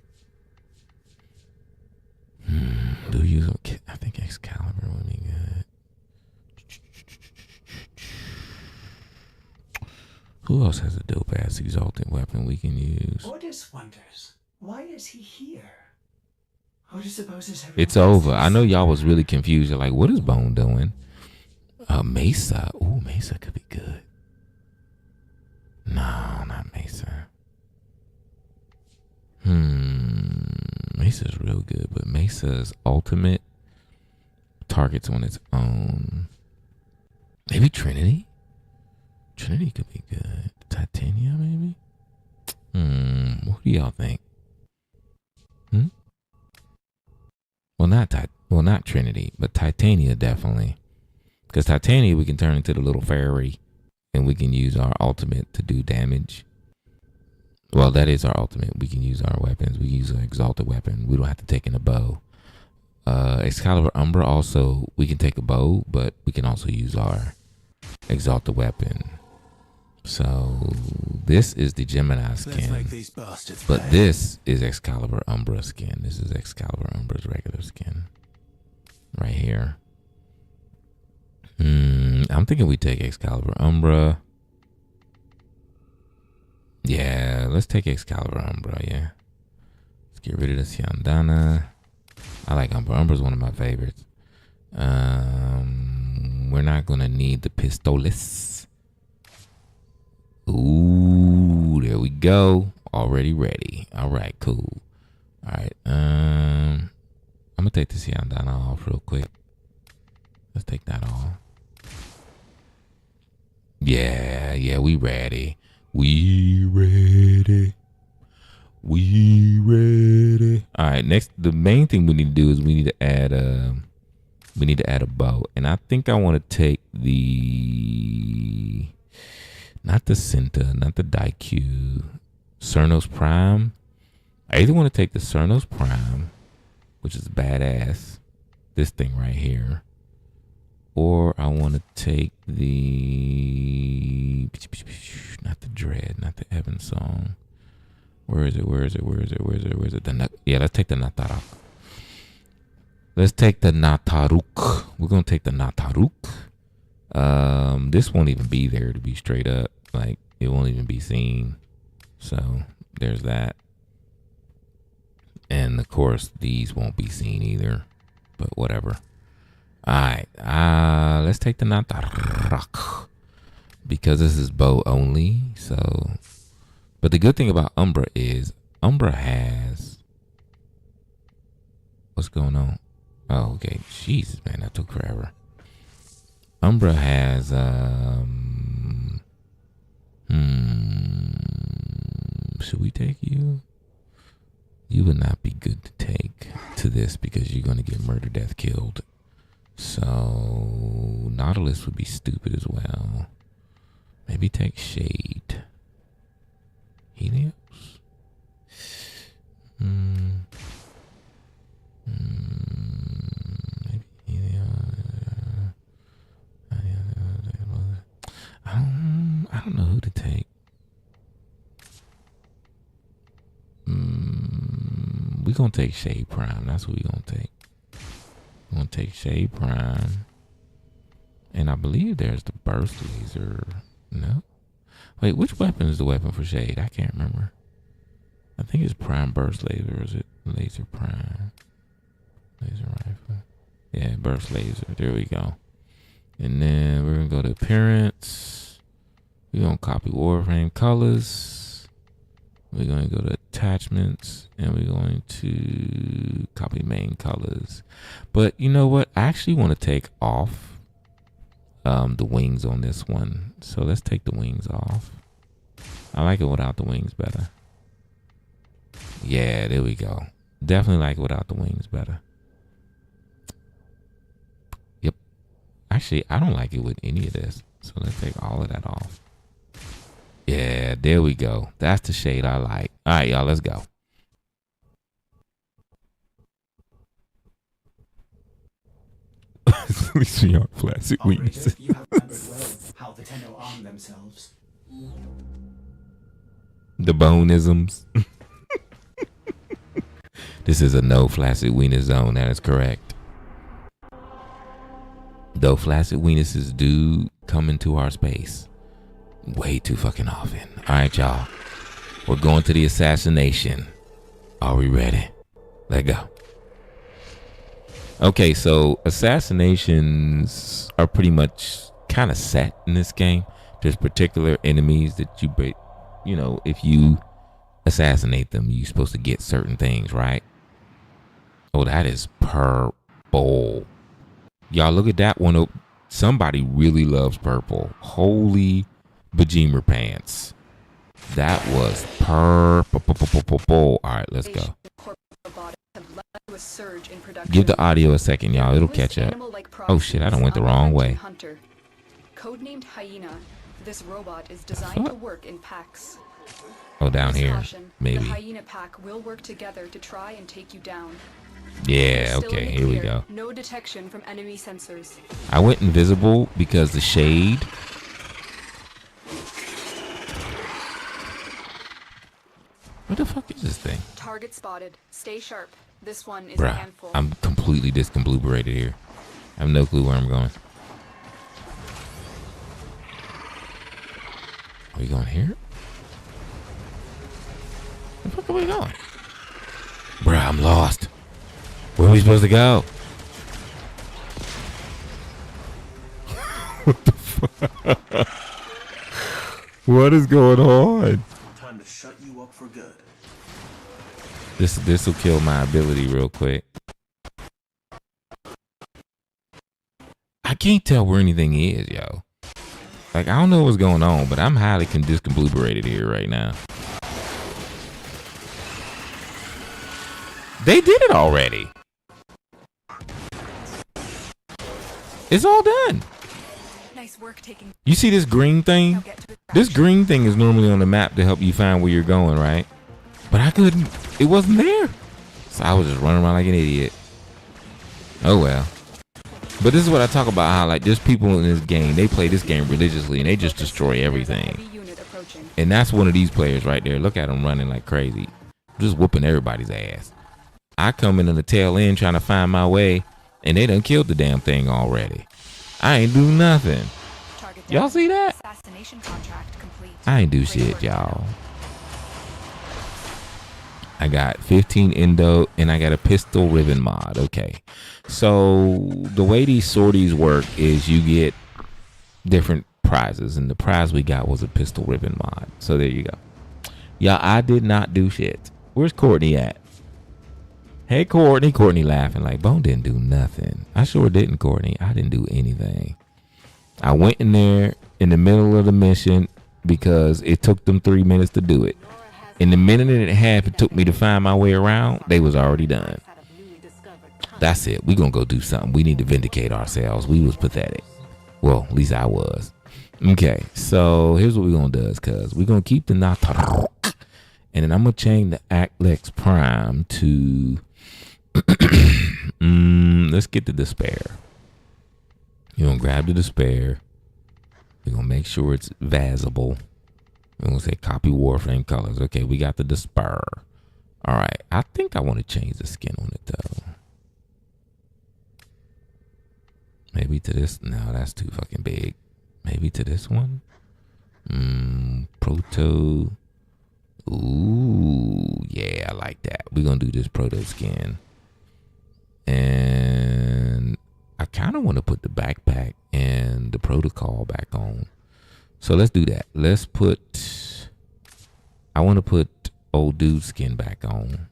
Do you use? I think Excalibur would be good. Who else has a dope ass exalted weapon we can use? Ordis wonders, why is he here? Ordis supposes It's over. I know y'all was really confused. You're like, what is Bone doing? Mesa. Ooh, Mesa could be good. No, not Mesa. Mesa's real good, but Mesa's ultimate targets on its own. Maybe Trinity? Trinity could be good. Titania, maybe? What do y'all think? Well, not Trinity, but Titania definitely. Because Titania, we can turn into the little fairy, and we can use our ultimate to do damage. Well, that is our ultimate. We can use our weapons. We use an exalted weapon. We don't have to take in a bow. Excalibur Umbra also, we can take a bow, but we can also use our exalted weapon. So this is the Gemini skin, but this is Excalibur Umbra skin. This is Excalibur Umbra's regular skin right here. I'm thinking we take Excalibur Umbra. Yeah, let's take Excalibur Umbra, yeah. Let's get rid of this Yandana. I like Umbra. Umbra's one of my favorites. We're not going to need the Pistolis. Ooh, there we go. Already ready. All right, cool. All right, I'm going to take this Yandana off real quick. Let's take that off. Yeah, we ready. We ready. All right, next, the main thing we need to do is we need to add a bow, and I think I want to take not the Cinta, not the Daikyu, Cernos Prime. I either want to take the Cernos Prime, which is badass, this thing right here, or I want to take not the Dread, not the Evan Song. Where is it? Let's take the Nataruk. We're going to take the Nataruk. This won't even be there, to be straight up. Like, it won't even be seen. So, there's that. And, of course, these won't be seen either. But whatever. Alright. Let's take the Nataruk. Because this is bow only. So, but the good thing about Umbra is Umbra has... What's going on? Oh, okay. Jesus, man, that took forever. Umbra has should we take you? You would not be good to take to this because you're gonna get murder, death, killed. So Nautilus would be stupid as well. Maybe take Shade. Helios? Maybe Helios. I don't know who to take. We're going to take Shade Prime. That's what we're going to take. We're going to take Shade Prime. And I believe there's the Burst Laser. No, Wait, which weapon is the weapon for Shade? I can't remember. I think it's Prime Burst Laser, or is it Laser Prime? Laser Rifle. Yeah, Burst Laser. There we go. And then we're going to go to Appearance. We're going to copy Warframe Colors. We're going to go to Attachments. And we're going to copy Main Colors. But you know what? I actually want to take off the wings on this one. So let's take the wings off. I like it without the wings better. Yeah, there we go. Definitely like it without the wings better. Yep. Actually, I don't like it with any of this. So let's take all of that off. Yeah, there we go. That's the shade I like. All right, y'all, let's go. At least we aren't plastic wings. You have remembered well how the Tenno arm themselves. The boneisms. This is a no flaccid weenus zone. That is correct. Though flaccid weenuses do come into our space way too fucking often. All right, y'all. We're going to the assassination. Are we ready? Let go. Okay, so assassinations are pretty much kind of set in this game. There's particular enemies that you know, if you assassinate them, you're supposed to get certain things, right? Oh, that is purple. Y'all look at that one. Somebody really loves purple. Holy bejemer pants. That was purple. All right, let's go. Give the audio a second, y'all. It'll catch up. Oh shit, I done went the wrong way. Codenamed Hyena, this robot is designed to work in packs. Oh, down here, maybe. The Hyena pack will work together to try and take you down. Yeah, okay, here we go. No detection from enemy sensors. I went invisible because the shade. What the fuck is this thing? Target spotted. Stay sharp. This one is a Bruh, handful. I'm completely discombobulated here. I have no clue where I'm going. Are we going here? Where the fuck are we going? Bruh, I'm lost. Where are we supposed to go? What the fuck? What is going on? Time to shut you up for good. This will kill my ability real quick. I can't tell where anything is, yo. Like, I don't know what's going on, but I'm highly discombobulated here right now. They did it already. It's all done. Nice work taking. You see this green thing? This green thing is normally on the map to help you find where you're going, right? But I couldn't. It wasn't there. So I was just running around like an idiot. Oh well. But this is what I talk about, how like there's people in this game, they play this game religiously and they just destroy everything. And that's one of these players right there. Look at them running like crazy. Just whooping everybody's ass. I come in on the tail end trying to find my way and they done killed the damn thing already. I ain't do nothing. Y'all see that? I ain't do shit, y'all. I got 15 endo and I got a pistol ribbon mod. Okay. So the way these sorties work is you get different prizes, and the prize we got was a pistol ribbon mod. So there you go. Y'all, I did not do shit. Where's Courtney at? Hey, Courtney. Courtney laughing like, Bone didn't do nothing. I sure didn't, Courtney. I didn't do anything. I went in there in the middle of the mission because it took them 3 minutes to do it. In the minute and a half it took me to find my way around, they was already done. That's it. We gonna go do something. We need to vindicate ourselves. We was pathetic. Well, at least I was. Okay, so here's what we gonna do, cuz we gonna keep the Natarok, and then I'm gonna change the Actlex Prime to let's get the Despair. You're gonna grab the Despair. We're gonna make sure it's visible. We're gonna say copy Warframe colors. Okay, we got the Despair. All right, I think I want to change the skin on it though. Maybe to this. No, that's too fucking big. Maybe to this one. proto. Ooh, yeah, I like that. We're gonna do this proto skin. And I kind of want to put the backpack and the protocol back on. So let's do that. I want to put old dude skin back on.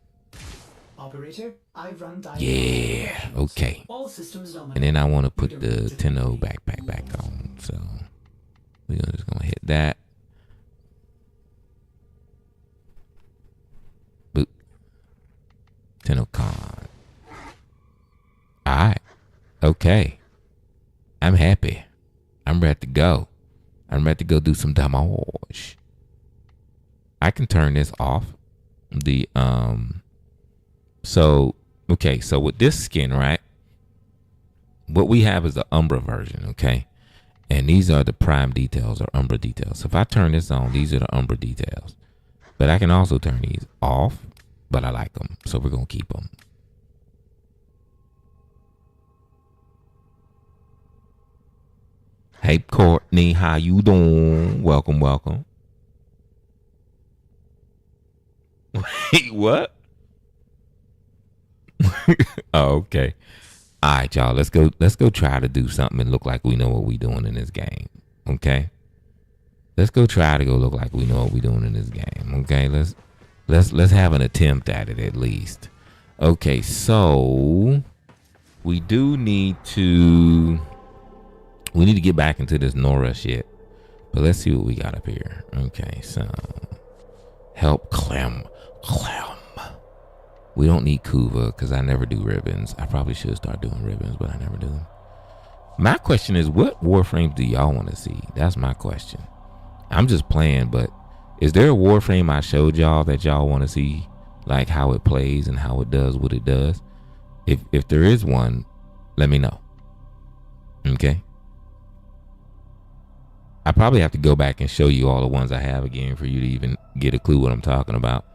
Operator, I run Yeah, okay. All systems nominal. And then I want to put the Tenno backpack back on. So we're just gonna hit that. Boop. TennoCon. Alright. Okay. I'm happy. I'm ready to go. I'm ready to go do some damage. I can turn this off. So with this skin, right? What we have is the Umbra version, okay? And these are the prime details or Umbra details. So if I turn this on, these are the Umbra details. But I can also turn these off, but I like them. So we're going to keep them. Hey, Courtney, how you doing? Welcome, welcome. Wait, what? Oh, okay. All right, y'all. Let's go try to do something and look like we know what we doing in this game. Okay? Let's go try to go look like we know what we doing in this game. Okay? Let's have an attempt at it at least. Okay, so we need to get back into this Nora shit. But let's see what we got up here. Okay, so help Clem. We don't need Kuva because I never do ribbons. I probably should start doing ribbons, but I never do them. My question is, what Warframe do y'all want to see? That's my question. I'm just playing, but is there a Warframe I showed y'all that y'all want to see, like how it plays and how it does what it does? If there is one, let me know. Okay. I probably have to go back and show you all the ones I have again for you to even get a clue what I'm talking about.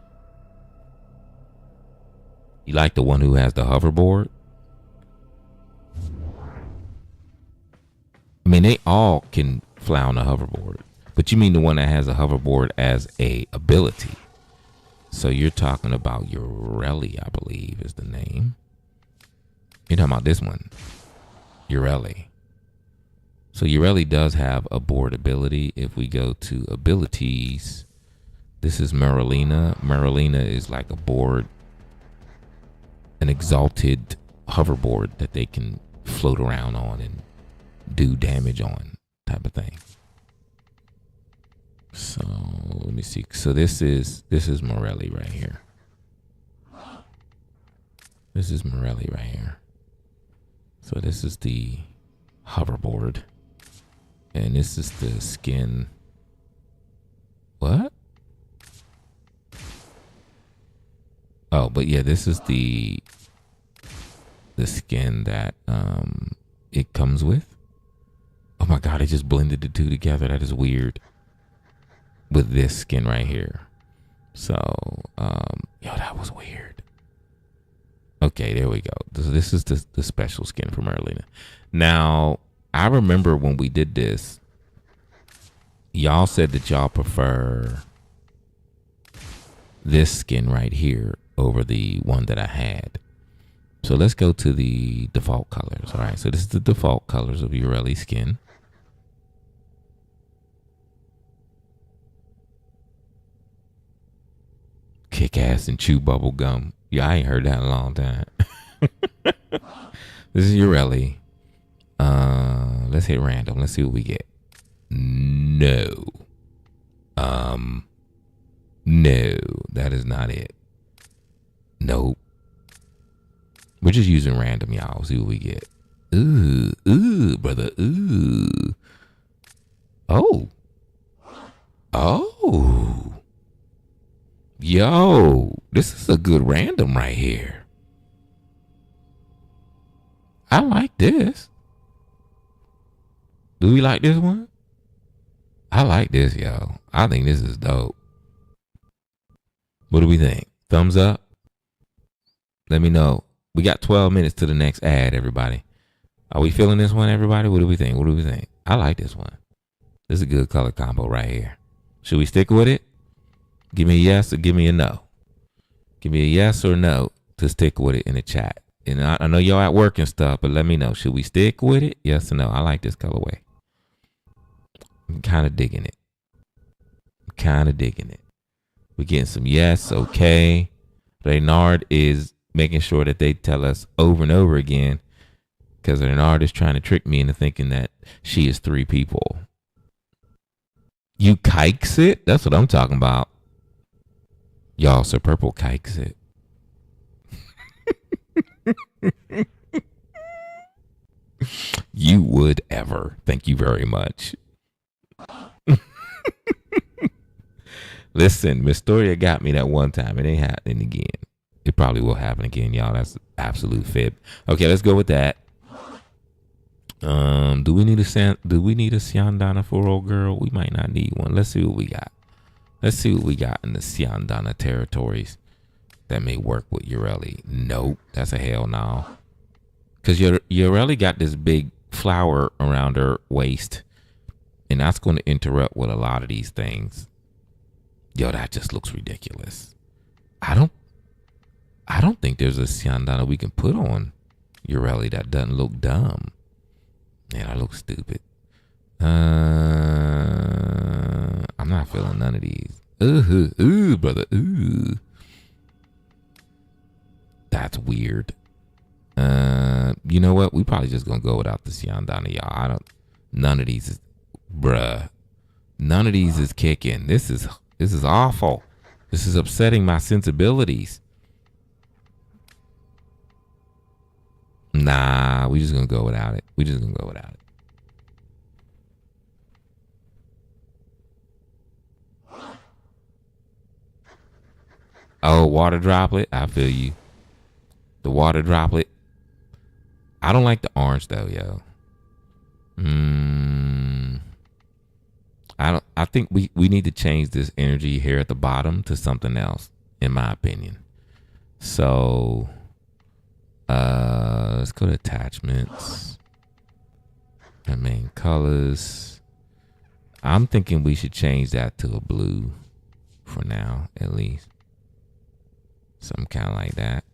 You like the one who has the hoverboard? I mean, they all can fly on a hoverboard, but you mean the one that has a hoverboard as a ability. So you're talking about Ureli, I believe is the name. You're talking about this one, Ureli. So Ureli does have a board ability. If we go to abilities, this is Merlina. Merlina is like a board, an exalted hoverboard that they can float around on and do damage on, type of thing. So let me see. So this is Morelli right here. This is Morelli right here. So this is the hoverboard. And this is the skin. What? Oh, but yeah, this is the skin that it comes with. Oh my god, I just blended the two together. That is weird. With this skin right here. So, yo, that was weird. Okay, there we go. This is the special skin from Merlina. Now, I remember when we did this, y'all said that y'all prefer this skin right here over the one that I had. So let's go to the default colors. All right, so this is the default colors of Ureli skin. Kick ass and chew bubble gum. Yeah, I ain't heard that in a long time. This is Ureli. Let's hit random. Let's see what we get. No. No, that is not it. Nope. We're just using random, y'all. See what we get. Ooh, brother. Ooh. Oh. Oh. Yo, this is a good random right here. I like this. Do we like this one? I like this, yo. I think this is dope. What do we think? Thumbs up? Let me know. We got 12 minutes to the next ad, everybody. Are we feeling this one, everybody? What do we think? What do we think? I like this one. This is a good color combo right here. Should we stick with it? Give me a yes or give me a no. Give me a yes or no to stick with it in the chat. And I know y'all at work and stuff, but let me know. Should we stick with it? Yes or no? I like this colorway. I'm kind of digging it. We're getting some yes, okay. Reynard is making sure that they tell us over and over again, because Reynard is trying to trick me into thinking that she is 3 people. You kikes it? That's what I'm talking about. Y'all, Sir Purple kikes it. You would ever. Thank you very much. Listen, Mistoria got me that one time. It ain't happening again. It probably will happen again, y'all. That's absolute fib. Okay, let's go with that. Do we need a Siandana for old girl? We might not need one. Let's see what we got. Let's see what we got in the Siandana territories that may work with Ureli. Nope, that's a hell no. Because Ureli got this big flower around her waist, and that's going to interrupt with a lot of these things. Yo, that just looks ridiculous. I don't think there's a Siandana we can put on Ureli that doesn't look dumb. Man, I look stupid. I'm not feeling none of these. Ooh, brother. Ooh. That's weird. You know what? We probably just gonna go without the Siandana, y'all. None of these is, bruh. None of these is kicking. This is awful. This is upsetting my sensibilities. Nah, we just gonna go without it. Oh, water droplet. I feel you. The water droplet. I don't like the orange though, yo. I think we need to change this energy here at the bottom to something else, in my opinion. So let's go to attachments and main colors. I'm thinking we should change that to a blue for now, at least. Something kind of like that.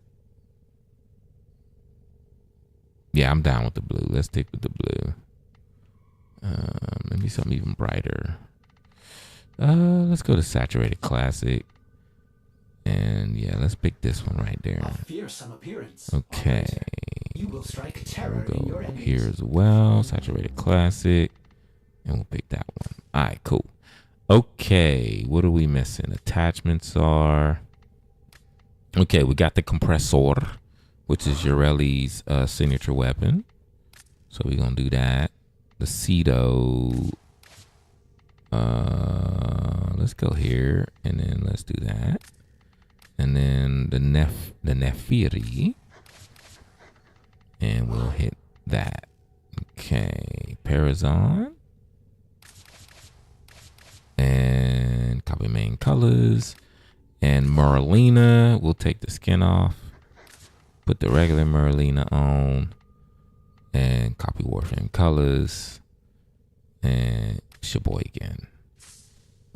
Yeah, I'm down with the blue. Let's stick with the blue. Maybe something even brighter. Let's go to saturated classic. And yeah, let's pick this one right there. A fearsome appearance. Okay. You will strike terror We'll in your go enemies. here as well. Saturated classic. And we'll pick that one. All right, cool. Okay, what are we missing? Attachments are... Okay, we got the compressor, which is Ureli's signature weapon. So we're going to do that. The Cedo. Let's go here. And then let's do that. And then the Nefiri. And we'll hit that. Okay. Parazon. And copy main colors. And Merlina, we'll take the skin off. Put the regular Merlina on. And copy Warframe colors. And Sheboygan.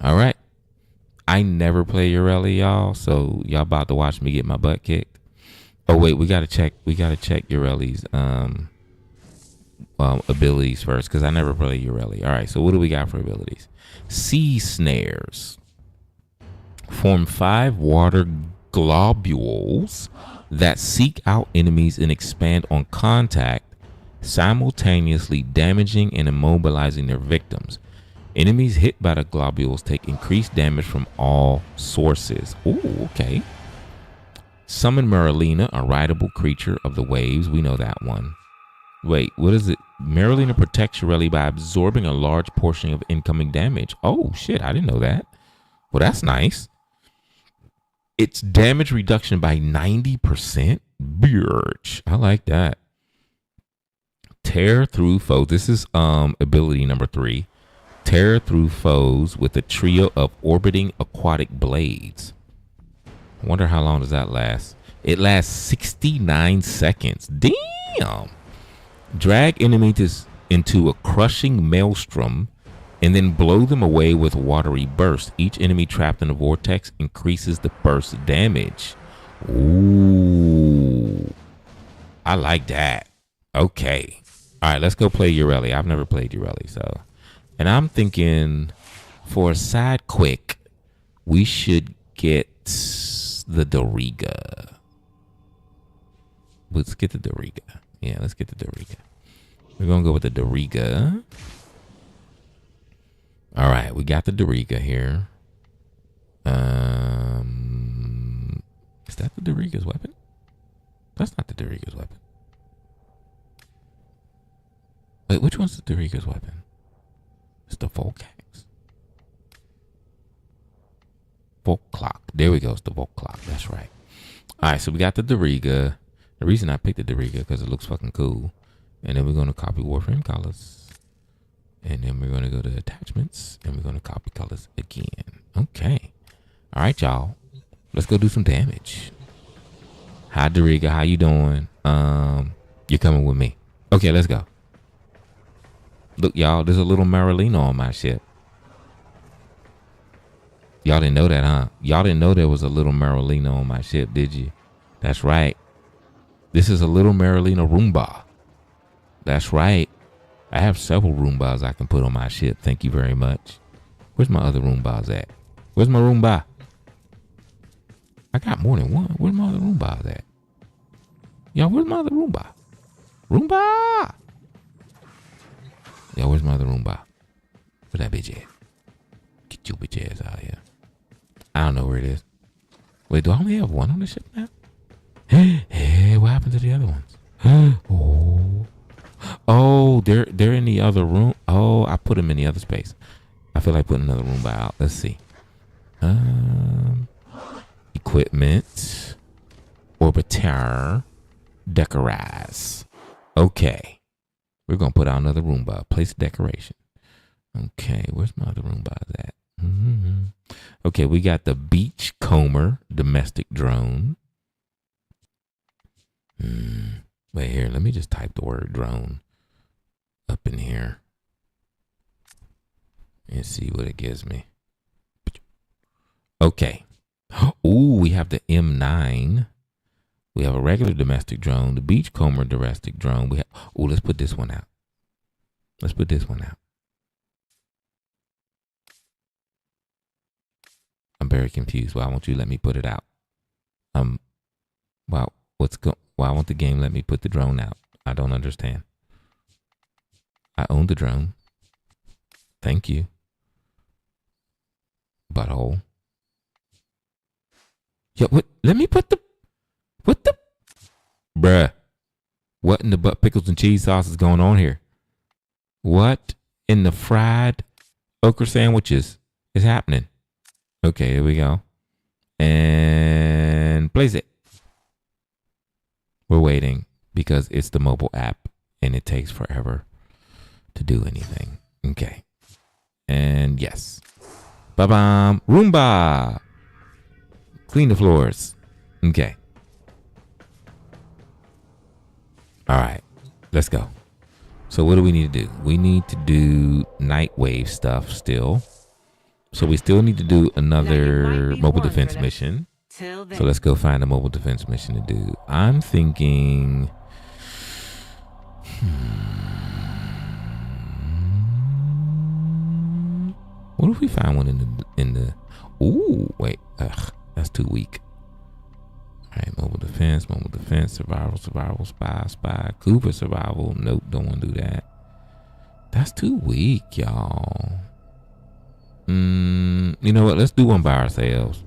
All right. I never play Ureli, y'all. So y'all about to watch me get my butt kicked. Oh, wait. We got to check Ureli's abilities first. Because I never play Ureli. All right. So what do we got for abilities? Sea snares. Form 5 water globules that seek out enemies and expand on contact, simultaneously damaging and immobilizing their victims. Enemies hit by the globules take increased damage from all sources. Ooh, okay. Summon Merlina, a rideable creature of the waves. We know that one. Wait, what is it? Merlina protects Ureli by absorbing a large portion of incoming damage. Oh, shit, I didn't know that. Well, that's nice. It's damage reduction by 90%. Birch. I like that. Tear through foes. This is ability number 3. Tear through foes with a trio of orbiting aquatic blades. I wonder how long does that last. It lasts 69 seconds. Damn. Drag enemies into a crushing maelstrom and then blow them away with watery burst. Each enemy trapped in the vortex increases the burst damage. Ooh, I like that. Okay. All right, let's go play Ureli. I've never played Ureli, so. And I'm thinking for a side quick, we should get the Doriga. Let's get the Doriga. Yeah, let's get the Doriga. We're going to go with the Doriga. All right, we got the Doriga here. Is that the Doriga's weapon? That's not the Doriga's weapon. Wait, which one's the Doriga's weapon? It's the Volcax. Volclock. There we go. It's the Volclock. That's right. All right, so we got the Doriga. The reason I picked the Doriga because it looks fucking cool. And then we're going to copy Warframe colors. And then we're going to go to attachments. And we're going to copy colors again. Okay. All right, y'all. Let's go do some damage. Hi, Doriga. How you doing? You're coming with me. Okay, let's go. Look, y'all, there's a little Marilino on my ship. Y'all didn't know that, huh? Y'all didn't know there was a little Marilino on my ship, did you? That's right. This is a little Marilino Roomba. That's right. I have several Roombas I can put on my ship. Thank you very much. Where's my other Roombas at? Where's my Roomba? I got more than one. Where's my other Roombas at? Y'all, where's my other Roomba? Roomba! Yo, where's my other Roomba? Where's that bitch at? Get your bitch ass out here. I don't know where it is. Wait, do I only have one on the ship now? Hey, what happened to the other ones? Oh, they're in the other room. Oh, I put them in the other space. I feel like putting another Roomba out. Let's see. Equipment. Orbiter. Decorize. Okay. We're going to put out another Roomba. Place decoration. Okay, where's my other Roombas at? Okay, we got the Beachcomber domestic drone. Wait, here, let me just type the word drone up in here and see what it gives me. Okay. Ooh, we have the M9. We have a regular domestic drone, the Beachcomber domestic drone. We have, ooh, let's put this one out. Let's put this one out. I'm very confused. Why won't you let me put it out? Wow, why won't the game let me put the drone out? I don't understand. I own the drone. Thank you. Butthole. Yo, what? Let me put the. What the? Bruh. What in the butt pickles and cheese sauce is going on here? What in the fried okra sandwiches is happening? Okay, here we go. And place it. We're waiting because it's the mobile app and it takes forever to do anything. Okay. And yes. Ba-bam. Roomba. Clean the floors. Okay. All right. Let's go. So what do we need to do? We need to do Nightwave stuff still. So we still need to do another mobile defense mission. So let's go find a mobile defense mission to do. I'm thinking... What if we find one in the... Ooh, wait. Ugh, that's too weak. All right, mobile defense, survival, spy, Cooper survival. Nope, don't want to do that. That's too weak, y'all. You know what? Let's do one by ourselves.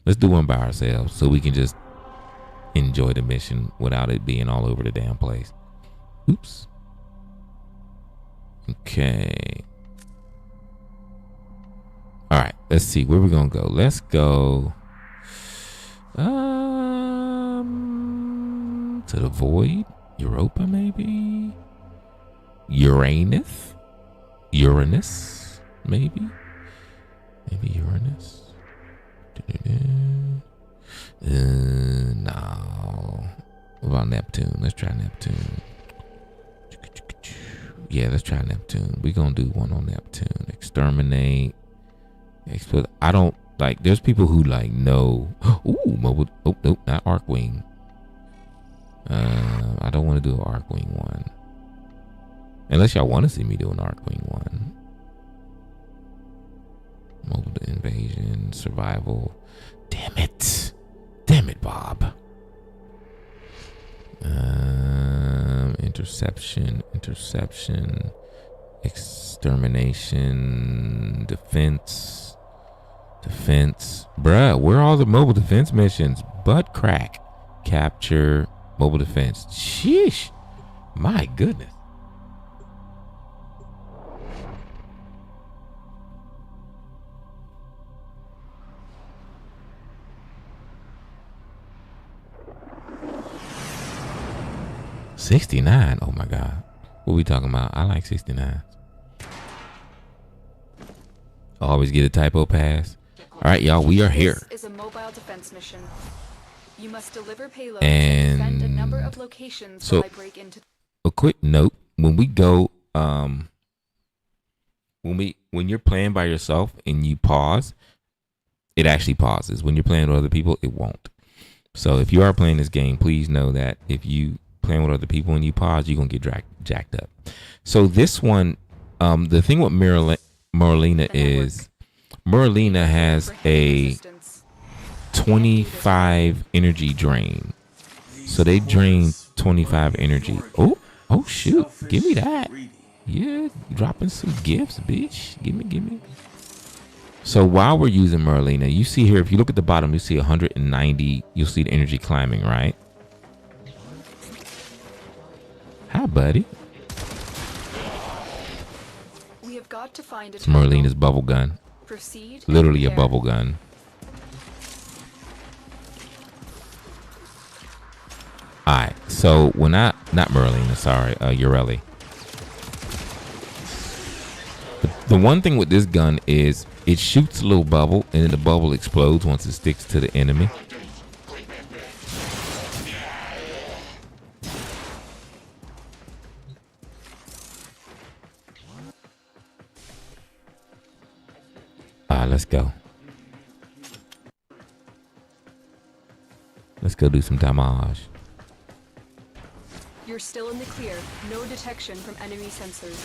Let's do one by ourselves so we can just enjoy the mission without it being all over the damn place. Oops. Okay. All right, let's see where we're gonna go. Let's go to the void, Europa maybe, Uranus, maybe Uranus. No. What about Neptune? Let's try Neptune. Yeah, let's try Neptune. We're gonna do one on Neptune. Exterminate. I don't like. There's people who like know. Ooh, mobile. Oh, nope, not Arcwing. I don't want to do an Arcwing one. Unless y'all want to see me do an Arcwing one. Mobile invasion, survival. Damn it, Bob. Interception, extermination, defense. Bruh, where are all the mobile defense missions? Butt crack, capture, mobile defense. Sheesh, my goodness. $69. Oh my God. What we talking about? I like 69. Always get a typo pass. All right, y'all, we are here. This is a mobile defense mission. You must deliver payloads And defend a number of locations so while I break into. A quick note: when we go, when you're playing by yourself and you pause, it actually pauses. When you're playing with other people, it won't. So if you are playing this game, please know that if you playing with other people and you pause, you're gonna get jacked up. So this one, the thing with Merlina is Merlina has a 25 energy drain. So they drain 25 energy. Oh shoot, give me that. Yeah, dropping some gifts, bitch. Gimme. So while we're using Merlina, you see here, if you look at the bottom, you see 190, you'll see the energy climbing, right? Hi, buddy. We have got to find It's Merlina's bubble gun. Proceed. Literally a bubble gun. Alright, so when not Merlina, sorry, Ureli. The one thing with this gun is it shoots a little bubble and then the bubble explodes once it sticks to the enemy. Let's go. Let's go do some damage. You're still in the clear. No detection from enemy sensors.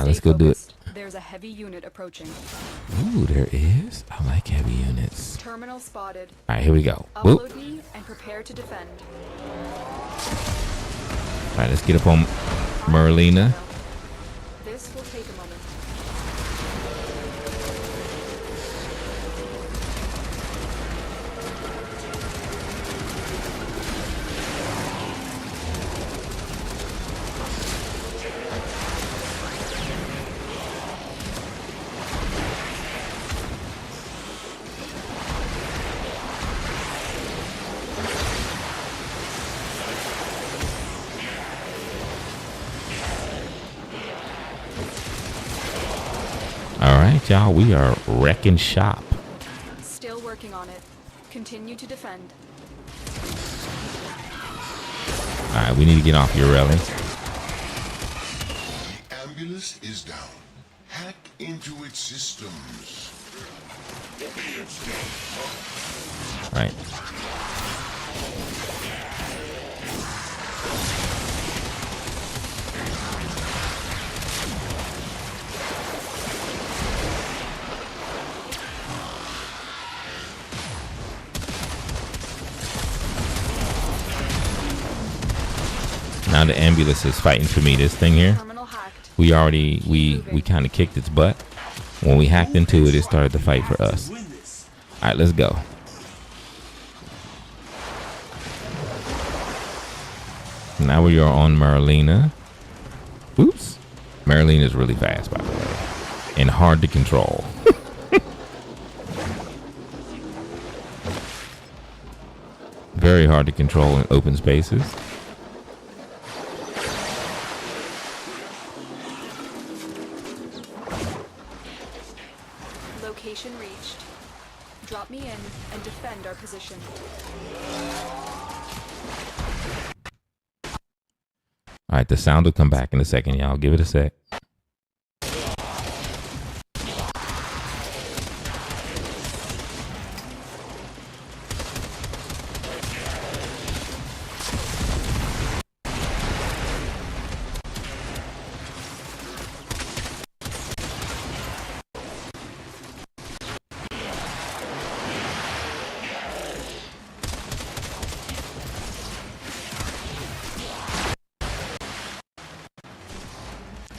Let's go do it. There's a heavy unit approaching. Ooh, there is. I like heavy units. Terminal spotted. All right, here we go. Upload me and prepare to defend. All right, let's get up on Merlina. This will take a moment. All right, y'all, we are wrecking shop. Still working on it. Continue to defend. All right, we need to get off your railing. The ambulance is down. Hack into its systems. All right. Now the ambulance is fighting for me. This thing here, Terminal hacked. we kind of kicked its butt. When we hacked into it, it started to fight for us. All right, let's go. Now we are on Merlina. Oops. Merlina is really fast, by the way, and hard to control. Very hard to control in open spaces. location. All right, the sound will come back in a second, y'all. Give it a sec.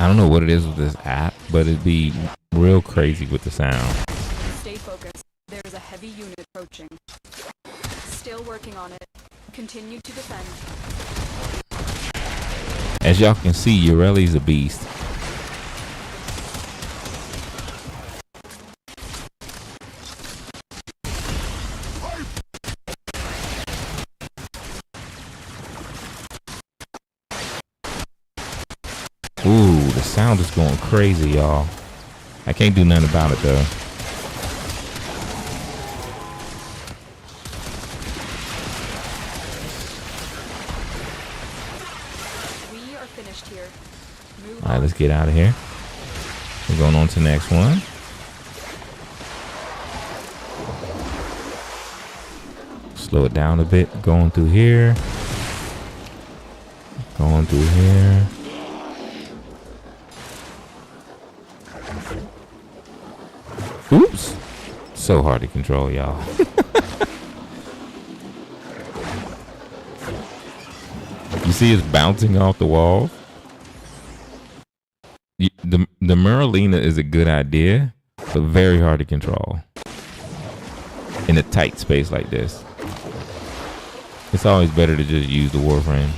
I don't know what it is with this app, but it'd be real crazy with the sound. Stay focused. There's a heavy unit approaching. Still working on it. Continue to defend. As y'all can see, Ureli's a beast. Ooh, the sound is going crazy, y'all. I can't do nothing about it, though. We are finished here. Move All right, on. let's get out of here. We're going on to the next one. Slow it down a bit. Going through here. Going through here. Oops. So hard to control, y'all. You see it's bouncing off the wall? The Merlina is a good idea, but very hard to control. In a tight space like this. It's always better to just use the Warframe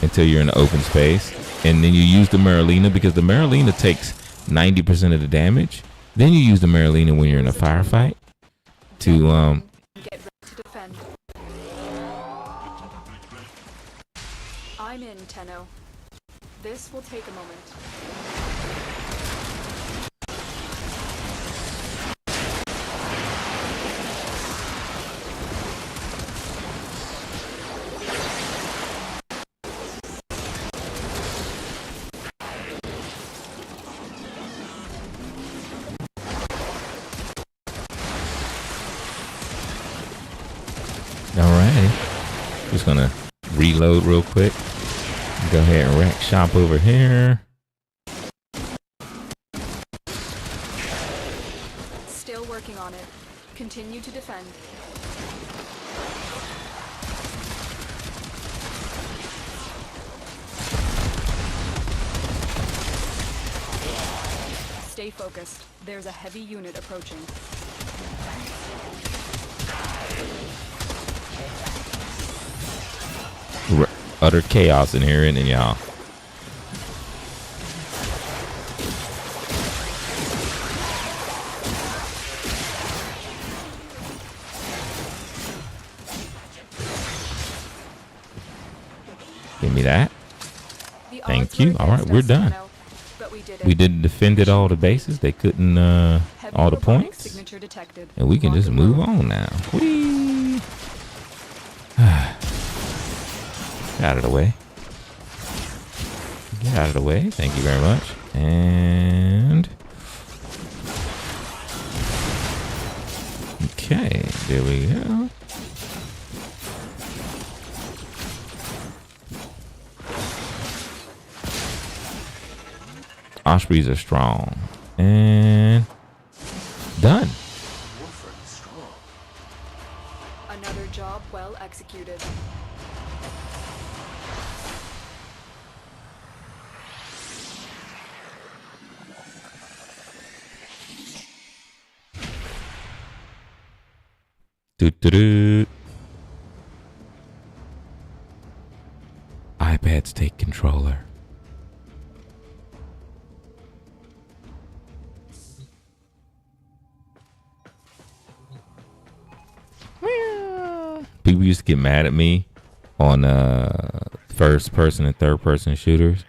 until you're in an open space. And then you use the Merlina because the Merlina takes 90% of the damage. Then you use the Merlina when you're in a firefight to Get ready to defend. I'm in, Tenno. This will take a moment. Alrighty. Just gonna reload real quick. Go ahead and wreck shop over here. Still working on it. Continue to defend. Stay focused. There's a heavy unit approaching. Utter chaos in here, isn't it, y'all? Give me that. The Thank odds were you. All right, against we're us, done. Tenno, but we did it. We did defended all the bases. They couldn't Heavy all the robotic points. signature detected. And we can Rock just and move roll. on now. Whee! Out of the way. Get out of the way. Thank you very much. And okay, there we go. Ospreys are strong. And done. Another job well executed. Doo-doo-doo. iPads take controller. People used to get mad at me on first person and third person shooters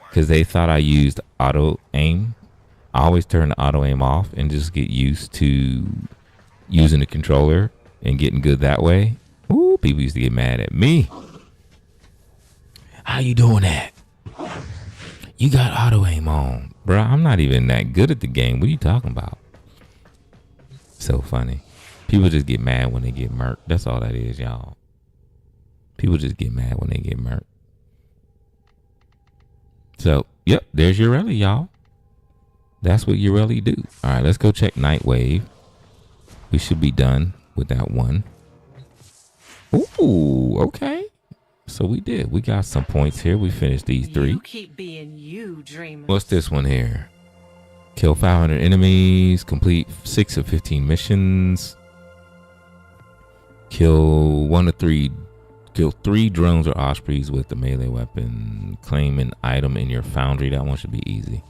because they thought I used auto aim. I always turn the auto aim off and just get used to using the controller and getting good that way. Ooh, people used to get mad at me. How you doing that? You got auto aim on. Bro, I'm not even that good at the game. What are you talking about? So funny. People just get mad when they get murked. That's all that is, y'all. People just get mad when they get murked. So, yep, there's your rally, y'all. That's what you really do. All right, let's go check Nightwave. We should be done with that one. Ooh, okay. So we did. We got some points here. We finished these 3. You keep being you, dreamer. What's this one here? Kill 500 enemies. Complete 6 of 15 missions. Kill 1 of 3. Kill 3 drones or ospreys with the melee weapon. Claim an item in your foundry. That one should be easy.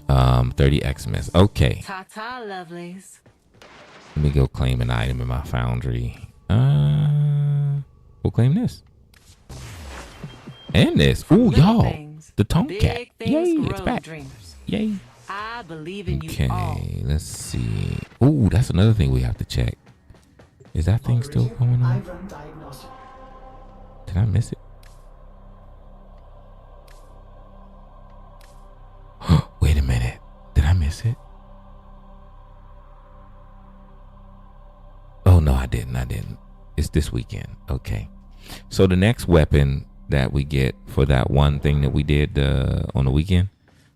30 XMS. Okay. Ta-ta, lovelies. Let me go claim an item in my foundry. We'll claim this. And this. Ooh, y'all. The Tomcat. Yay, it's back. Dreamers. Yay. I believe in Okay, you all. let's see. Ooh, that's another thing we have to check. Is that thing still going on? I run diagnostic. Did I miss it? Wait a minute. Did I miss it? Oh, no, I didn't. It's this weekend. Okay. So the next weapon that we get for that one thing that we did on the weekend,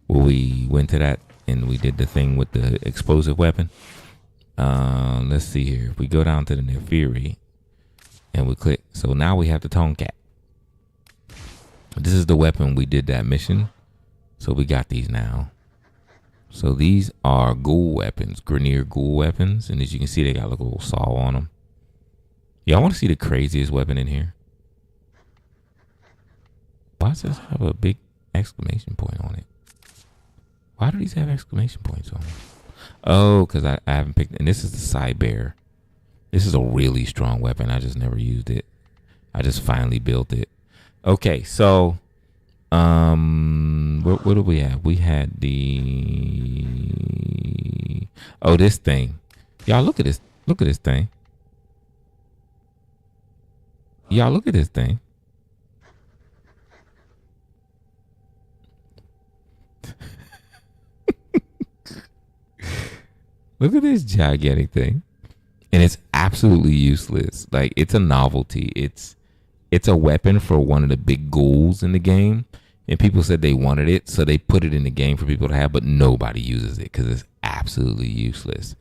where we went to that and we did the thing with the explosive weapon. Let's see here. If we go down to the Nefiri and we click. So now we have the Tomcat. This is the weapon we did that mission. So we got these now. So these are ghoul weapons, Grenier ghoul weapons. And as you can see, they got like a little saw on them. Y'all want to see the craziest weapon in here? Why does this have a big exclamation point on it? Why do these have exclamation points on them? Oh, because I haven't picked it. And this is the Side Bear. This is a really strong weapon. I just never used it. I just finally built it. Okay, so what do we have? We had this thing. Y'all look at this. Look at this thing. Y'all look at this thing. Look at this gigantic thing. And it's absolutely useless. Like, it's a novelty. It's a weapon for one of the big ghouls in the game. And people said they wanted it, so they put it in the game for people to have, but nobody uses it because it's absolutely useless.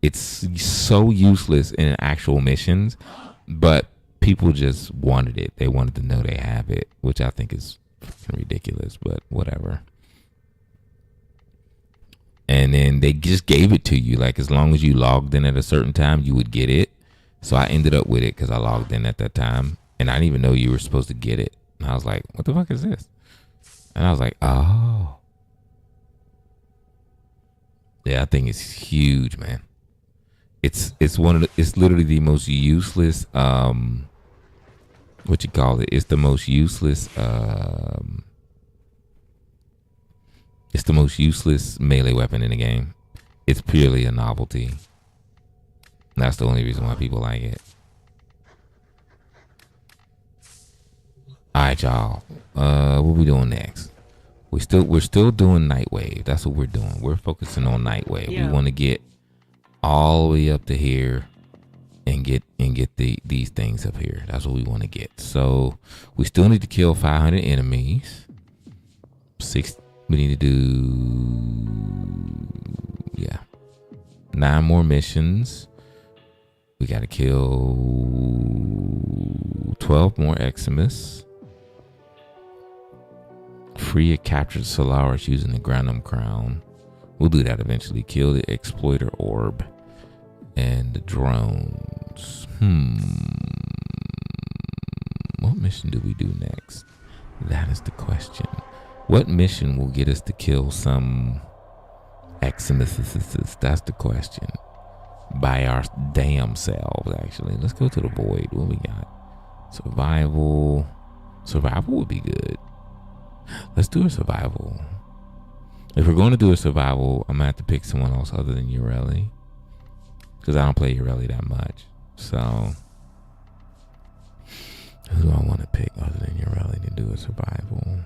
It's so useless in actual missions, but people just wanted it. They wanted to know they have it, which I think is ridiculous, but whatever. And then they just gave it to you. Like, as long as you logged in at a certain time, you would get it. So I ended up with it because I logged in at that time. And I didn't even know you were supposed to get it. And I was like, what the fuck is this? And I was like, oh. Yeah, I think it's huge, man. It's literally the most useless, what you call it? It's the most useless, it's the most useless melee weapon in the game. It's purely a novelty. That's the only reason why people like it. All right, y'all. What we doing next? We're still doing Nightwave. That's what we're doing. We're focusing on Nightwave. Yeah. We want to get all the way up to here and get these things up here. That's what we want to get. So we still need to kill 500 enemies. We need to do 9 more missions. We got to kill 12 more Eximus. Free a captured Solaris using the Granum Crown. We'll do that eventually. Kill the Exploiter Orb and the drones. What mission do we do next? That is the question. What mission will get us to kill some Eximus? That's the question. By our damn selves, actually. Let's go to the void. What we got? Survival. Survival would be good. Let's do a survival. If we're going to do a survival, I'm going to have to pick someone else other than Ureli. because I don't play Urelli that much. So who do I want to pick other than Urelli to do a survival?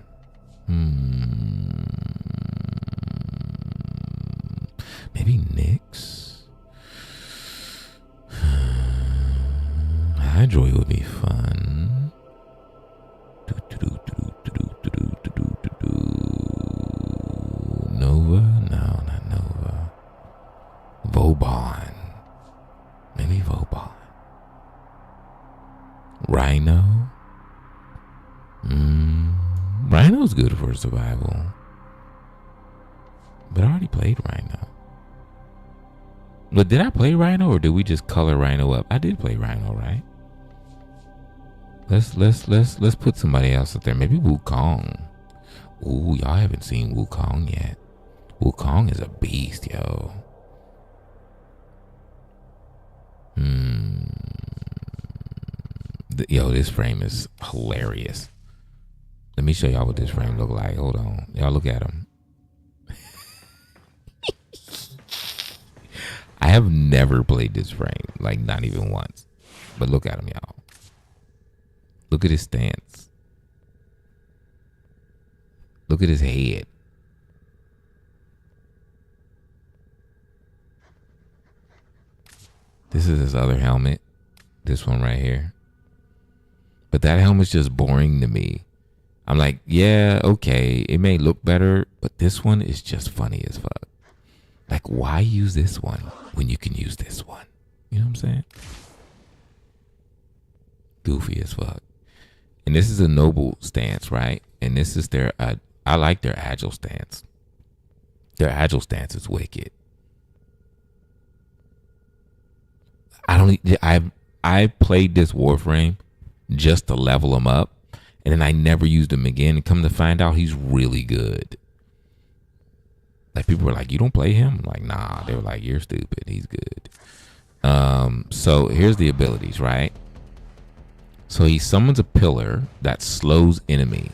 Maybe Nyx. Hydroid would be fun. Nova? No, not Nova. Vauban. Maybe Vauban. Rhino? Rhino's good for survival. But I already played Rhino. But did I play Rhino or did we just color Rhino up? I did play Rhino, right? Let's put somebody else up there. Maybe Wukong. Ooh, y'all haven't seen Wukong yet. Wukong is a beast, yo. Yo, this frame is hilarious. Let me show y'all what this frame look like. Hold on. Y'all look at him. I have never played this frame. Like, not even once. But look at him, y'all. Look at his stance. Look at his head. This is his other helmet. This one right here. But that helmet's just boring to me. I'm like, yeah, okay, it may look better, but this one is just funny as fuck. Like, why use this one when you can use this one? You know what I'm saying? Goofy as fuck. And this is a noble stance, right? And this is their, I like their agile stance. Their agile stance is wicked. I played this Warframe just to level him up, and then I never used him again. And come to find out, he's really good. Like, people were like, "You don't play him?" I'm like, nah. They were like, "You're stupid. He's good." So here's the abilities, right? So he summons a pillar that slows enemy.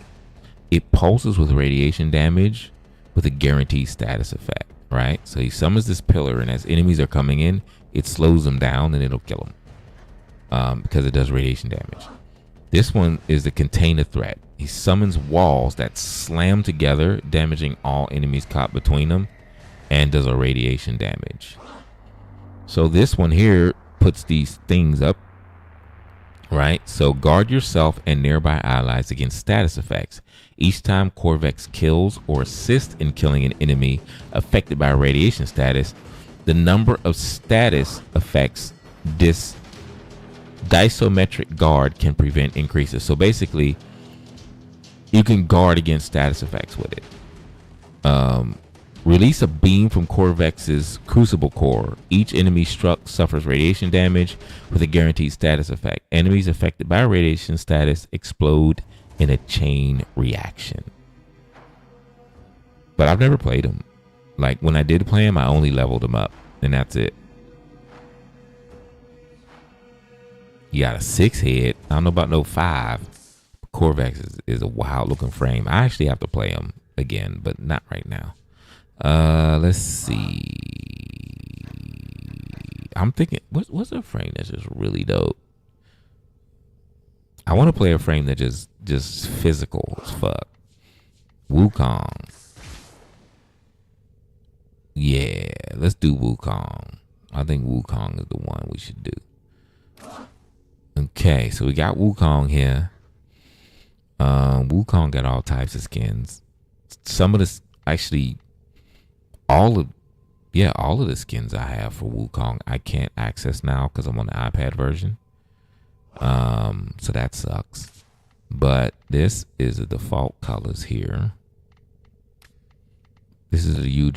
It pulses with radiation damage with a guaranteed status effect, right? So he summons this pillar, and as enemies are coming in, it slows them down and it'll kill them because it does radiation damage. This one is the contain a threat. He summons walls that slam together, damaging all enemies caught between them, and does a radiation damage. So this one here puts these things up, right? So guard yourself and nearby allies against status effects. Each time Corvex kills or assists in killing an enemy affected by radiation status, the number of status effects this disometric guard can prevent increases. So basically, you can guard against status effects with it. Release a beam from Corvex's crucible core. Each enemy struck suffers radiation damage with a guaranteed status effect. Enemies affected by radiation status explode in a chain reaction. But I've never played him. Like, when I did play him, I only leveled him up, and that's it. He got a 6 head. I don't know about no 5. Corvex is a wild looking frame. I actually have to play him again, but not right now. Let's see. I'm thinking, what's a frame that's just really dope? I want to play a frame that just physical as fuck. Wukong. Yeah, let's do Wukong. I think Wukong is the one we should do. Okay, so we got Wukong here. Wukong got all types of skins. Some of this, actually, all of the skins I have for Wukong I can't access now because I'm on the iPad version. So that sucks. But this is the default colors here. This is the Ryu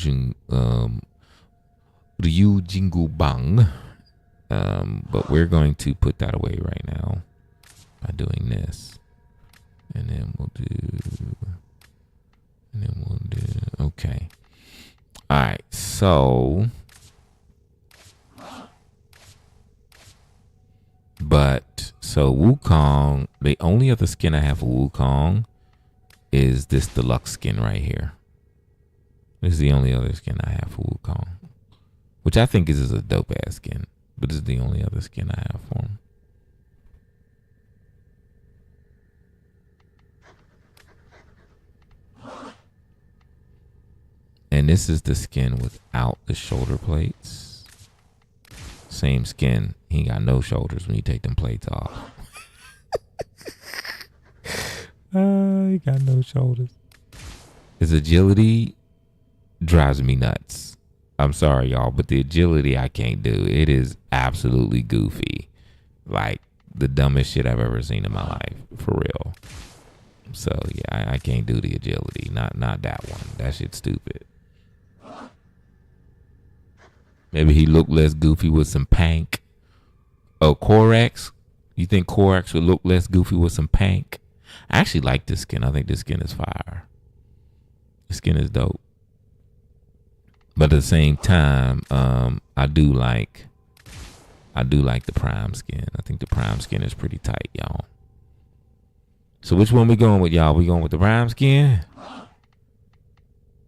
Jingu Bang. But we're going to put that away right now by doing this. And then we'll do, okay. All right, so, Wukong, the only other skin I have for Wukong is this deluxe skin right here. This is the only other skin I have for Wukong, which I think is a dope ass skin. But this is the only other skin I have for him. And this is the skin without the shoulder plates. Same skin. He ain't got no shoulders when you take them plates off. He got no shoulders. His agility drives me nuts. I'm sorry, y'all, but the agility I can't do. It is absolutely goofy. Like the dumbest shit I've ever seen in my life. For real. So yeah, I can't do the agility. Not that one. That shit's stupid. Maybe he looked less goofy with some pank. Oh, Korax? You think Korax would look less goofy with some pank? I actually like this skin. I think this skin is fire. This skin is dope. But at the same time, I do like the Prime skin. I think the Prime skin is pretty tight, y'all. So which one we going with, y'all? We going with the Prime skin?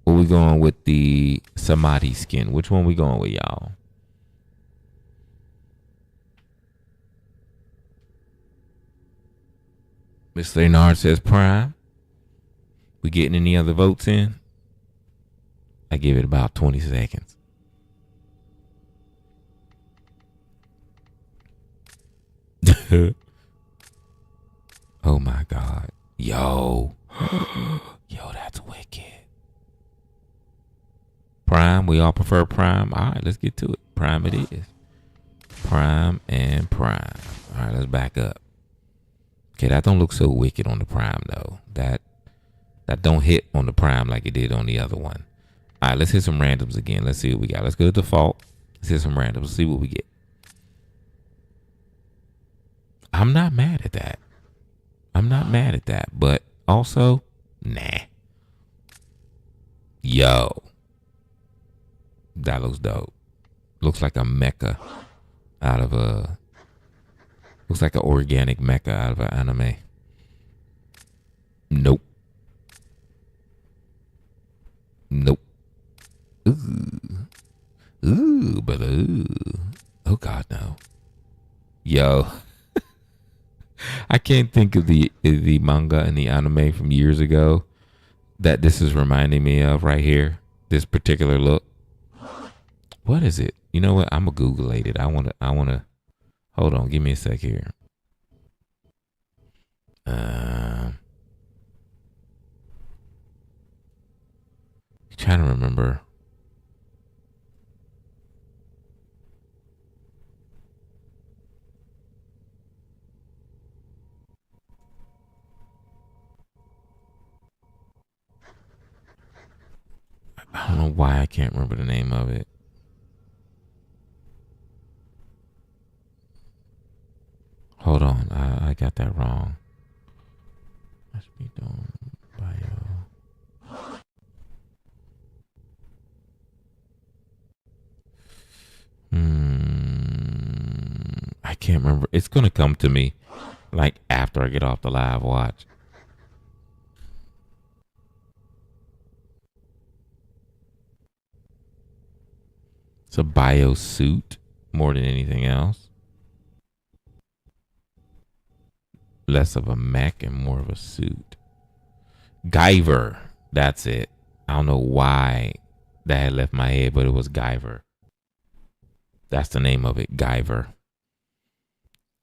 Or we going with the Samadhi skin? Which one we going with, y'all? Miss Leonard says Prime. We getting any other votes in? I give it about 20 seconds. Oh my God. Yo. Yo, that's wicked. Prime, we all prefer Prime. All right, let's get to it. Prime it is. Prime and Prime. All right, let's back up. Okay, that don't look so wicked on the Prime though. That don't hit on the Prime like it did on the other one. All right, let's hit some randoms again. Let's see what we got. Let's go to default. Let's hit some randoms. See what we get. I'm not mad at that. But also, nah. Yo. That looks dope. Looks like a mecha out of a... Looks like an organic mecha out of an anime. Nope. But oh God, no. Yo. I can't think of the manga and the anime from years ago that this is reminding me of right here. This particular look. What is it? You know what? I'm gonna Google it. I wanna hold on, give me a sec here. Trying to remember. I don't know why I can't remember the name of it. Hold on, I got that wrong. Must be done bio. I can't remember. It's gonna come to me like after I get off the live watch. It's a bio suit more than anything else. Less of a mech and more of a suit. Guyver. That's it. I don't know why that had left my head, but it was Guyver. That's the name of it, Guyver.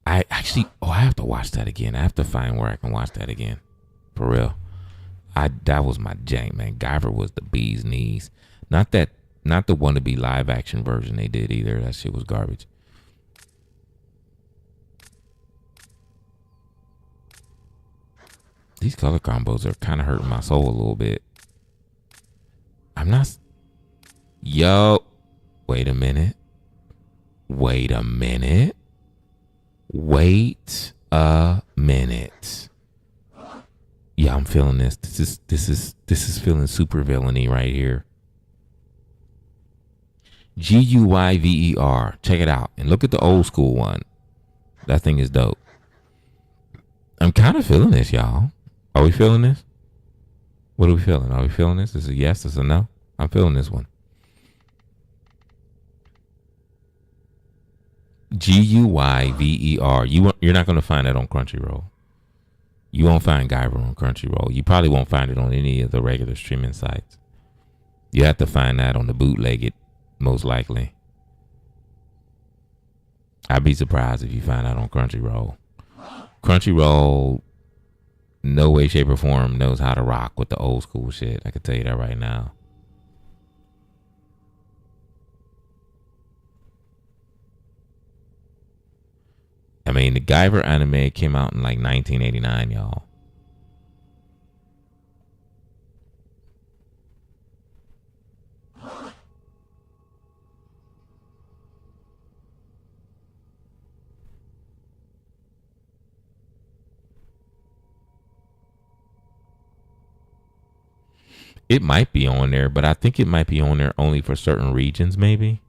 I have to watch that again. I have to find where I can watch that again. For real. That was my jank, man. Guyver was the bee's knees. Not the wannabe live action version they did either. That shit was garbage. These color combos are kind of hurting my soul a little bit. I'm not... Yo. Wait a minute. Wait a minute. Yeah, I'm feeling this. This is feeling super villainy right here. Guyver. Check it out. And look at the old school one. That thing is dope. I'm kind of feeling this, y'all. Are we feeling this? What are we feeling? Are we feeling this? Is it a yes? Is it a no? I'm feeling this one. Guyver. You're not gonna find that on Crunchyroll. You won't find Guyver on Crunchyroll. You probably won't find it on any of the regular streaming sites. You have to find that on the bootlegged, most likely. I'd be surprised if you find that on Crunchyroll. Crunchyroll, no way, shape, or form knows how to rock with the old school shit. I can tell you that right now. I mean, the Guyver anime came out in like 1989, y'all. It might be on there, but I think it might be on there only for certain regions, maybe.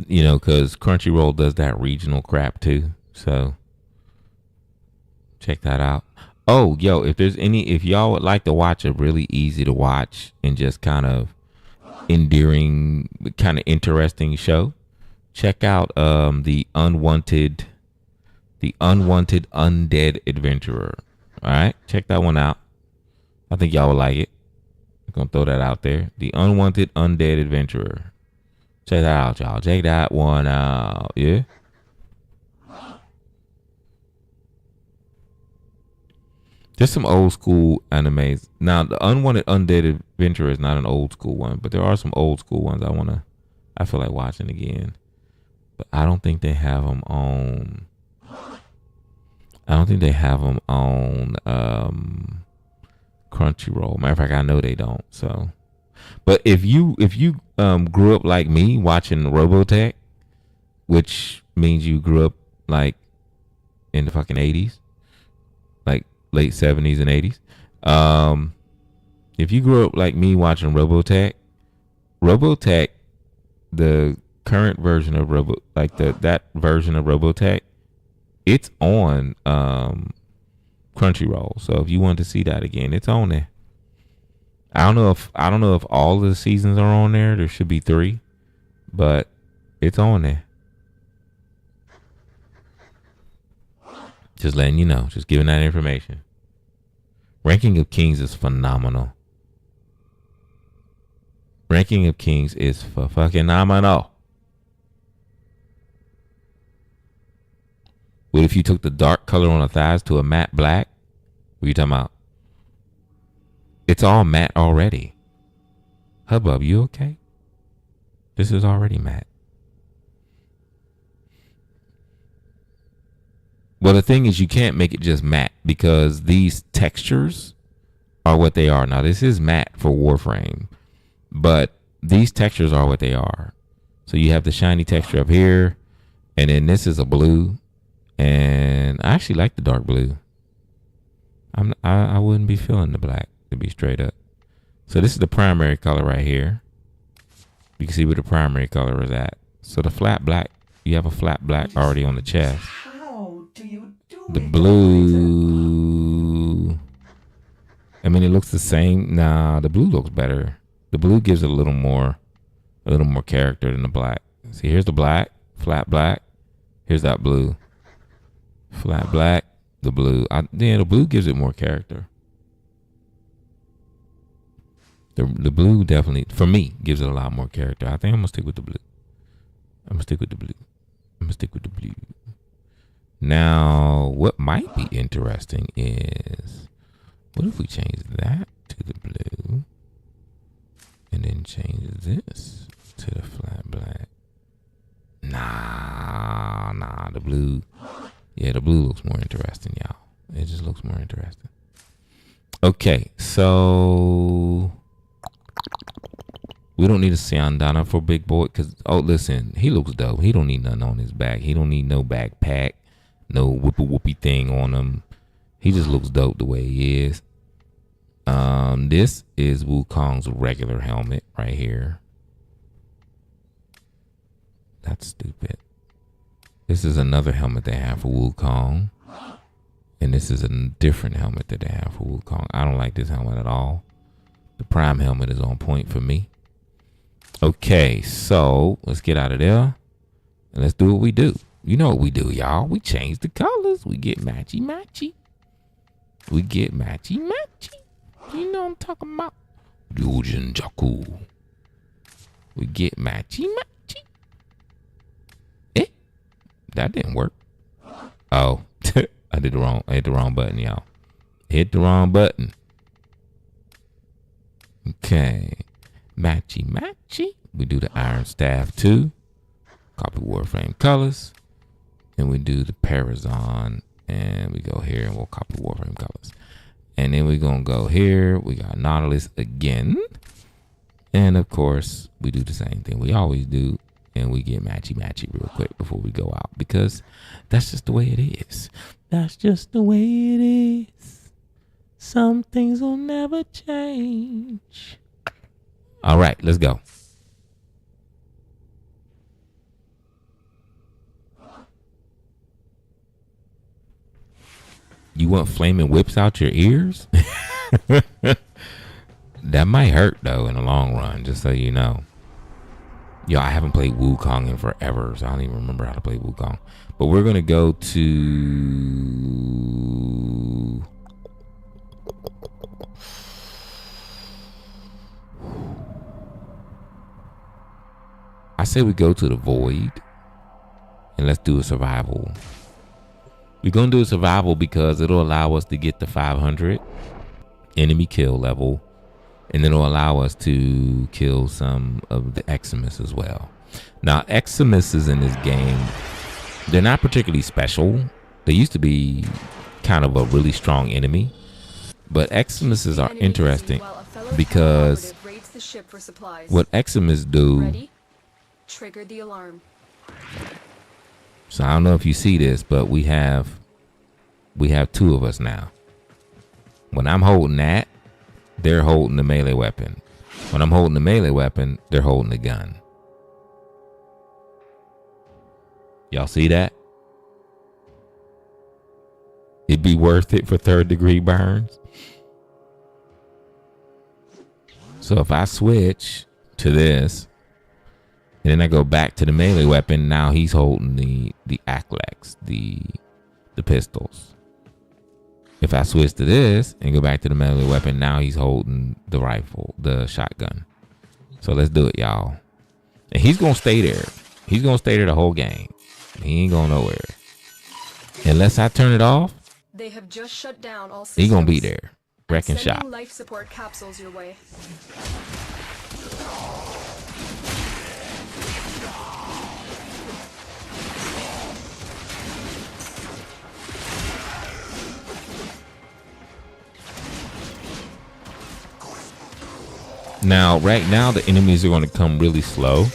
You know, because Crunchyroll does that regional crap too. So check that out. Oh, yo, if y'all would like to watch a really easy to watch and just kind of endearing, kind of interesting show, check out the Unwanted Undead Adventurer. All right, check that one out. I think y'all will like it. I'm gonna throw that out there. The Unwanted Undead Adventurer. Check that out, y'all. Check that one out. Yeah. There's some old school animes. Now, the Unwanted Undead Adventurer is not an old school one, but there are some old school ones I feel like watching again. But I don't think they have them on. Crunchyroll. Matter of fact, I know they don't. So, but if you grew up like me watching Robotech, which means you grew up like in the fucking 80s, like late 70s and 80s. If you grew up like me watching Robotech, the current version of that version of Robotech, it's on Crunchyroll. So if you want to see that again, it's on there. I don't know if all the seasons are on there. There should be 3, but it's on there. Just letting you know. Just giving that information. Ranking of Kings is phenomenal. Ranking of Kings is fucking phenomenal. What if you took the dark color on the thighs to a matte black? What are you talking about? It's all matte already. Hubbub, you okay? This is already matte. Well, the thing is, you can't make it just matte because these textures are what they are. Now, this is matte for Warframe, but these textures are what they are. So you have the shiny texture up here, and then this is a blue. And I actually like the dark blue. I wouldn't be feeling the black, to be straight up. So this is the primary color right here. You can see where the primary color is at. So the flat black, you have a flat black already on the chest. How do you do The it, blue, I mean, it looks the same. Nah, the blue looks better. The blue gives it a little more character than the black. See, here's the black, flat black. Here's that blue. Flat black, the blue. The blue gives it more character. The blue definitely, for me, gives it a lot more character. I think I'm gonna stick with the blue. Now, what might be interesting is, what if we change that to the blue, and then change this to the flat black? Nah, the blue. Yeah, the blue looks more interesting, y'all. It just looks more interesting. Okay, so we don't need a Siandana for Big Boy because, oh, listen, he looks dope. He don't need nothing on his back. He don't need no backpack, no whoopy thing on him. He just looks dope the way he is. This is Wukong's regular helmet right here. That's stupid. This is another helmet they have for Wukong. And this is a different helmet that they have for Wukong. I don't like this helmet at all. The Prime helmet is on point for me. Okay, so let's get out of there and let's do what we do. You know what we do, y'all. We change the colors. We get matchy matchy. We get matchy matchy. You know what I'm talking about. Yujin Jaku. We get matchy matchy. Eh, that didn't work. Oh, I hit the wrong button, y'all. Hit the wrong button. Okay. Matchy matchy. We do the iron staff too. Copy Warframe colors. And we do the Parazon. And we go here and we'll copy Warframe colors. And then we're going to go here. We got Nautilus again. And of course, we do the same thing we always do. And we get matchy matchy real quick before we go out. Because that's just the way it is. That's just the way it is. Some things will never change. All right, let's go. You want flaming whips out your ears? That might hurt though in the long run, just so you know. Yo, I haven't played Wukong in forever, so I don't even remember how to play Wukong. But we're gonna go to I say we go to the void and let's do a survival. We're going to do a survival because it'll allow us to get the 500 enemy kill level. And it'll allow us to kill some of the Eximus as well. Now, Eximuses in this game, they're not particularly special. They used to be kind of a really strong enemy. But Eximuses are interesting because what Eximus do... Ready? Trigger the alarm. So I don't know if you see this, but we have two of us now. When I'm holding that, they're holding the melee weapon. When I'm holding the melee weapon, they're holding the gun. Y'all see that? It'd be worth it for 3rd degree burns. So if I switch to this, and then I go back to the melee weapon, now he's holding the Aklex, the pistols. If I switch to this and go back to the melee weapon, now he's holding the rifle, the shotgun. So let's do it, y'all. And he's going to stay there. He's going to stay there the whole game. He ain't going nowhere. Unless I turn it off, They have just shut down all systems. he's going to be there. Wrecking Sending shop. life support capsules your way. Now, right now, the enemies are going to come really slow.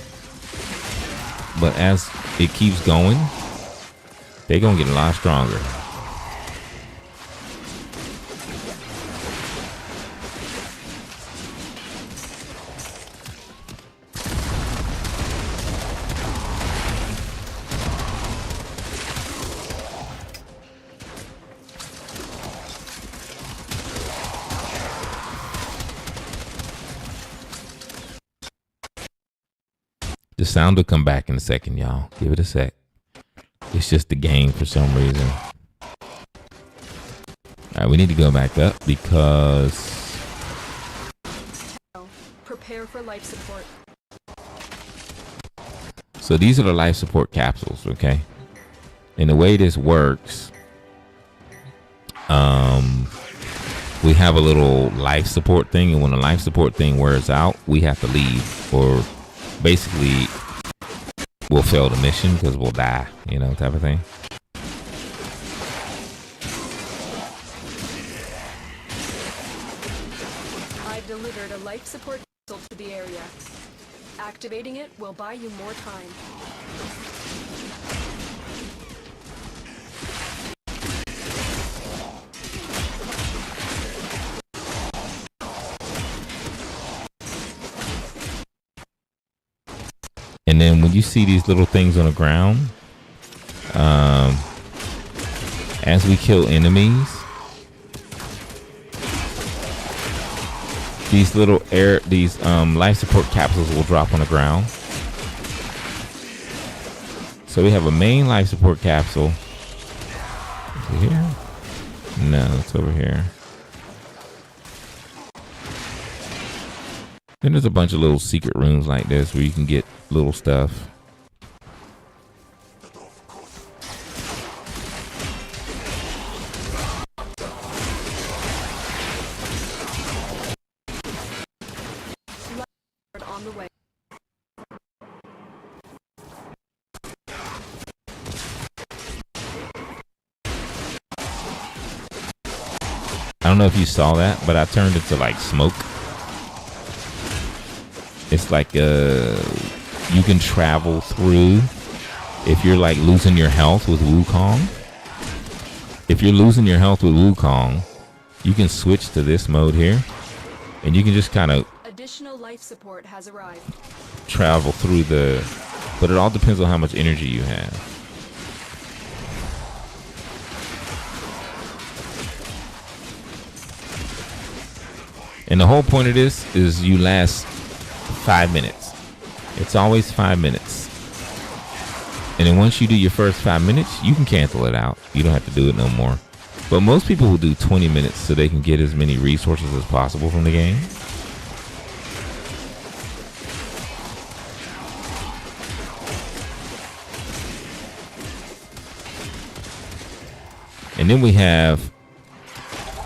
But as it keeps going, they're going to get a lot stronger. The sound will come back in a second, y'all. Give it a sec. It's just the game for some reason. All right, we need to go back up because... Prepare for life support. So these are the life support capsules, okay? And the way this works, we have a little life support thing, and when the life support thing wears out, we have to leave, or basically we'll fail the mission because we'll die, you know, type of thing. I've delivered a life support capsule to the area. Activating it will buy you more time. And then when you see these little things on the ground, as we kill enemies, these little life support capsules will drop on the ground. So we have a main life support capsule. Is it here? No, it's over here. Then there's a bunch of little secret rooms like this where you can get little stuff. On the way. I don't know if you saw that, but I turned it to like smoke. It's like you can travel through if you're like losing your health with Wukong. If you're losing your health with Wukong, you can switch to this mode here, and you can just kind of Additional life support has arrived. travel through but it all depends on how much energy you have. And the whole point of this is you last 5 minutes. It's always 5 minutes. And then once you do your first 5 minutes, you can cancel it out. You don't have to do it no more. But most people will do 20 minutes so they can get as many resources as possible from the game. And then we have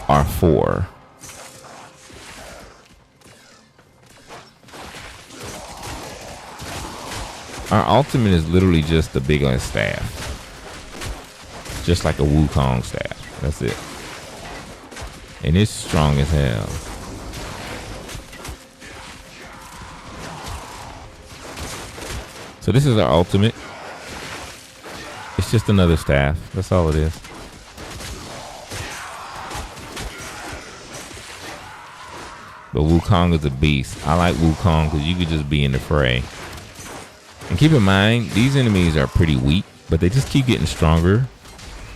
our 4. Our ultimate is literally just a big ass staff. Just like a Wukong staff. That's it. And it's strong as hell. So this is our ultimate. It's just another staff. That's all it is. But Wukong is a beast. I like Wukong because you could just be in the fray. And keep in mind, these enemies are pretty weak, but they just keep getting stronger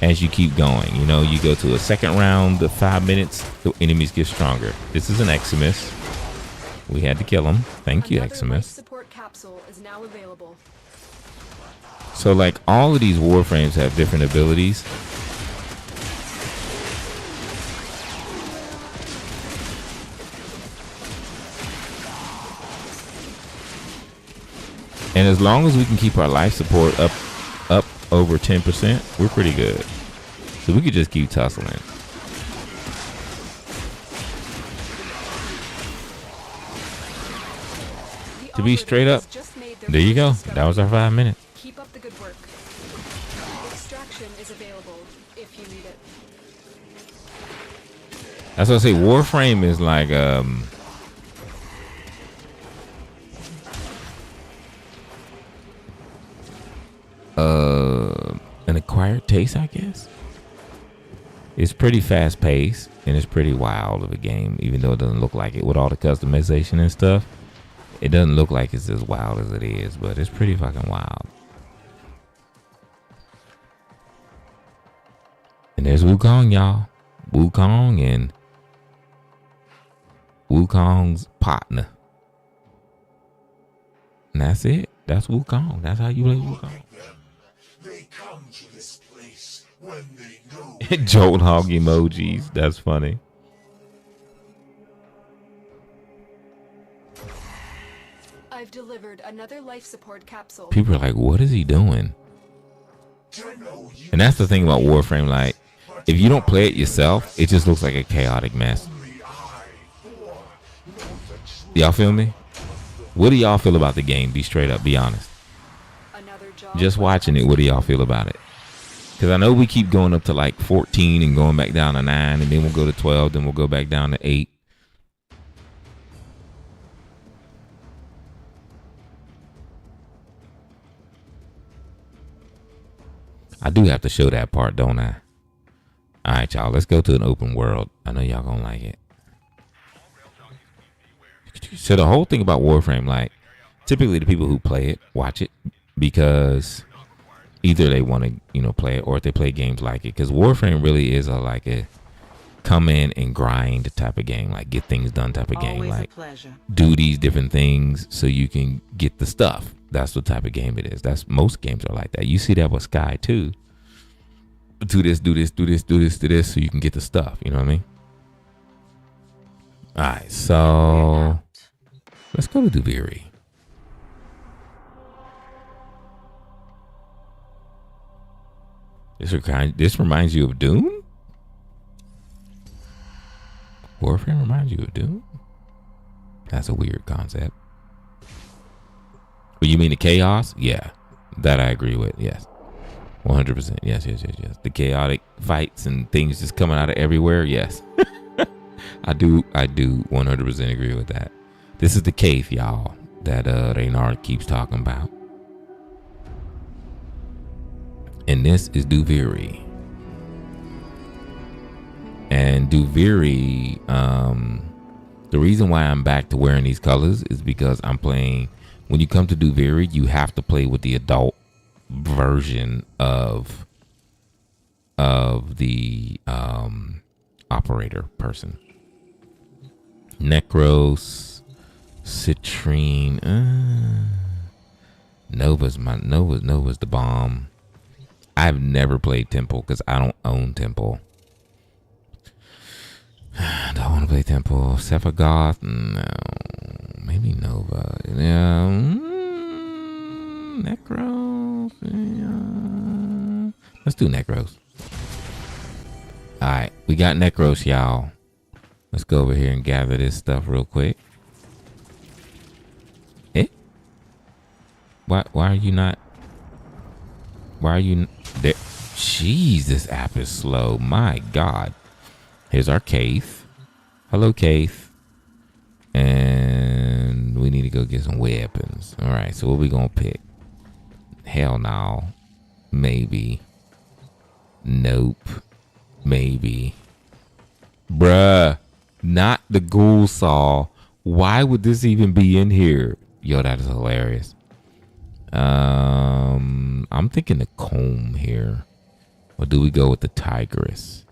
as you keep going. You know, you go to a second round of 5 minutes, the enemies get stronger. This is an Eximus. We had to kill him. Thank you, Another life Eximus. support capsule is now available. So, like, all of these Warframes have different abilities. And as long as we can keep our life support up over 10%, we're pretty good. So we could just keep tussling. To be straight up, there you go. That was our 5 minutes. Keep up the good work. Extraction is available if you need it. That's what I say. Warframe is like an acquired taste, I guess. It's pretty fast paced and it's pretty wild of a game, even though it doesn't look like it with all the customization and stuff. It doesn't look like it's as wild as it is, but it's pretty fucking wild. And there's Wukong, y'all. Wukong and Wukong's partner. And that's it. That's Wukong. That's how you play Wukong. They come to this place when they know. Jolt hog emojis. That's funny. I've delivered another life support capsule. People are like, what is he doing? And that's the thing about Warframe. Like, if you don't play it yourself, it just looks like a chaotic mess. Y'all feel me? What do y'all feel about the game? Be straight up. Be honest. Just watching it, what do y'all feel about it? Because I know we keep going up to like 14 and going back down to 9, and then we'll go to 12, then we'll go back down to 8. I do have to show that part, don't I? All right, y'all. Let's go to an open world. I know y'all gonna like it. So the whole thing about Warframe, like, typically the people who play it watch it because either they want to, play it, or if they play games like it. Because Warframe really is come in and grind type of game, like get things done type of game, Always a like pleasure. do these different things so you can get the stuff. That's the type of game it is. That's most games are like that. You see that with Sky too. Do this, do this, do this, do this, do this, so you can get the stuff. You know what I mean? All right, so let's go to Duviri. This reminds you of Doom? Warframe reminds you of Doom? That's a weird concept. But you mean the chaos? Yeah, that I agree with. Yes, 100%. Yes. The chaotic fights and things just coming out of everywhere. Yes, I do 100% agree with that. This is the cave, y'all, that Reynard keeps talking about. And this is Duviri. And Duviri, the reason why I'm back to wearing these colors is because I'm playing. When you come to Duviri, you have to play with the adult version of the operator person. Necros, Citrine, Nova's the bomb. I've never played Temple because I don't own Temple. I don't want to play Temple. Sephiroth, no. Maybe Nova. Yeah. Necros. Yeah. Let's do Necros. Alright, we got Necros, y'all. Let's go over here and gather this stuff real quick. Why are you not? Why are you there? Jeez, this app is slow. My God. Here's our cave. Hello, cave. And we need to go get some weapons. All right, so what we gonna pick? Hell no. Maybe. Nope. Maybe. Bruh. Not the ghoul saw. Why would this even be in here? Yo, that is hilarious. I'm thinking the comb here. Or do we go with the tigress?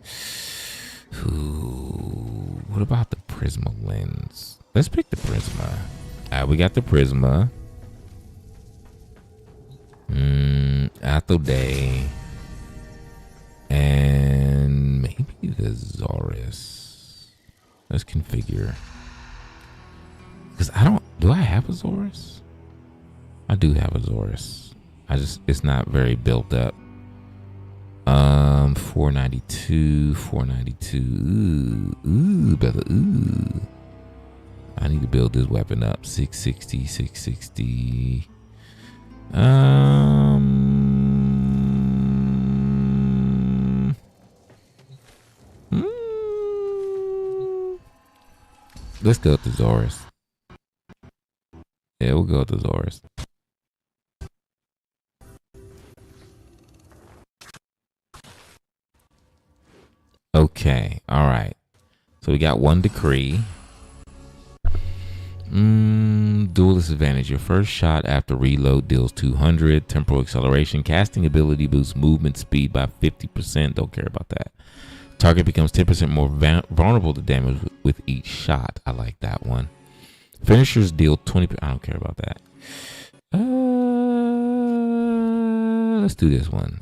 Ooh, what about the Prisma lens? Let's pick the Prisma. All right, we got the Prisma. Athel Day. And maybe the Zorus. Let's configure. Because do I have a Zorus? I do have a Zorus. It's not very built up. 492. Ooh, brother, ooh. I need to build this weapon up. 660. Let's go with the Zorus. Yeah, we'll go with the Zorus. Okay, all right. So we got one decree. Duelist advantage. Your first shot after reload deals 200. Temporal acceleration. Casting ability boosts movement speed by 50%. Don't care about that. Target becomes 10% more vulnerable to damage with each shot. I like that one. Finishers deal 20%. I don't care about that. Let's do this one.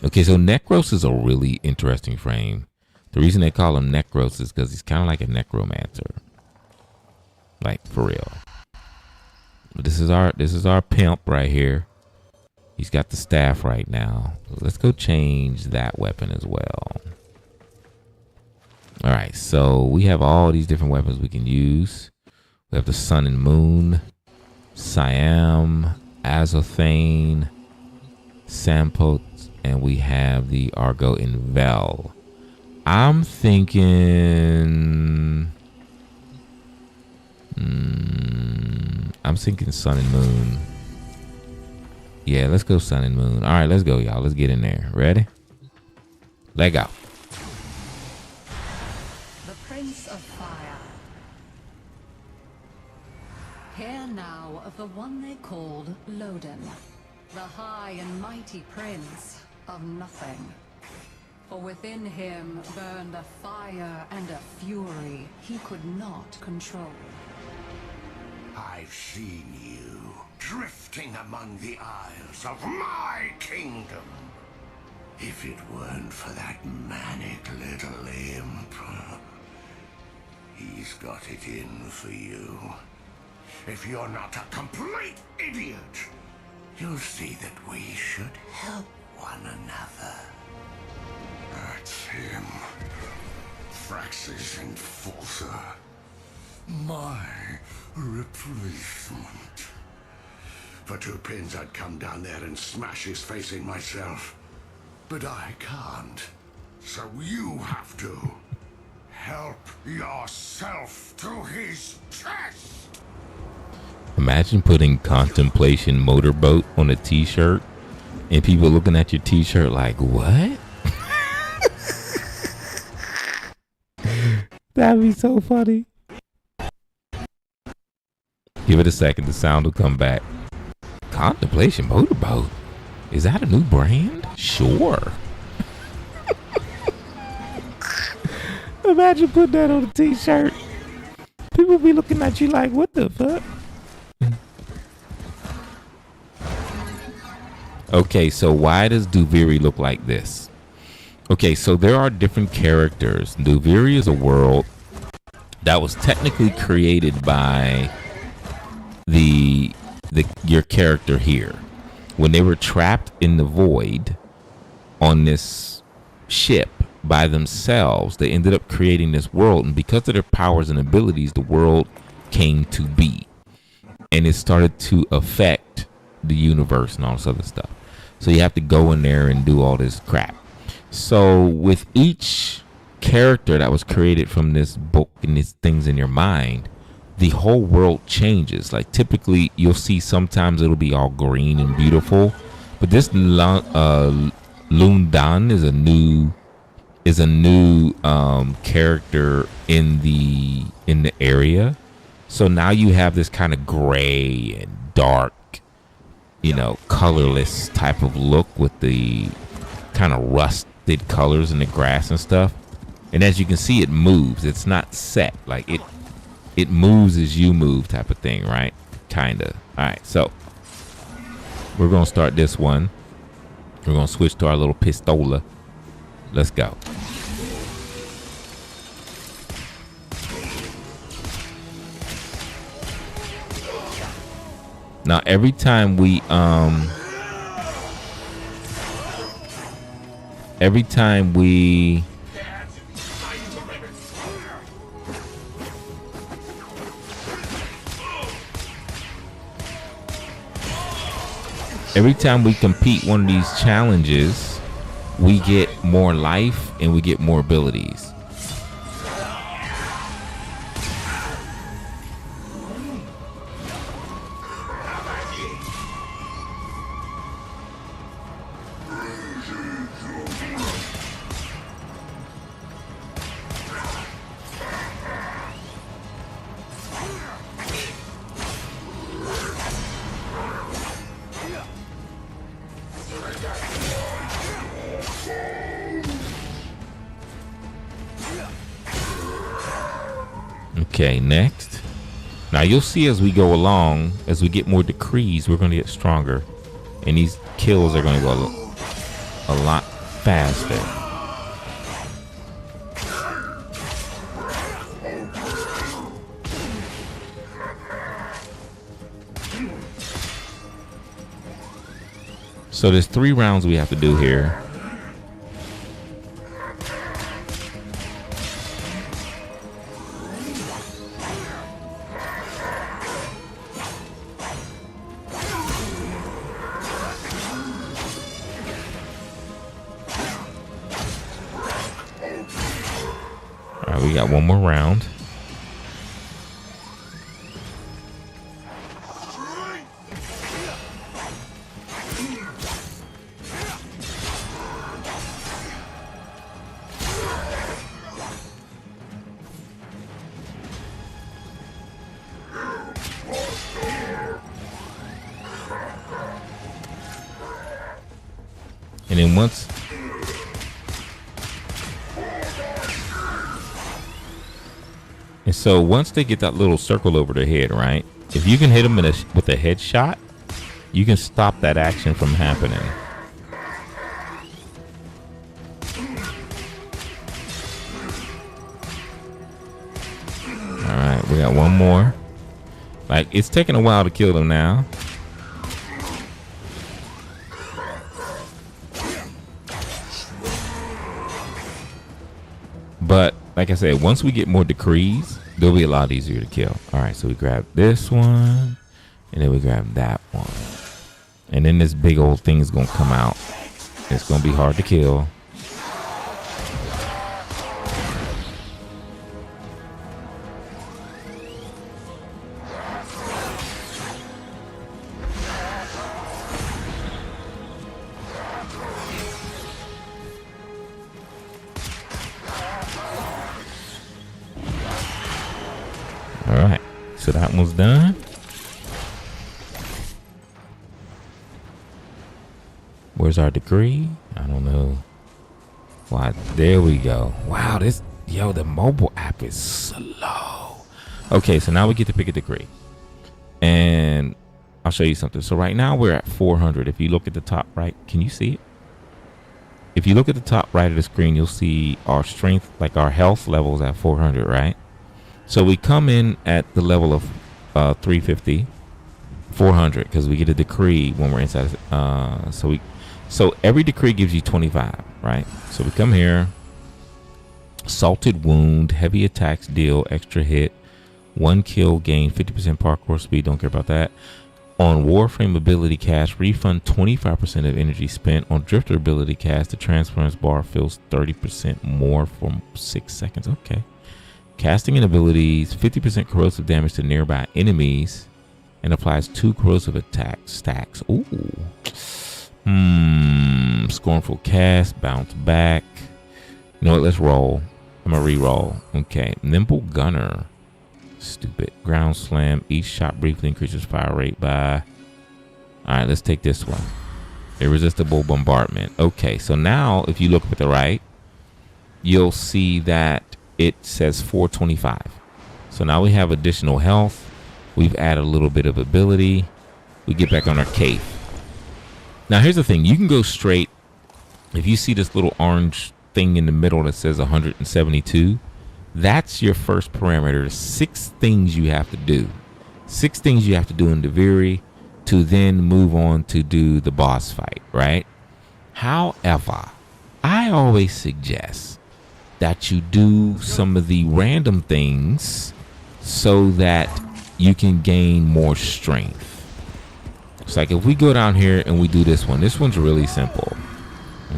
Okay, so Necros is a really interesting frame. The reason they call him Necros is because he's kind of like a necromancer. Like, for real. This is our pimp right here. He's got the staff right now. Let's go change that weapon as well. All right, so we have all these different weapons we can use. We have the Sun and Moon, Siam, Azothane, Sampot, and we have the Argo and Vel. I'm thinking Sun and Moon. Yeah, let's go Sun and Moon. All right, let's go, y'all. Let's get in there. Ready? Let go. The Prince of Fire. Hear now of the one they called Loden, the high and mighty prince of nothing. For within him burned a fire and a fury he could not control. I've seen you drifting among the isles of my kingdom. If it weren't for that manic little imp, he's got it in for you. If you're not a complete idiot, you'll see that we should help one another. That's him. Frax's enforcer. My replacement. For 2 pins, I'd come down there and smash his face in myself. But I can't. So you have to. Help yourself to his chest! Imagine putting Contemplation Motorboat on a t-shirt and people looking at your t-shirt like, what? That'd be so funny. Give it a second, the sound will come back. Contemplation Motorboat? Is that a new brand? Sure. Imagine putting that on a t-shirt. People be looking at you like, what the fuck? Okay, so why does Duviri look like this? Okay, so there are different characters. Duviri is a world that was technically created by your character here. When they were trapped in the void on this ship by themselves, they ended up creating this world, and because of their powers and abilities, the world came to be. And it started to affect the universe and all this other stuff. So you have to go in there and do all this crap. So with each character that was created from this book and these things in your mind, the whole world changes. Like typically you'll see sometimes it'll be all green and beautiful, but this Lundan is a new character in the area. So now you have this kind of gray and dark, colorless type of look with the kind of rusted colors in the grass and stuff. And as you can see, it moves. It's not set. Like it moves as you move type of thing, right? Kinda. All right, so we're gonna start this one. We're gonna switch to our little pistola. Let's go. Now every time we compete one of these challenges, we get more life and we get more abilities. Okay, next. Now you'll see as we go along, as we get more decrees, we're going to get stronger. And these kills are going to go a lot faster. So there's 3 rounds we have to do here. We got one more round. And then once And so once they get that little circle over their head, right? If you can hit them with a headshot, you can stop that action from happening. All right, we got one more. Like, it's taking a while to kill them now. But like I said, once we get more decrees, they'll be a lot easier to kill. All right, so we grab this one, and then we grab that one. And then this big old thing is going to come out. It's going to be hard to kill. All right, so that one's done. Where's our degree? I don't know. Why, there we go. Wow, the mobile app is slow. Okay, so now we get to pick a degree. And I'll show you something. So right now we're at 400. If you look at the top right, can you see it? If you look at the top right of the screen, you'll see our strength, like our health levels at 400, right? So we come in at the level of 350, 400, because we get a decree when we're inside. So every decree gives you 25, right? So we come here, salted wound, heavy attacks deal, extra hit, 1 kill, gain 50% parkour speed, don't care about that. On Warframe ability cast, refund 25% of energy spent. On Drifter ability cast, the transference bar fills 30% more for 6 seconds. Okay. Casting and abilities, 50% corrosive damage to nearby enemies, and applies 2 corrosive attack stacks. Ooh. Scornful cast, bounce back. You know what? Let's roll. I'm gonna re-roll. Okay. Nimble gunner. Stupid. Ground slam. Each shot briefly increases fire rate by. All right. Let's take this one. Irresistible bombardment. Okay. So now, if you look up at the right, you'll see that it says 425. So now we have additional health. We've added a little bit of ability. We get back on our cape. Now here's the thing. You can go straight. If you see this little orange thing in the middle that says 172, that's your first parameter. There's 6 things you have to do. 6 things you have to do in Deviri to then move on to do the boss fight, right? However, I always suggest that you do some of the random things so that you can gain more strength. It's like if we go down here and we do this one's really simple.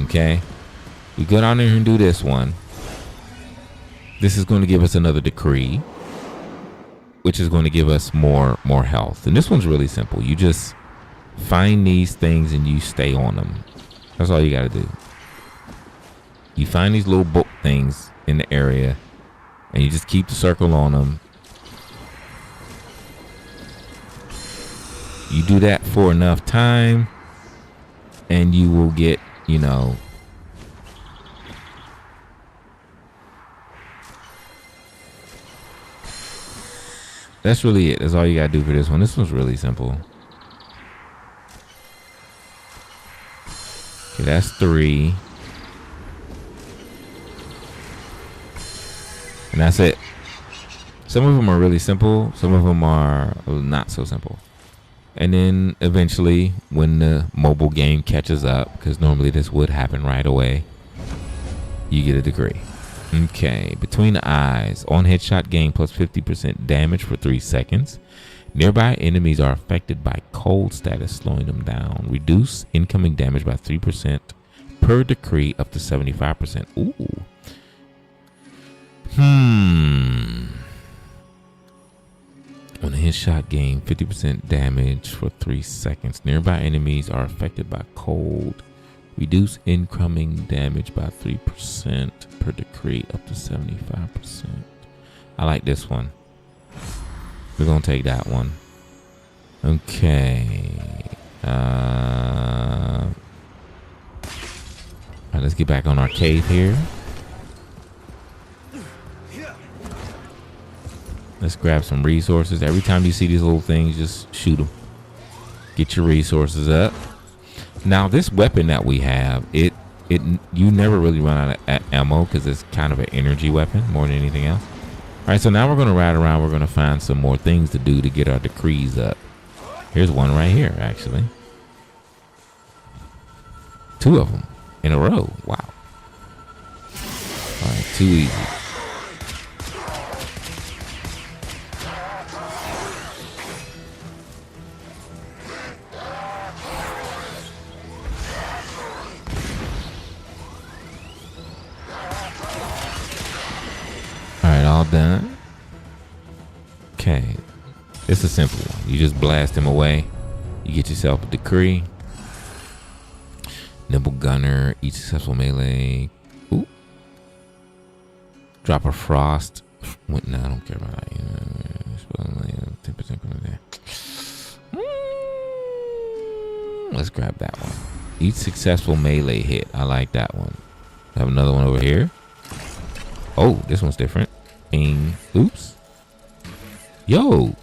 Okay, we go down there and do this one. This is going to give us another decree, which is going to give us more health. And this one's really simple. You just find these things and you stay on them. That's all you got to do. You find these little book things in the area and you just keep the circle on them. You do that for enough time and you will get, that's really it. That's all you gotta do for this one. This one's really simple. Okay, that's 3. And that's it. Some of them are really simple. Some of them are not so simple. And then eventually when the mobile game catches up, because normally this would happen right away, you get a degree. Okay, between the eyes, on headshot gain plus 50% damage for 3 seconds. Nearby enemies are affected by cold status, slowing them down. Reduce incoming damage by 3% per decree up to 75%. Ooh. On a headshot gain 50% damage for 3 seconds. Nearby enemies are affected by cold. Reduce incoming damage by 3% per decree up to 75%. I like this one. We're gonna take that one. Okay. Alright, let's get back on our cave here. Let's grab some resources. Every time you see these little things, just shoot them. Get your resources up. Now, this weapon that we have, you never really run out of ammo because it's kind of an energy weapon more than anything else. All right, so now we're going to ride around. We're going to find some more things to do to get our decrees up. Here's one right here, actually. 2 of them in a row. Wow. All right, too easy. All right, all done. Okay, it's a simple one. You just blast him away. You get yourself a decree. Nimble gunner, each successful melee. Ooh. Drop a frost. No, I don't care about that. 10% there. Let's grab that one. Each successful melee hit. I like that one. I have another one over here. Oh, this one's different. Bing. Oops. Yo.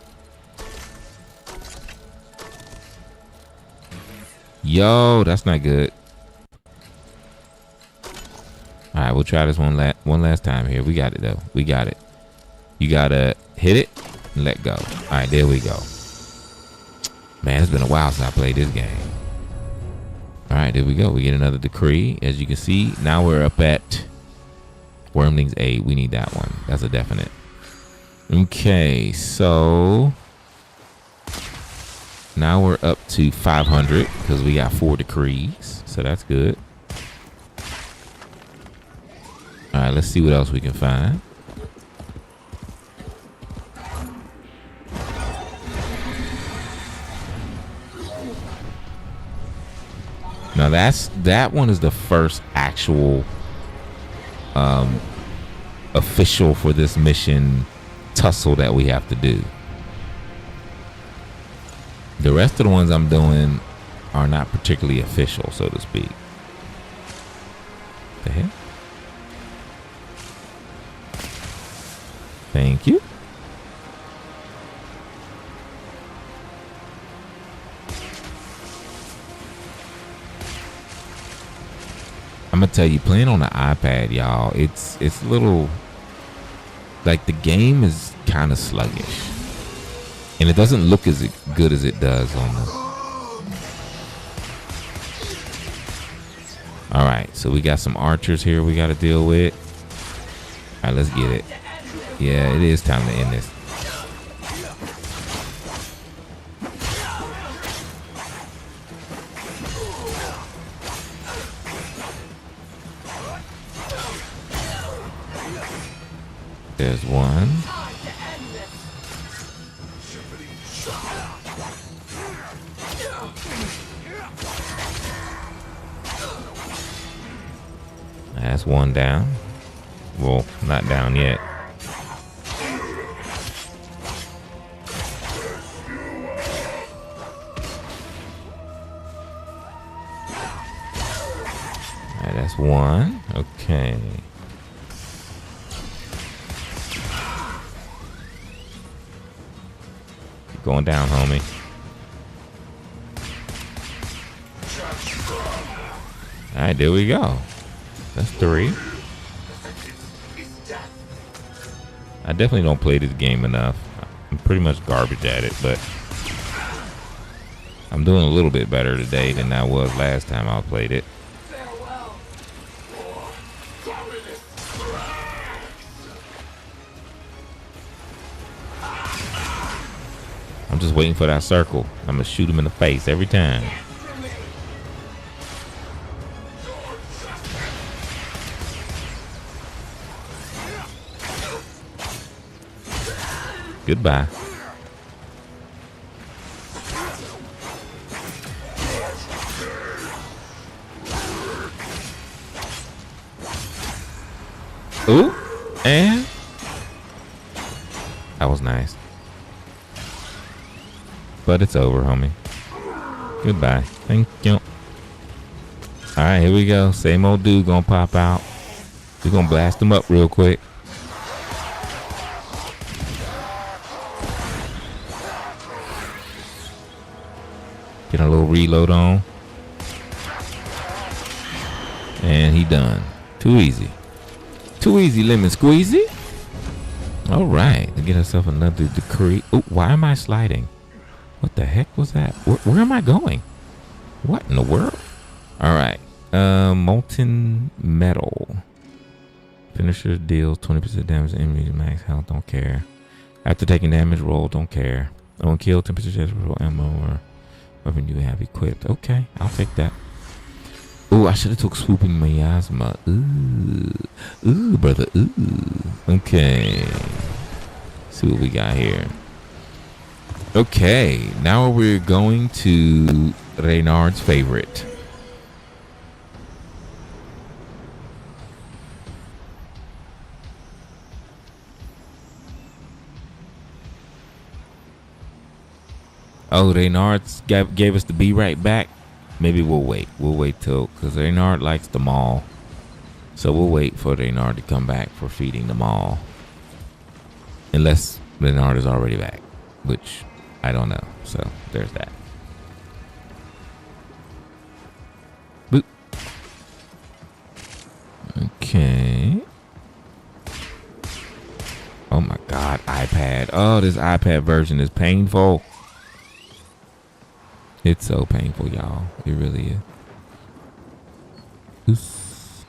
Yo, that's not good. All right, we'll try this one last time here. We got it, though. We got it. You got to hit it and let go. All right, there we go. Man, it's been a while since I played this game. All right, there we go. We get another decree. As you can see, now we're up at Wormling's 8. We need that one. That's a definite. Okay, so now we're up to 500 because we got 4 decrees. So that's good. All right, let's see what else we can find. Now that one is the first actual official for this mission tussle that we have to do. The rest of the ones I'm doing are not particularly official, so to speak. The hell? Thank you. I'm gonna tell you, playing on the iPad, y'all, it's a little like the game is kind of sluggish, and it doesn't look as good as it does on the. All right, so we got some archers here we got to deal with. All right, let's get it. Yeah, it is time to end this. There's one. That's one down. Well, not down yet. Alright, that's one. Okay. Keep going down, homie. Alright, there we go. That's 3. I definitely don't play this game enough. I'm pretty much garbage at it, but I'm doing a little bit better today than I was last time I played it. I'm just waiting for that circle. I'm gonna shoot him in the face every time. Goodbye. Ooh, and that was nice. But it's over, homie. Goodbye. Thank you. All right, here we go. Same old dude gonna pop out. We're gonna blast him up real quick. Get a little reload on. And he done. Too easy. Too easy, lemon squeezy. All right. To get herself another decree. Oh, why am I sliding? What the heck was that? Where am I going? What in the world? All right. Molten metal. Finisher deals 20% damage to enemies. Max health. Don't care. After taking damage, roll. Don't care. On kill, 10% chance for roll ammo or weapon you have equipped. Okay, I'll take that. Ooh, I should have took swooping miasma. Ooh, brother. Ooh. Okay. See what we got here. Okay, now we're going to Reynard's favorite. Oh, Reynard's gave us the be right back. Maybe we'll wait. We'll wait till, because Reynard likes the mall. So we'll wait for Reynard to come back for feeding the mall. Unless Reynard is already back, which I don't know. So there's that. Boop. Okay. Oh my God, iPad. Oh, this iPad version is painful. It's so painful, y'all. It really is. Oops.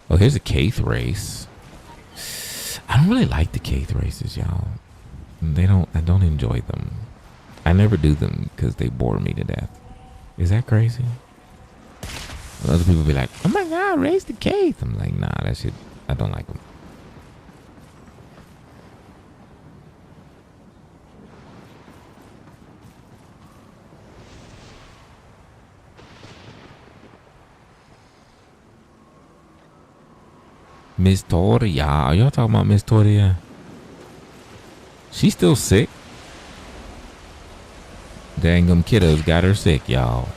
Oh, here's a Keith race. I don't really like the Keith races, y'all. I don't enjoy them. I never do them because they bore me to death. Is that crazy? Other people be like, oh my God, race the Keith. I'm like, nah, that shit, I don't like them. Miss Toria. Are y'all talking about Miss Toria? She's still sick. Dang, them kiddos got her sick, y'all.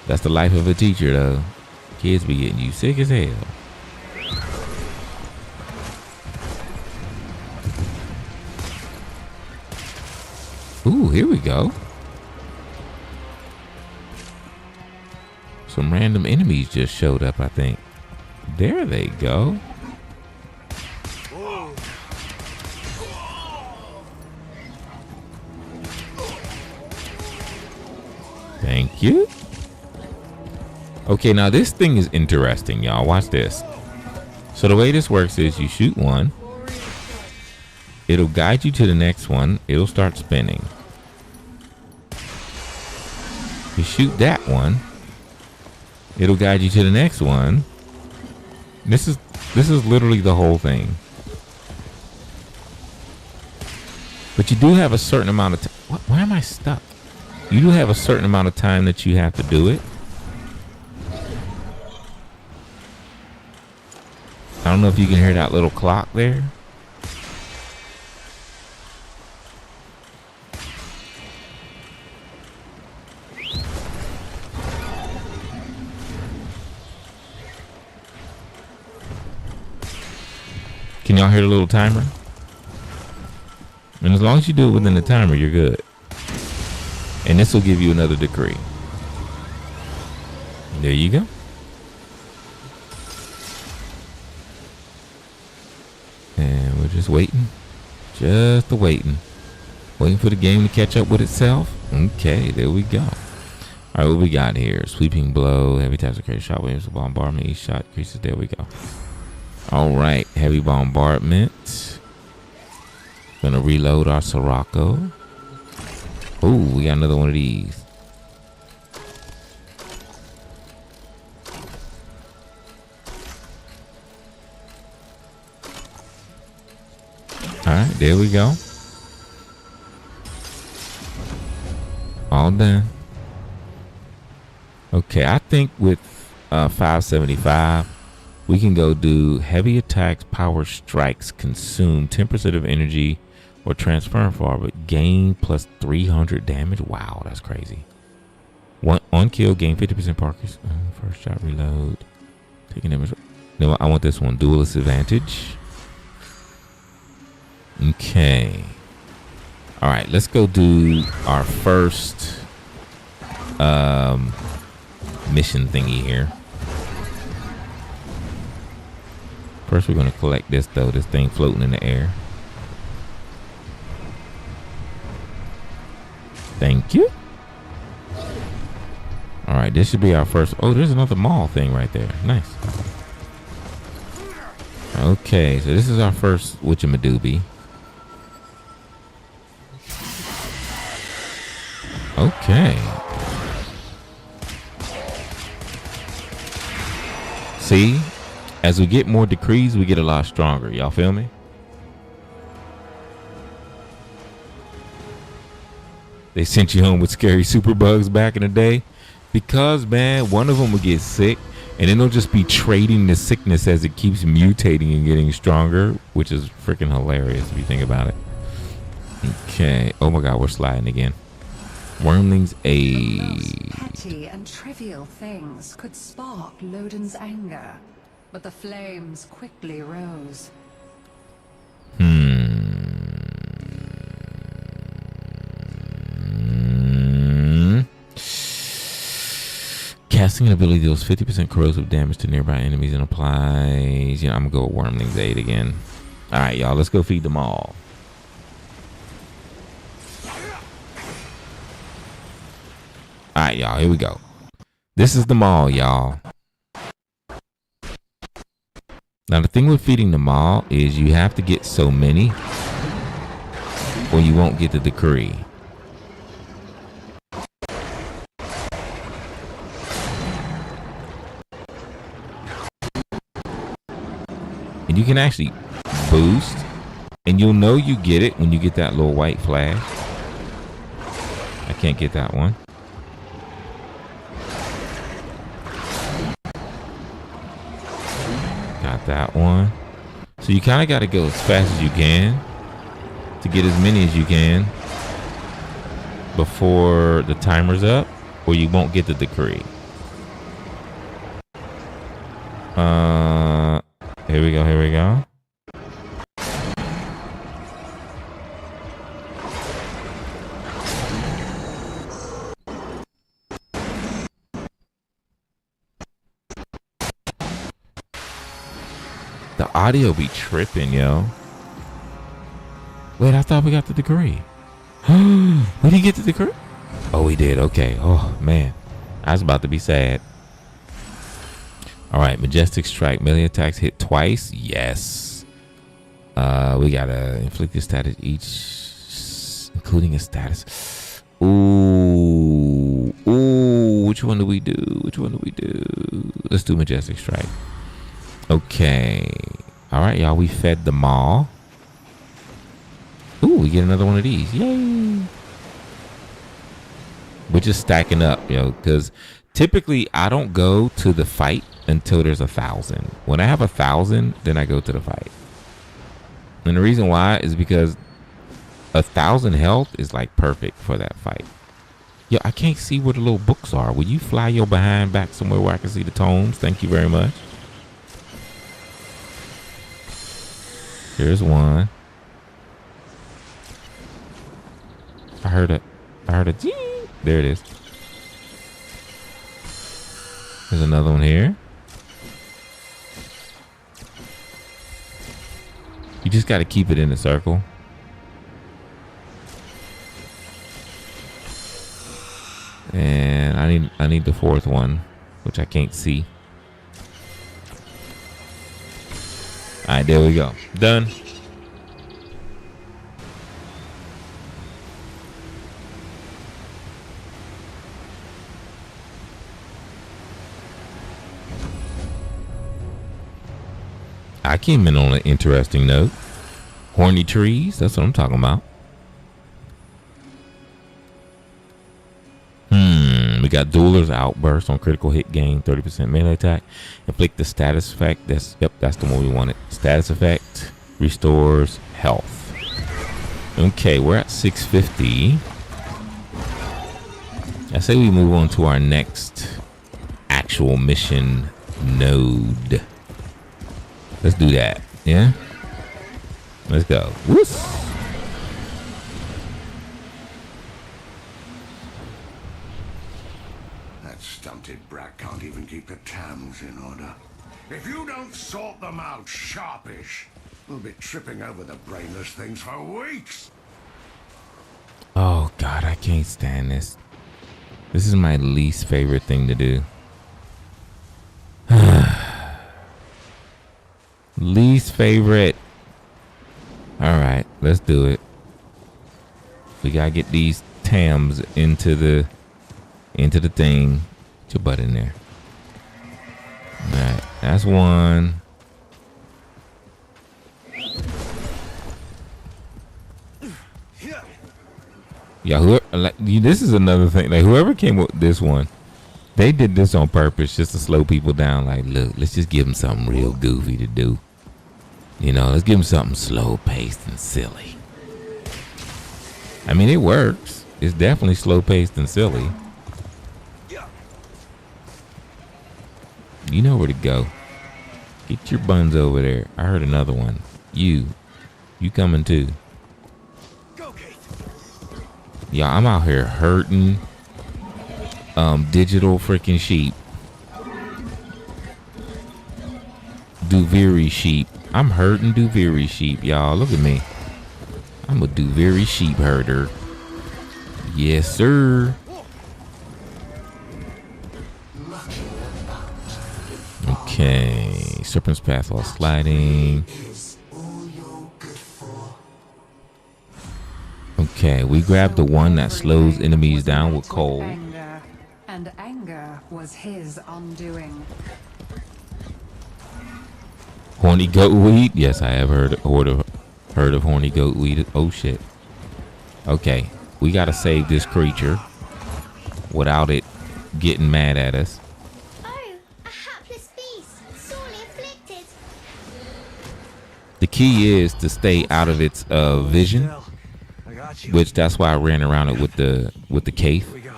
That's the life of a teacher, though. Kids be getting you sick as hell. Ooh, here we go. Some random enemies just showed up, I think. There they go. Thank you. Okay, now this thing is interesting, y'all. Watch this. So the way this works is you shoot one. It'll guide you to the next one. It'll start spinning. You shoot that one. It'll guide you to the next one. This is literally the whole thing. But you do have a certain amount of time. Why am I stuck? You do have a certain amount of time that you have to do it. I don't know if you can hear that little clock there. Can y'all hear the little timer? And as long as you do it within the timer, you're good. And this will give you another decree. There you go. And we're just waiting. Just waiting. Waiting for the game to catch up with itself. Okay, there we go. All right, what we got here? Sweeping blow. Heavy attacks create shot waves of bombardment. Each shot increases. There we go. All right, heavy bombardment. Gonna reload our Sirocco. Oh, we got another one of these. All right, there we go. All done. Okay, I think with 575, we can go do heavy attacks, power strikes, consume 10% of energy or transfer far, but gain plus 300 damage. Wow, that's crazy. One on kill, gain 50% parkers. First shot, reload. Taking damage. No, I want this one. Duelist advantage. Okay. All right, let's go do our first mission thingy here. First, we're gonna collect this though. This thing floating in the air. Thank you. All right, this should be our first. Oh, there's another mall thing right there. Nice. Okay, so this is our first whatchamadoobie. Okay. See, as we get more decrees, we get a lot stronger. Y'all feel me? They sent you home with scary super bugs back in the day because, man, one of them would get sick and then they'll just be trading the sickness as it keeps mutating and getting stronger, which is freaking hilarious if you think about it. Okay. Oh my God, we're sliding again. Wormling's aid. Petty and trivial things could spark Loden's anger, but the flames quickly rose. Casting an ability deals 50% corrosive damage to nearby enemies and applies. You know, I'm gonna go with Wormling's aid again. All right, y'all, let's go feed them all. All right, y'all, here we go. This is the mall, y'all. Now, the thing with feeding the mall is you have to get so many or you won't get the decree. And you can actually boost, and you'll know you get it when you get that little white flash. I can't get that one. Got that one. So you kind of got to go as fast as you can to get as many as you can before the timer's up, or you won't get the decree. Here we go, here we go. The audio be tripping, yo. Wait, I thought we got the decree. We didn't get the decree? Oh, we did. Okay. Oh, man. I was about to be sad. All right. Majestic Strike. Melee attacks hit twice. Yes. We got to inflict a status each, including a status. Ooh. Ooh. Which one do we do? Which one do we do? Let's do Majestic Strike. Okay. All right, y'all. We fed the mall. Ooh, we get another one of these. Yay. We're just stacking up, yo, because typically I don't go to the fight until there's 1,000. When I have 1,000, then I go to the fight. And the reason why is because 1,000 health is like perfect for that fight. Yo, I can't see where the little books are. Will you fly your behind back somewhere where I can see the tomes? Thank you very much. Here's one. I heard it. There it is. There's another one here. You just got to keep it in the circle. And I need the fourth one, which I can't see. All right, there we go. Done. I came in on an interesting note. Horny trees, that's what I'm talking about. We got Dueler's Outburst on critical hit gain, 30% melee attack. Inflict the status effect. That's the one we wanted. Status effect restores health. Okay, we're at 650. I say we move on to our next actual mission node. Let's do that. Yeah? Let's go. Whoosh. That stunted brat can't even keep the Tams in order. If you don't sort them out sharpish, we'll be tripping over the brainless things for weeks. Oh God, I can't stand this. This is my least favorite thing to do. Least favorite. All right, let's do it. We gotta get these Tams into the thing. Get your butt in there. All right, that's one. Yeah, this is another thing. Like, whoever came up with this one, they did this on purpose just to slow people down. Like, look, let's just give them something real goofy to do. You know, let's give them something slow paced and silly. I mean, it works. It's definitely slow paced and silly. You know where to go. Get your buns over there. I heard another one. You coming too? Yeah, I'm out here hurting digital freaking sheep. Duviri sheep. I'm hurting Duviri sheep, y'all. Look at me. I'm a Duviri sheep herder. Yes, sir. Okay. Serpent's Path while sliding. Okay, we grabbed the one that slows enemies down with cold. Anger, and anger was his undoing. Horny goat weed? Yes, I have heard of horny goat weed. Oh shit. Okay, we gotta save this creature without it getting mad at us. Oh, a hapless beast, sorely afflicted. The key is to stay out of its vision, which that's why I ran around it with the cape. There we go.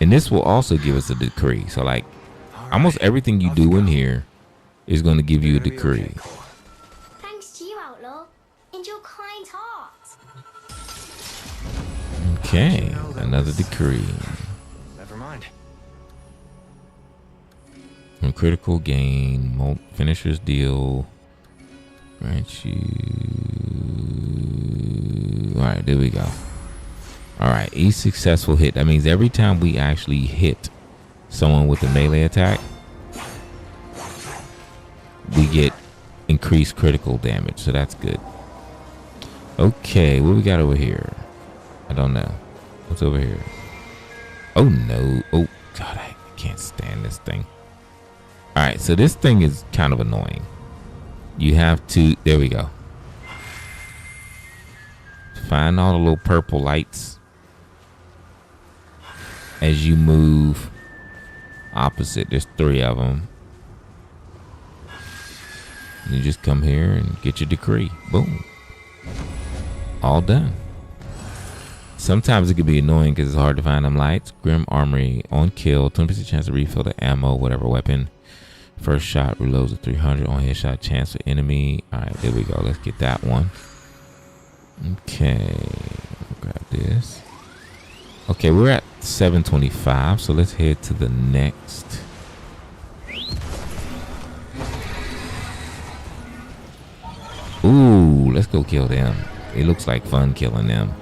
And this will also give us a decree. So like almost everything you do in here is going to give you a decree. Thanks to you, Outlaw, and your kind heart. Okay, another decree. Never mind. From critical gain, finishers deal. Grant you. All right, there we go. All right, each successful hit. That means every time we actually hit someone with a melee attack, we get increased critical damage. So that's good. Okay, what we got over here? I don't know. What's over here? Oh no. Oh God, I can't stand this thing. All right, so this thing is kind of annoying. You have to, there we go. Find all the little purple lights as you move opposite. There's 3 of them. You just come here and get your decree. Boom. All done. Sometimes it can be annoying because it's hard to find them lights. Grim Armory on kill. 20% chance to refill the ammo, whatever weapon. First shot reloads at 300 on headshot chance for enemy. All right, there we go. Let's get that one. Okay, grab this. Okay, we're at 725, so let's head to the next. Ooh, let's go kill them. It looks like fun killing them.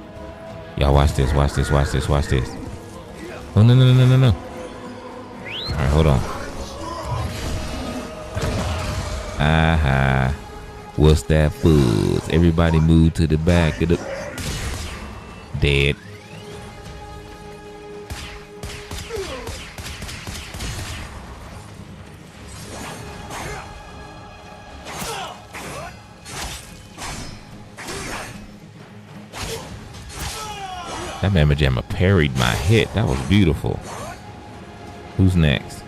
Y'all watch this, watch this, watch this, watch this. Oh, no, no, no, no, no. All right, hold on. Aha. What's that fuzz? Everybody move to the back of the... Dead. That Mamma Jamma parried my hit. That was beautiful. Who's next?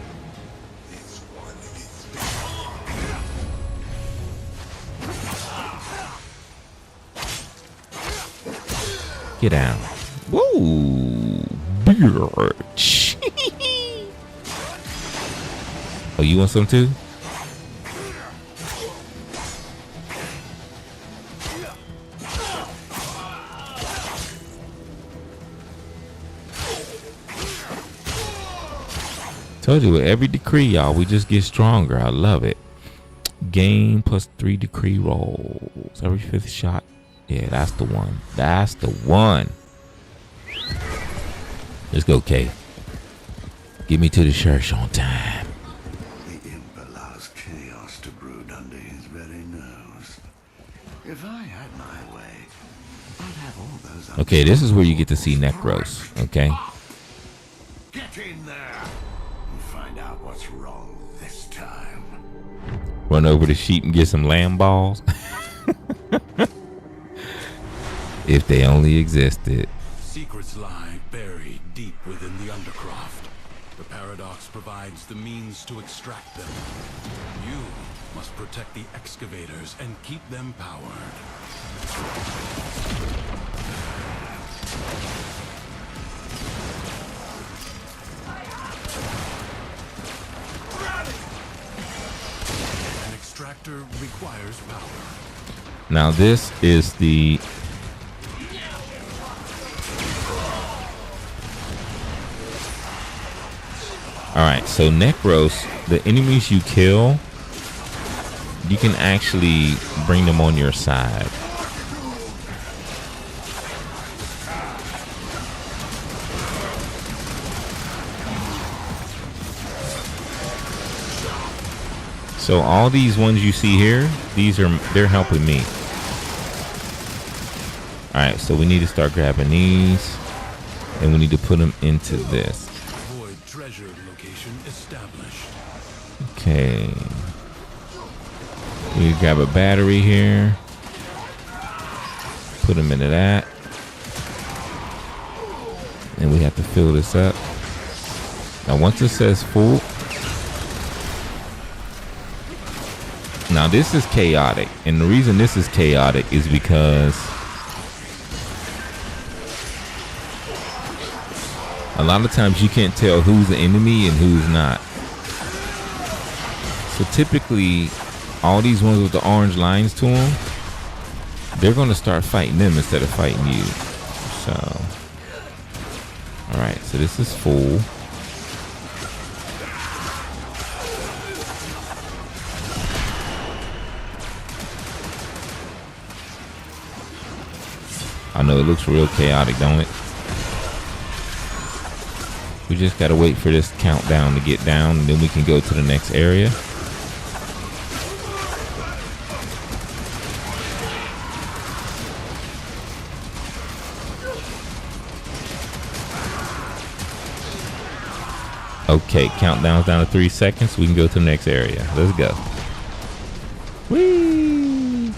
Get down. Whoa, bitch. Oh, you want some too? Told you with every decree, y'all, we just get stronger. I love it. Gain plus 3 decree rolls. Every 5th shot. Yeah, that's the one. That's the one. Let's go, Kay. Get me to the church on time. The imp allows chaos to brood under his very nose. If I had my way, I'd have all those... Okay, this is where you get to see Necros, okay? Get in there and find out what's wrong this time. Run over the sheep and get some lamb balls. If they only existed. Secrets lie buried deep within the Undercroft. The paradox provides the means to extract them. You must protect the excavators and keep them powered. An extractor requires power. Now this is the... Alright, so Necros, the enemies you kill, you can actually bring them on your side. So all these ones you see here, they're helping me. Alright, so we need to start grabbing these, and we need to put them into this. Void treasure location established. Okay. We grab a battery here. Put them into that. And we have to fill this up. Now once it says full. Now this is chaotic. And the reason this is chaotic is because a lot of times you can't tell who's the enemy and who's not. So typically, all these ones with the orange lines to them, they're going to start fighting them instead of fighting you. So, alright, so this is full. I know it looks real chaotic, don't it? We just gotta wait for this countdown to get down, and then we can go to the next area. Okay, countdown's down to 3 seconds. We can go to the next area. Let's go. Whee!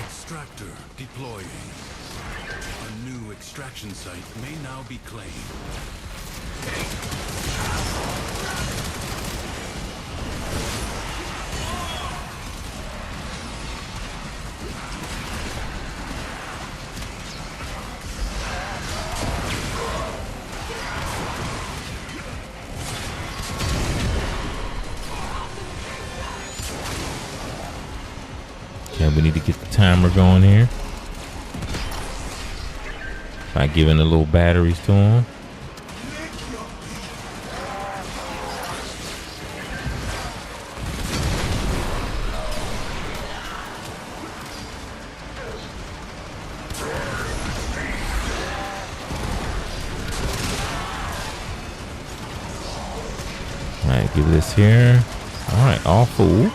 Extractor deploying. A new extraction site may now be claimed. Okay, we need to get the timer going here by giving the little batteries to them. Alright, give this here. Alright, all full.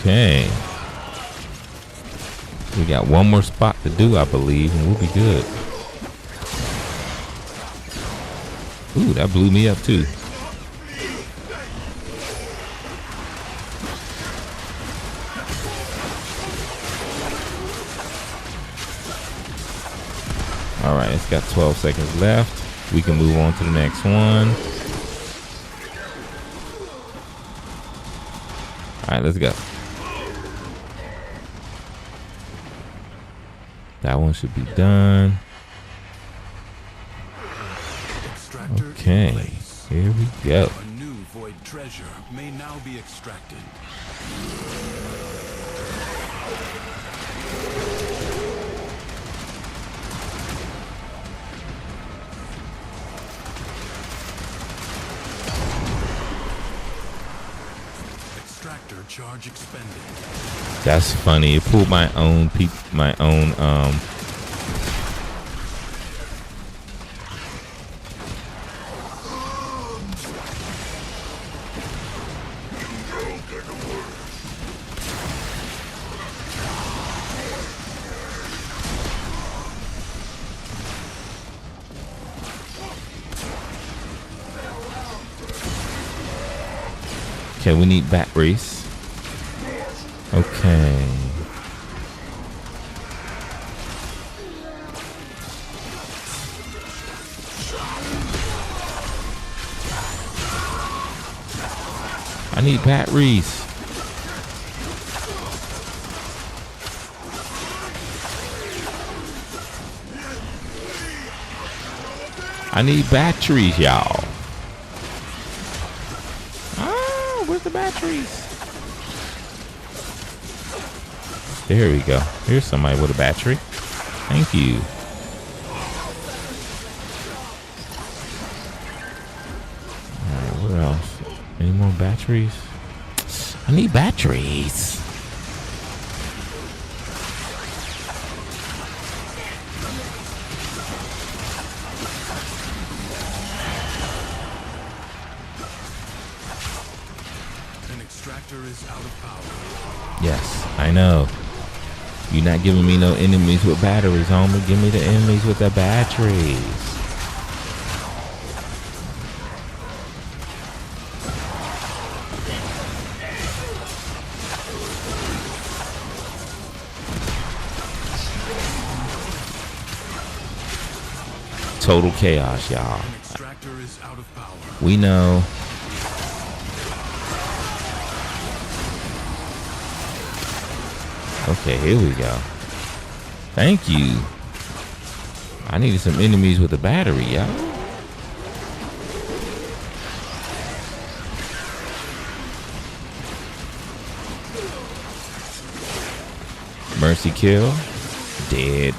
Okay. We got one more spot to do, I believe, and we'll be good. Ooh, that blew me up too. Alright, it's got 12 seconds left. We can move on to the next one. Alright, let's go. That one should be done. Okay, here we go. A new void treasure may now be extracted. Extractor charge expended. That's funny. It pulled my own Okay, we need batteries. Okay. I need batteries. I need batteries, y'all. Where's the batteries? There we go. Here's somebody with a battery. Thank you. Alright, what else? Any more batteries? I need batteries. Is out of power. Yes, I know. You're not giving me no enemies with batteries, homie. Give me the enemies with the batteries. Total chaos, y'all. Extractor is out of power. We know. Okay, here we go. Thank you. I needed some enemies with a battery, y'all. Mercy kill. Dead.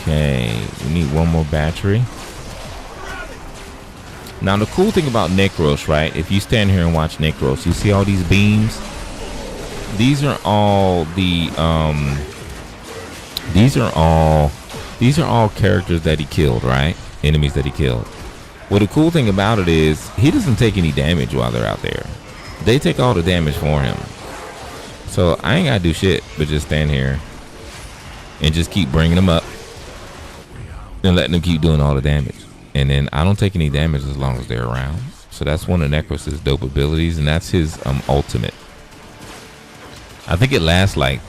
Okay, we need one more battery. Now, the cool thing about Necros, right? If you stand here and watch Necros, you see all these beams? These are all the these are all characters that he killed, right? Enemies that he killed. Well, the cool thing about it is he doesn't take any damage while they're out there. They take all the damage for him. So I ain't gotta do shit but just stand here and just keep bringing them up and letting them keep doing all the damage. And then I don't take any damage as long as they're around. So that's one of Necros' dope abilities, and that's his ultimate. I think it lasts like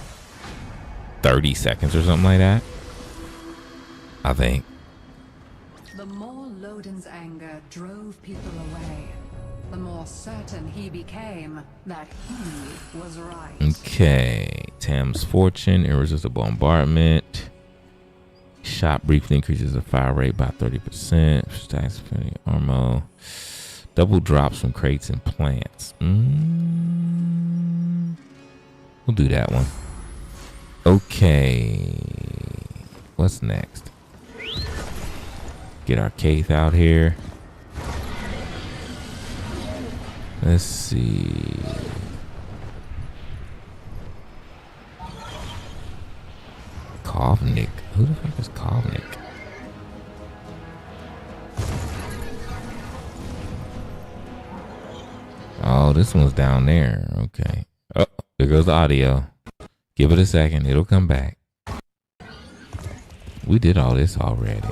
30 seconds or something like that. I think. The more Loden's anger drove people away, the more certain he became that he was right. Okay. Tam's Fortune, irresistible bombardment. Shot briefly increases the fire rate by 30%. Stacks armor. Double drops from crates and plants. We'll do that one. Okay. What's next? Get our Kaith out here. Let's see. Kovnik. Who the fuck is Kovnik? Oh, this one's down there. Okay. Oh, there goes the audio. Give it a second. It'll come back. We did all this already.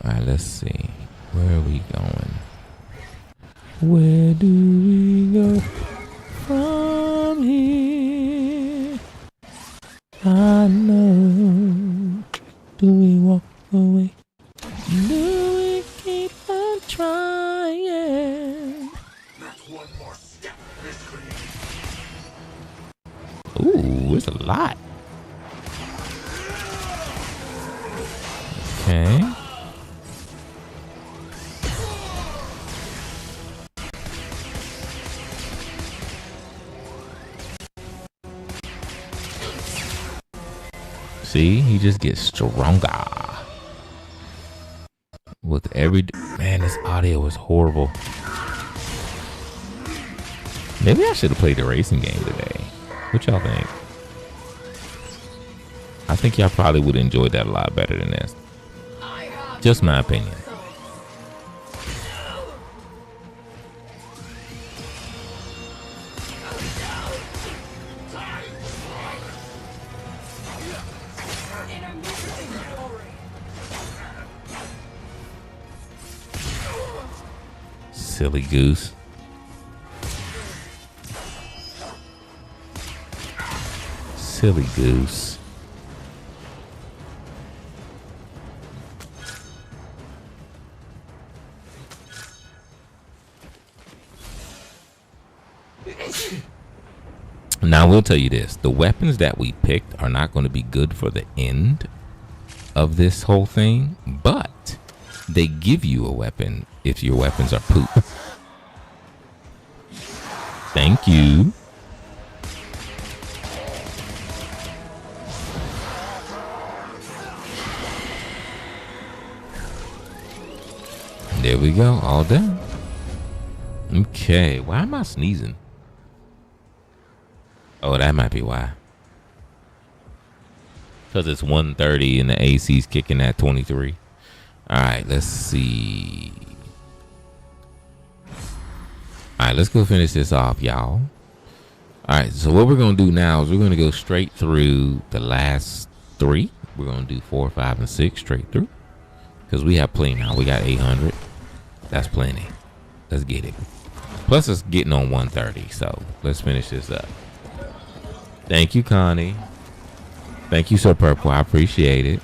Alright, let's see. Where are we going? Where do we go from here? I know. Do we walk away? Do we keep on trying? Not one more step, miscreant. Ooh, it's a lot. Okay. See, he just gets stronger with every. Man, this audio is horrible. Maybe I should have played the racing game today. What y'all think? I think y'all probably would enjoy that a lot better than this. Just my opinion. Silly goose. Silly goose. Now, I will tell you this. The weapons that we picked are not going to be good for the end of this whole thing, but they give you a weapon if your weapons are poop. Thank you. There we go. All done. Okay. Why am I sneezing? Oh, that might be why. Because it's 1:30 and the AC's kicking at 23. All right, let's see. All right, let's go finish this off, y'all. All right, so what we're going to do now is we're going to go straight through the last 3. We're going to do 4, 5, and 6 straight through. Because we have plenty now. We got 800. That's plenty. Let's get it. Plus, it's getting on 1:30, so let's finish this up. Thank you, Connie. Thank you, Sir Purple. I appreciate it.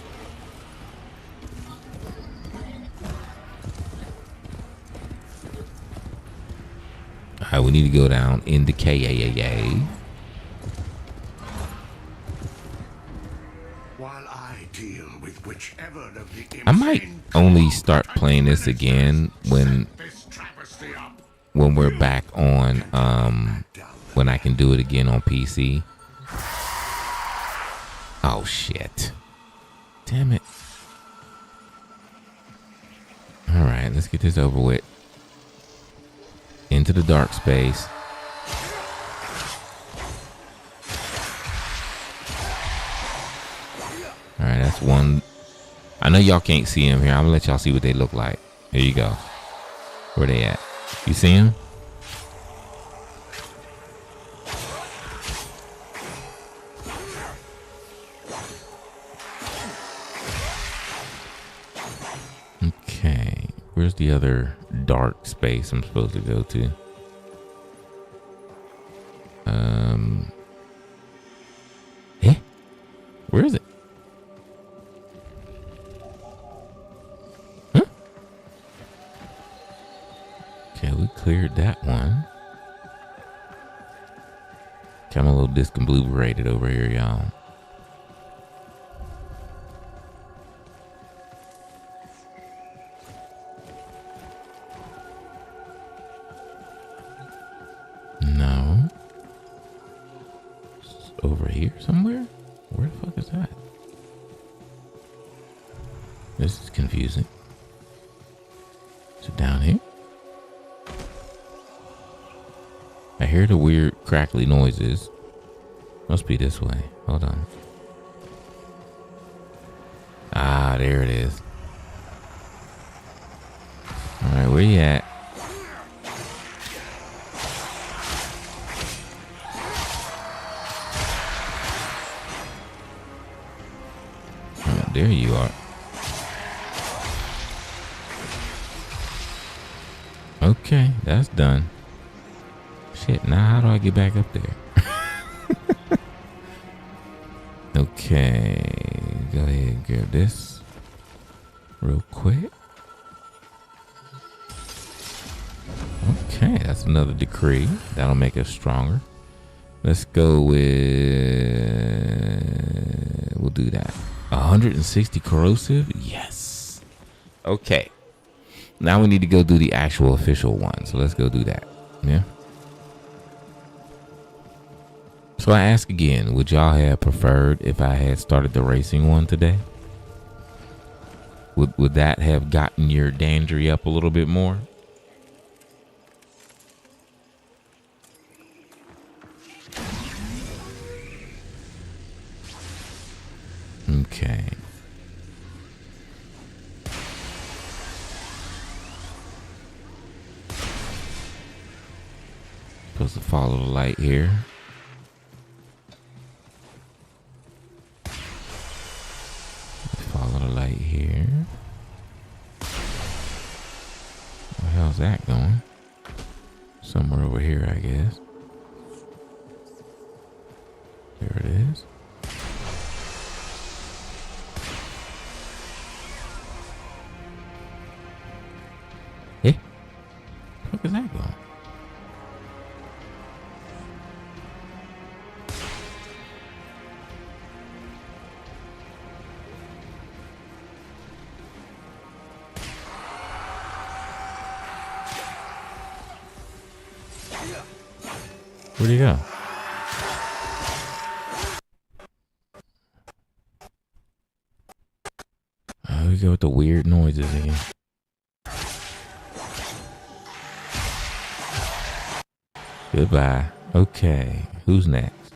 All right, we need to go down into KAAA. While I deal with whichever of the I might only start playing this again when we're back on when I can do it again on PC. Oh shit. Damn it. All right, let's get this over with. Into the dark space. All right, that's one. I know y'all can't see them here. I'm gonna let y'all see what they look like. Here you go. Where they at? You see them? Okay. Where's the other dark space I'm supposed to go to? Eh? Where is it? Huh? Okay, we cleared that one. Okay, I'm a little discombobulated over here, y'all. No. It's over here somewhere? Where the fuck is that? This is confusing. Is it down here? I hear the weird crackly noises. Must be this way. Hold on. Ah, there it is. Alright, where you at? Oh, there you are. Okay, that's done. Shit, now how do I get back up there? Okay, go ahead and grab this real quick. Okay, that's another decree. That'll make us stronger. Let's go with... We'll do that. 160 corrosive? Yes. Okay. Now we need to go do the actual official one. So let's go do that. Yeah. So I ask again, would y'all have preferred if I had started the racing one today? Would that have gotten your dandry up a little bit more? Okay. Supposed to follow the light here. Follow the light here. Where the hell's that going? Somewhere over here, I guess. There it is. Hey, where the fuck is that going? Where'd he go? Oh, we go with the weird noises again. Goodbye. Okay, who's next?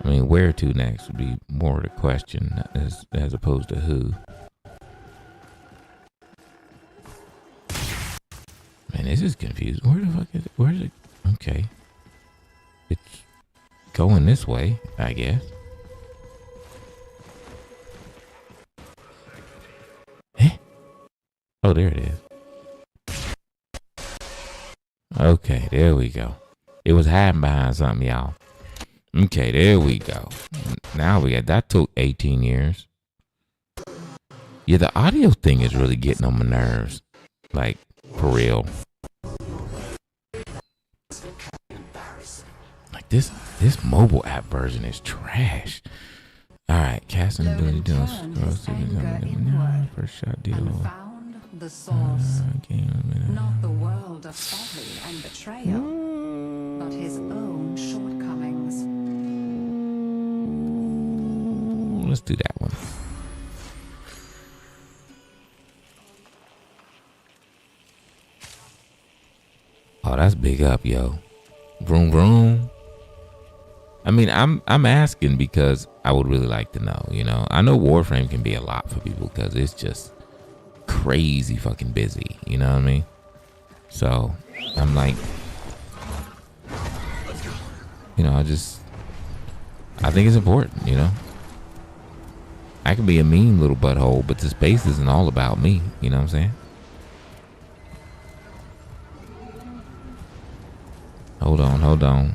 I mean, where to next would be more the question as opposed to who. Man, this is confusing. Where the fuck is it? Where's it? Okay. It's going this way, I guess. Eh? Oh, there it is. Okay, there we go. It was hiding behind something, y'all. Okay, there we go. Now we got that. Took 18 years. Yeah, the audio thing is really getting on my nerves. Like, for real. Like this mobile app version is trash. Alright, casting ability deals first shot deal. The source, not the world of folly and betrayal, but his own shortcomings. Let's do that one. Oh, that's big up, yo. Vroom vroom. I mean, I'm asking because I would really like to know, you know. I know Warframe can be a lot for people because it's just crazy fucking busy, you know what I mean? So I'm like, you know, I think it's important, you know. I can be a mean little butthole, but the space isn't all about me, you know what I'm saying? Hold on.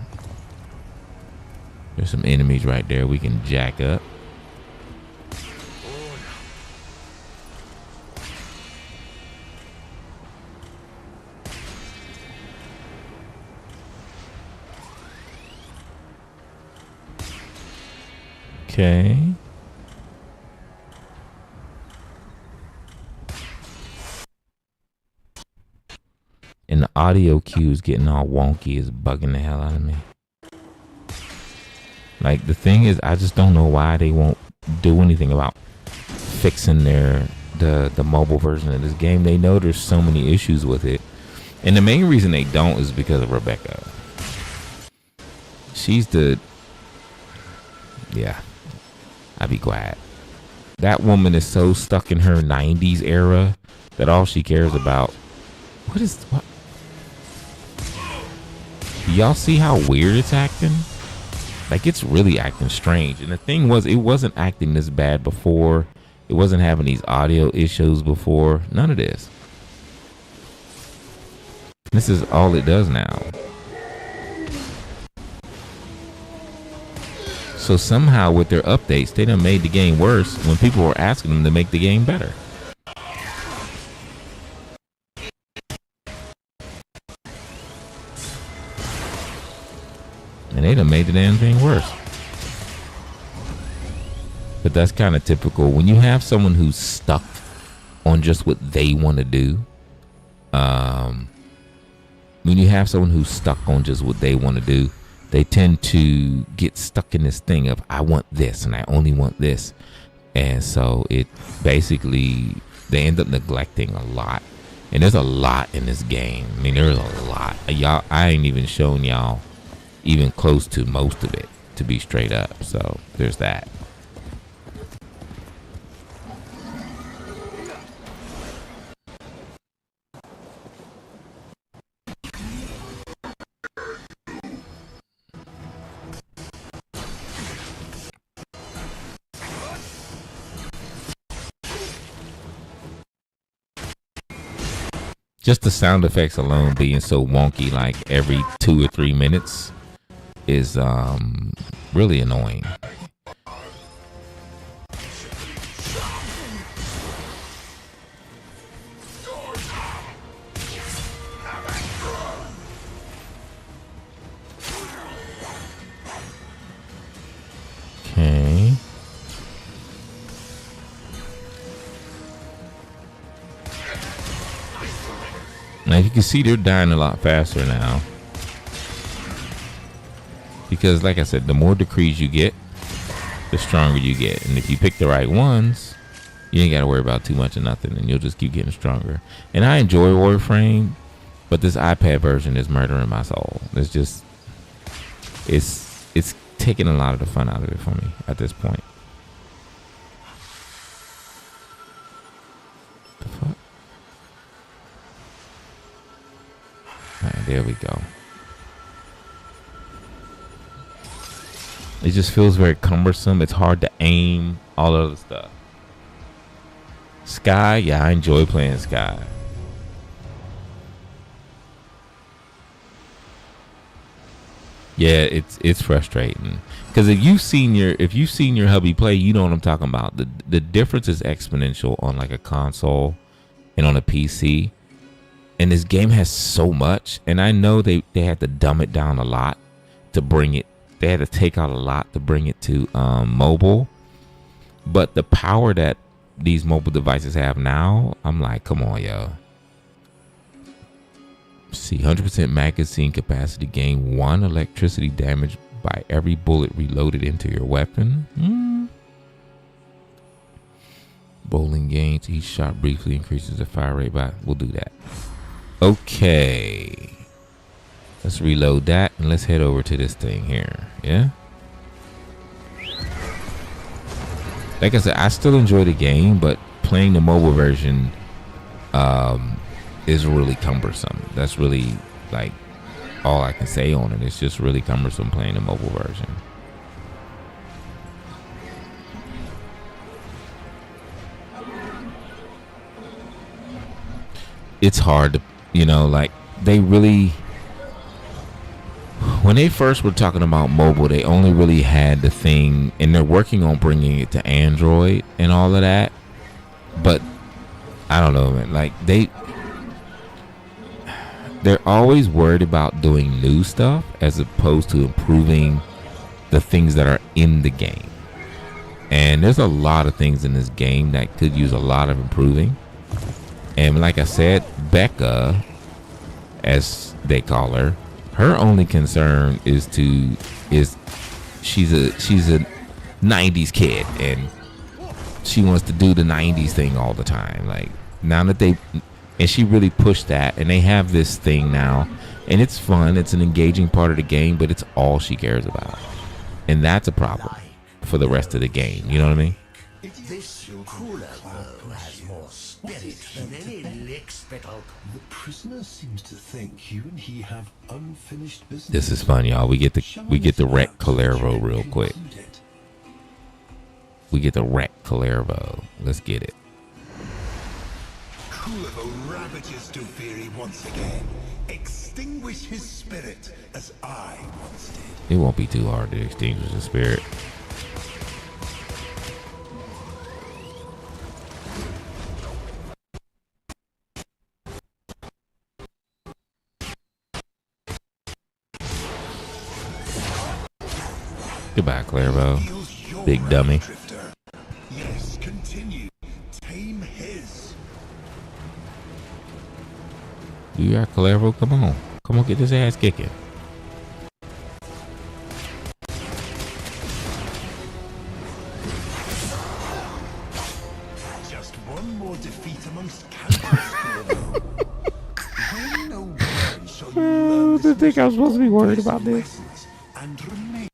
There's some enemies right there we can jack up. Okay. And the audio cue is getting all wonky, is bugging the hell out of me. Like, the thing is, I just don't know why they won't do anything about fixing the mobile version of this game. They know there's so many issues with it. And the main reason they don't is because of Rebecca. She's yeah, I'd be quiet. That woman is so stuck in her 90s era that all she cares about. What? Y'all see how weird it's acting? Like, it's really acting strange. And the thing was, it wasn't acting this bad before. It wasn't having these audio issues before. None of this. This is all it does now. So somehow with their updates, they done made the game worse when people were asking them to make the game better. And they done made the damn thing worse. But that's kind of typical. When you have someone who's stuck on just what they want to do. When you have someone who's stuck on just what they want to do, they tend to get stuck in this thing of, I want this and I only want this. And so it basically, they end up neglecting a lot. And there's a lot in this game. I mean, there's a lot. Y'all, I ain't even shown y'all even close to most of it, to be straight up. So there's that. Just the sound effects alone being so wonky, like every 2 or 3 minutes, is really annoying. Okay. Now you can see they're dying a lot faster now. Because like I said, the more decrees you get, the stronger you get. And if you pick the right ones, you ain't got to worry about too much of nothing, and you'll just keep getting stronger. And I enjoy Warframe, but this iPad version is murdering my soul. It's just, it's taking a lot of the fun out of it for me at this point. The fuck? Alright, there we go. It just feels very cumbersome. It's hard to aim, all of the stuff. Sky, yeah, I enjoy playing Sky. Yeah, it's frustrating because if you've seen your hubby play, you know what I'm talking about. The difference is exponential on like a console and on a PC. And this game has so much, and I know they had to dumb it down a lot to bring it. They had to take out a lot to bring it to mobile. But the power that these mobile devices have now, I'm like, come on, yo. See, 100% magazine capacity, gain 1 electricity damage by every bullet reloaded into your weapon. Bowling gains, each shot briefly increases the fire rate by. We'll do that. Okay. Let's reload that and let's head over to this thing here. Yeah. Like I said, I still enjoy the game, but playing the mobile version is really cumbersome. That's really like all I can say on it. It's just really cumbersome playing the mobile version. It's hard to, like they really, when they first were talking about mobile, they only really had the thing, and they're working on bringing it to Android and all of that. But I don't know, man. Like they're always worried about doing new stuff as opposed to improving the things that are in the game. And there's a lot of things in this game that could use a lot of improving. And like I said, Becca, as they call her, her only concern is she's a 90s kid and she wants to do the 90s thing all the time. Like now that and she really pushed that, and they have this thing now, and it's fun. It's an engaging part of the game, but it's all she cares about, and that's a problem for the rest of the game. You know what I mean? This cooler though has more spirit than any lick spittle. The prisoner seems to think you and he have unfinished business. This is fun, y'all. We get the wreck Calervo real quick. We get the wreck Calervo. Let's get it. Calervo ravages Dufiri once again. Extinguish his spirit as I once did. It won't be too hard to extinguish the spirit. Goodbye, Clairvo. Big dummy. Yes, continue. Tame his. You got Calero? Come on. Come on, get this ass kicking. Just one more defeat amongst countless. When no one shall you learn I think I'm supposed to be worried about this. lessons and remain.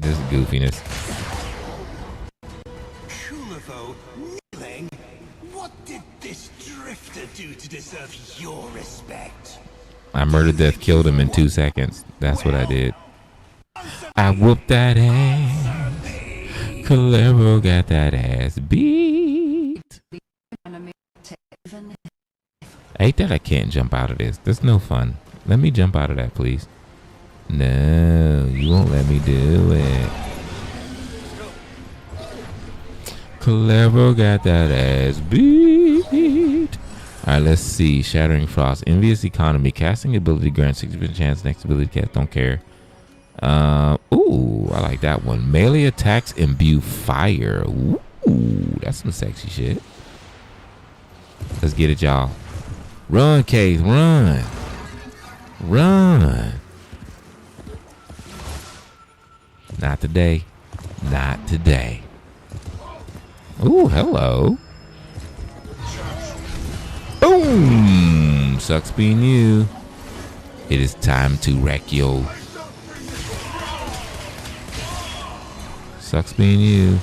This goofiness. Shulavo, kneeling. What did this drifter do to deserve your respect? I murdered death, killed him in 2 seconds. That's what I did. I whooped that ass. Calero got that ass beat. I hate that I can't jump out of this. That's no fun. Let me jump out of that, please. No, you won't let me do it. Calero got that ass beat. Alright, let's see. Shattering Frost. Envious Economy. Casting ability grants 60% chance next ability cast. Don't care. Ooh, I like that one. Melee attacks imbue fire. Ooh, that's some sexy shit. Let's get it, y'all. Run, Case, run. Run. Not today. Not today. Ooh, hello. Boom! Sucks being you. It is time to wreck yo. Sucks being you.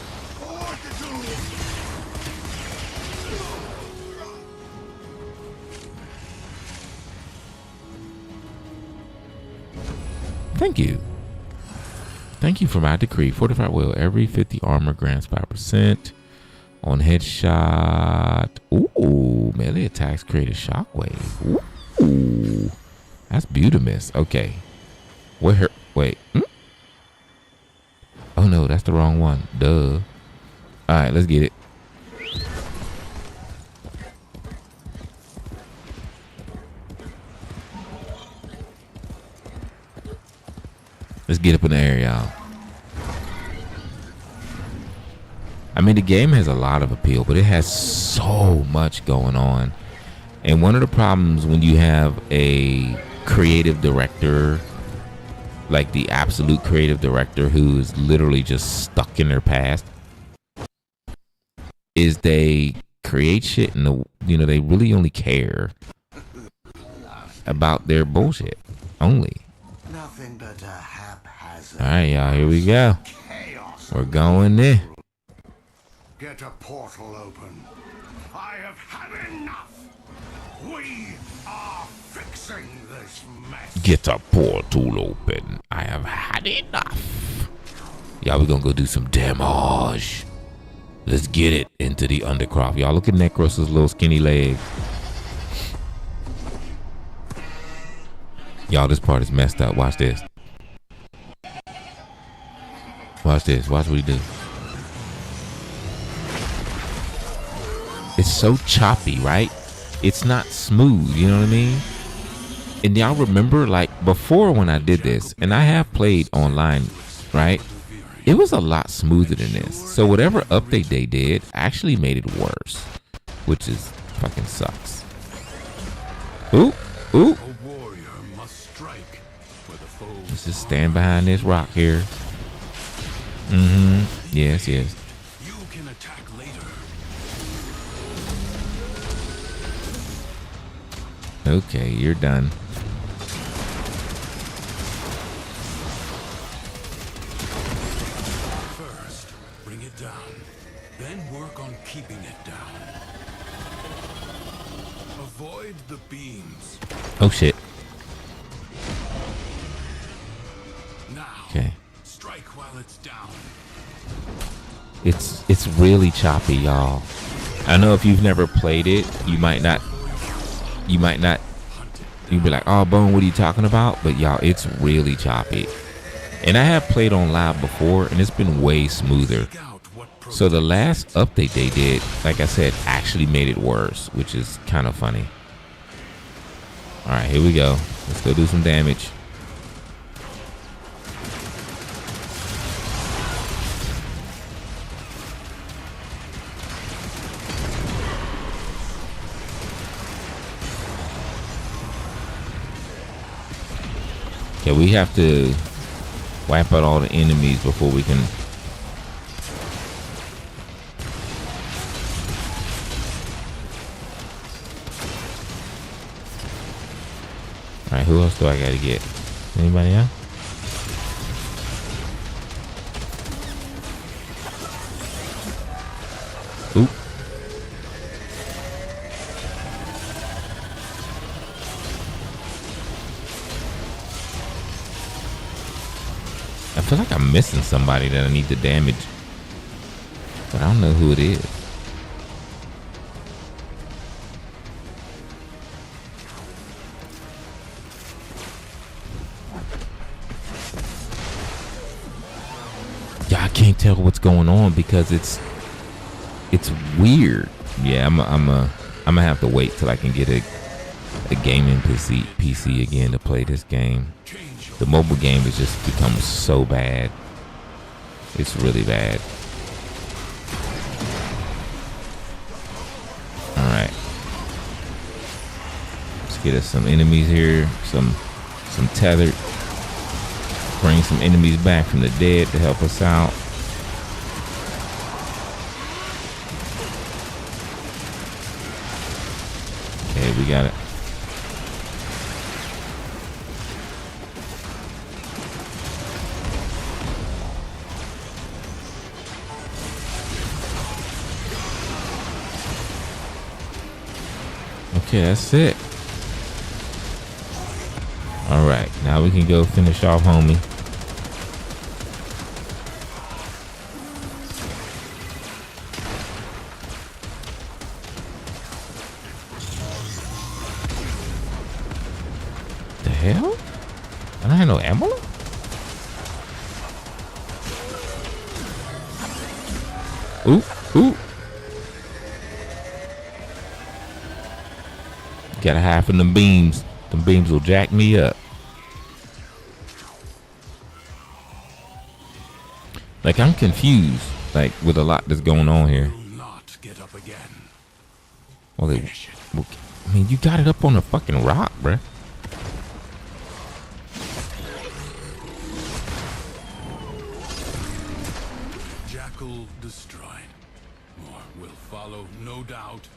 Thank you. Thank you for my decree. Fortified will. Every 50 armor grants 5%. On headshot. Ooh, melee attacks create a shockwave. Ooh, that's beautimous. Okay. Where? Wait. Oh no, that's the wrong one. Duh. All right, let's get it. Let's get up in the air, y'all. I mean, the game has a lot of appeal, but it has so much going on. And one of the problems when you have a creative director, like the absolute creative director who's literally just stuck in their past, is they create shit and they really only care about their bullshit only. Nothing but a haphazard. All right, y'all, here we go. We're going there. Get a portal open. I have had enough. We are fixing this mess. Get a portal open. I have had enough. Y'all, we're gonna go do some damage. Let's get it into the Undercroft. Y'all, look at Necros's little skinny leg. Y'all, this part is messed up. Watch this. Watch this. Watch what he do. It's so choppy, right? It's not smooth, you know what I mean? And y'all remember, like, before when I did this, and I have played online, right? It was a lot smoother than this. So whatever update they did actually made it worse, which is fucking sucks. Ooh, ooh. Let's just stand behind this rock here. Yes, yes. You can attack later. Okay, you're done. First, bring it down. Then work on keeping it down. Avoid the beams. Oh shit. Now, okay. Strike while it's down. It's really choppy, y'all. I know if you've never played it, you might not you'd be like, oh, Bone, what are you talking about? But y'all, it's really choppy. And I have played on live before, and it's been way smoother. So the last update they did, like I said, actually made it worse, which is kind of funny. All right, here we go. Let's go do some damage. Yeah, we have to wipe out all the enemies before we can. All right, who else do I gotta get? Anybody else? Oop. I feel like I'm missing somebody that I need to damage, but I don't know who it is. Yeah, I can't tell what's going on because it's weird. Yeah, I'm gonna have to wait till I can get a gaming PC again to play this game. The mobile game has just become so bad. It's really bad. All right, let's get us some enemies here. Some tethered. Bring some enemies back from the dead to help us out. Okay, we got it. Okay, that's it. All right, now we can go finish off homie. The hell? I don't have no ammo? Ooh, ooh. Gotta hide from them beams. Them beams will jack me up. Like, I'm confused, like, with a lot that's going on here. Not get up again. Well, I mean, you got it up on a fucking rock, bruh. Jackal destroyed. More will follow, no doubt.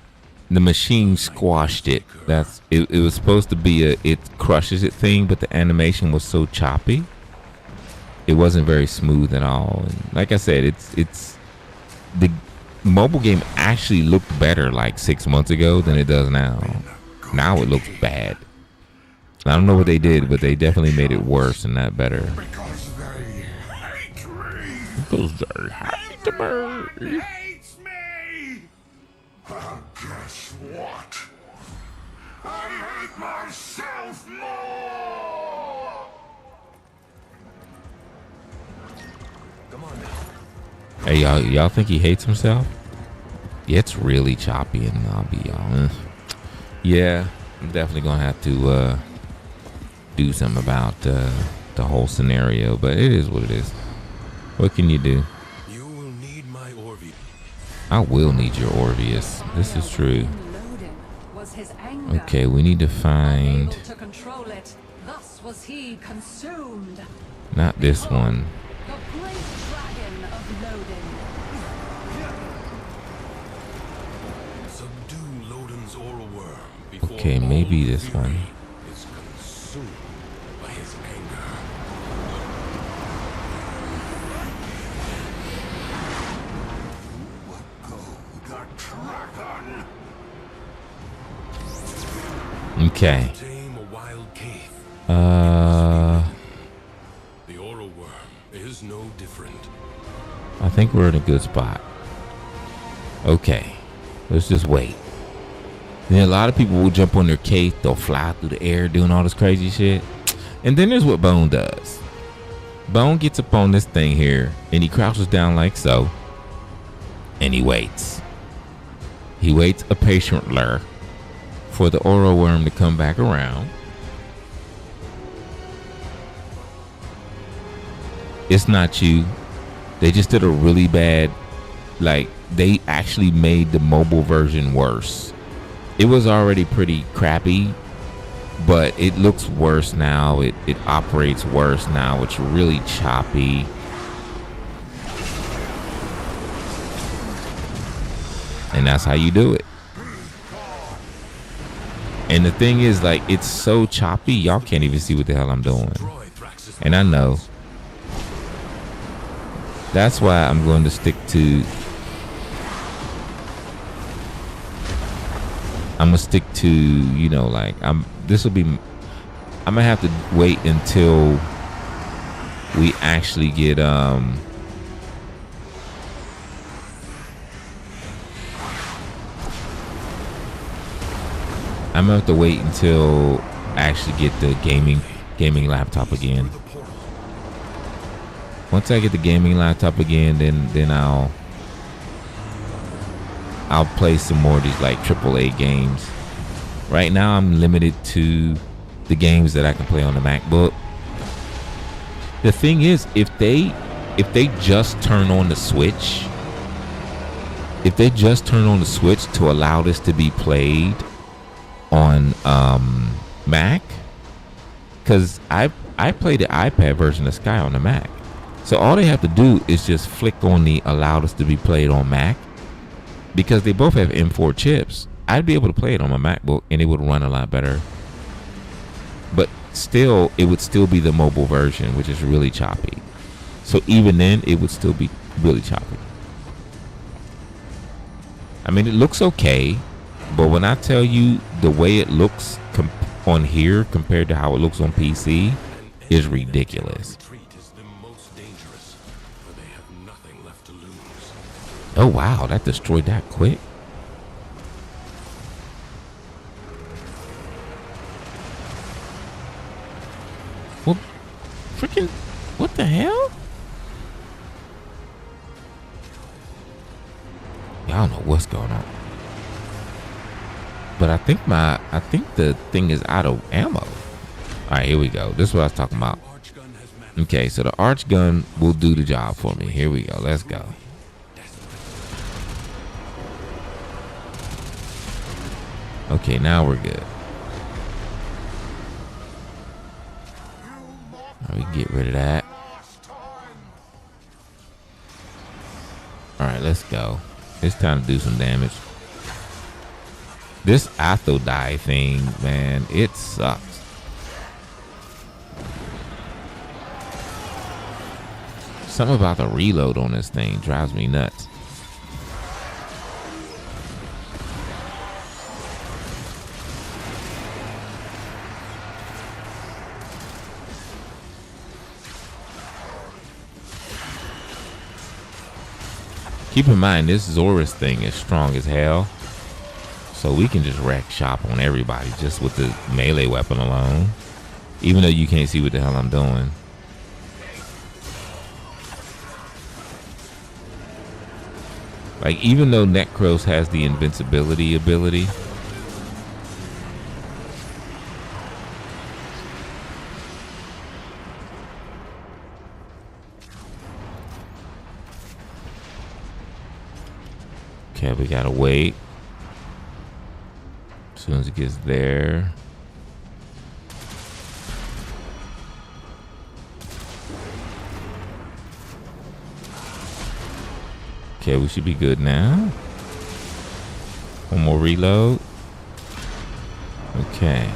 The machine squashed it. That's it. It was supposed to be it crushes it thing, but the animation was so choppy. It wasn't very smooth at all. And like I said, it's the mobile game actually looked better like 6 months ago than it does now. Now it looks bad. I don't know what they did, but they definitely made it worse and not better. Because they hate me. Because they hate me. Hates me. Guess what? I hate myself more. Come on now. Hey, y'all think he hates himself? Yeah, it's really choppy, and I'll be honest. Yeah, I'm definitely gonna have to do something about the whole scenario, but it is what it is. What can you do? You will need my Orvi. I will need your Orvius. This is true. Loden was his anger. Okay, we need to find Unable to control it, thus was he consumed. not this one. The great dragon of Loden. Subdue Loden's aura worm before Okay, all maybe this fury one. is consumed by his anger. Okay. Tame a wild cave. The aura worm is no different. I think we're in a good spot. Okay, let's just wait. Then a lot of people will jump on their cape, they'll fly through the air doing all this crazy shit. And then there's what Bone does. Bone gets up on this thing here and he crouches down like so. And he waits. He waits a patiently for the aura worm to come back around. It's not you. They just did a really bad, like, they actually made the mobile version worse. It was already pretty crappy, but it looks worse now. It operates worse now. It's really choppy. And that's how you do it. And the thing is, like, it's so choppy, y'all can't even see what the hell I'm doing. And I know. That's why I'm going to stick to... I'm gonna stick to, you know, like, I'm gonna have to wait until we actually get I'm gonna have to wait until I actually get the gaming laptop again. Once I get the gaming laptop again, then I'll play some more of these like AAA games. Right now I'm limited to the games that I can play on the MacBook. The thing is, if they just turn on the Switch, to allow this to be played on Mac, because I play the iPad version of Sky on the Mac. So all they have to do is just flick on the allow this to be played on Mac, because they both have M4 chips. I'd be able to play it on my MacBook and it would run a lot better. But still, it would still be the mobile version, which is really choppy. So even then, it would still be really choppy. I mean, it looks okay, but when I tell you the way it looks on here compared to how it looks on PC is ridiculous. Oh wow, that destroyed that quick. Well, freaking, what the hell? Yeah, I don't know what's going on. But I think the thing is out of ammo. All right, here we go. This is what I was talking about. Okay, so the arch gun will do the job for me. Here we go. Let's go. Okay, now we're good. All right, we can get rid of that. All right, let's go. It's time to do some damage. This Athodai thing, man, it sucks. Something about the reload on this thing drives me nuts. Keep in mind, this Zorus thing is strong as hell. So we can just wreck shop on everybody just with the melee weapon alone. Even though you can't see what the hell I'm doing. Like, even though Necros has the invincibility ability, okay, we gotta wait. As soon as it gets there. Okay, we should be good now. One more reload. Okay.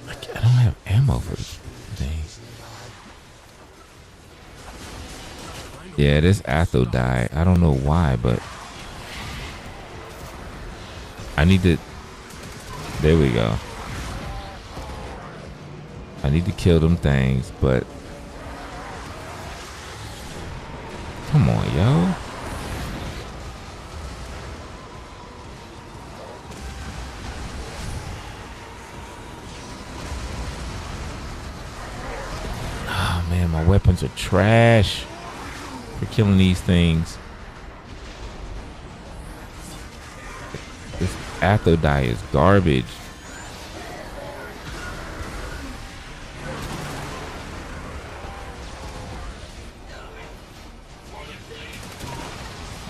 I don't have ammo for this thing. Yeah, this Atho died. I don't know why, but I need to. There we go. I need to kill them things, but come on, yo. Oh man, my weapons are trash for killing these things. This Athodai is garbage.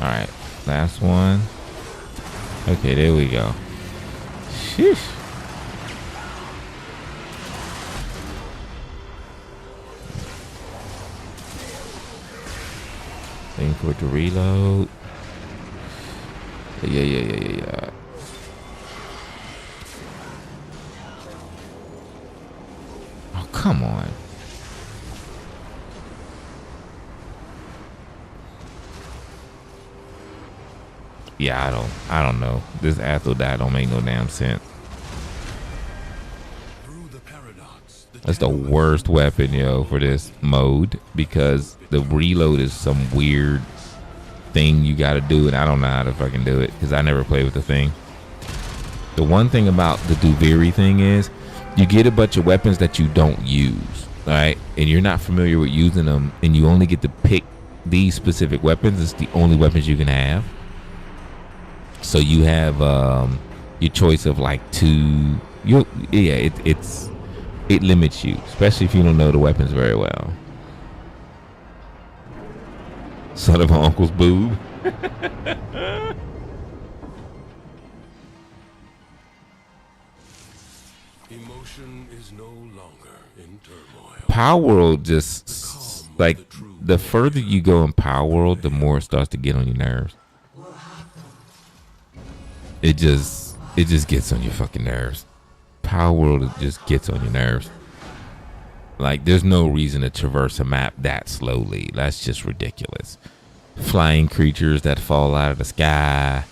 right, last one. Okay, there we go. Sheesh. Waiting for it to reload. Yeah. Oh, come on. Yeah, I don't know. This Athel die don't make no damn sense. That's the worst weapon, yo, for this mode, because the reload is some weird thing you gotta do, and I don't know how to fucking do it because I never played with the thing. The one thing about the Duviri thing is you get a bunch of weapons that you don't use, right? And you're not familiar with using them, and you only get to pick these specific weapons. It's the only weapons you can have. So you have your choice of like two. It limits you, especially if you don't know the weapons very well. Son of an uncle's boob. Emotion is no longer in turmoil. Power World just like the further you go in Power World, the more it starts to get on your nerves. It just gets on your fucking nerves. Power World just gets on your nerves. Like, there's no reason to traverse a map that slowly. That's just ridiculous. Flying creatures that fall out of the sky.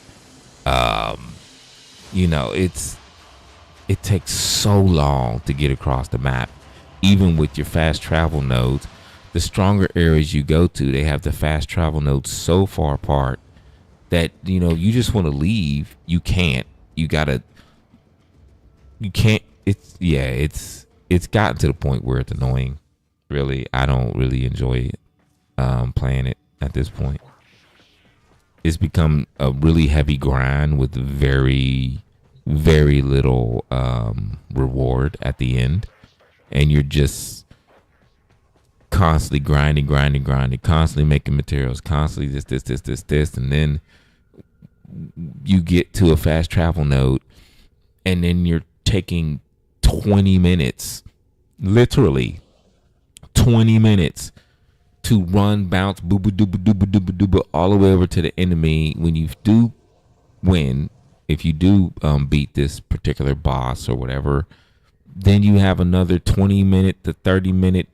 It takes so long to get across the map. Even with your fast travel nodes, the stronger areas you go to, they have the fast travel nodes so far apart that, you just want to leave. You can't. You can't. It's gotten to the point where it's annoying. Really, I don't really enjoy playing it at this point. It's become a really heavy grind with very, very little reward at the end, and you're just constantly grinding, constantly making materials, constantly this, and then you get to a fast travel node, and then you're taking 20 minutes, literally 20 minutes to run, bounce, booba dooba dooba dooba dooba all the way over to the enemy. When you do win, if you do beat this particular boss or whatever, then you have another 20-minute to 30-minute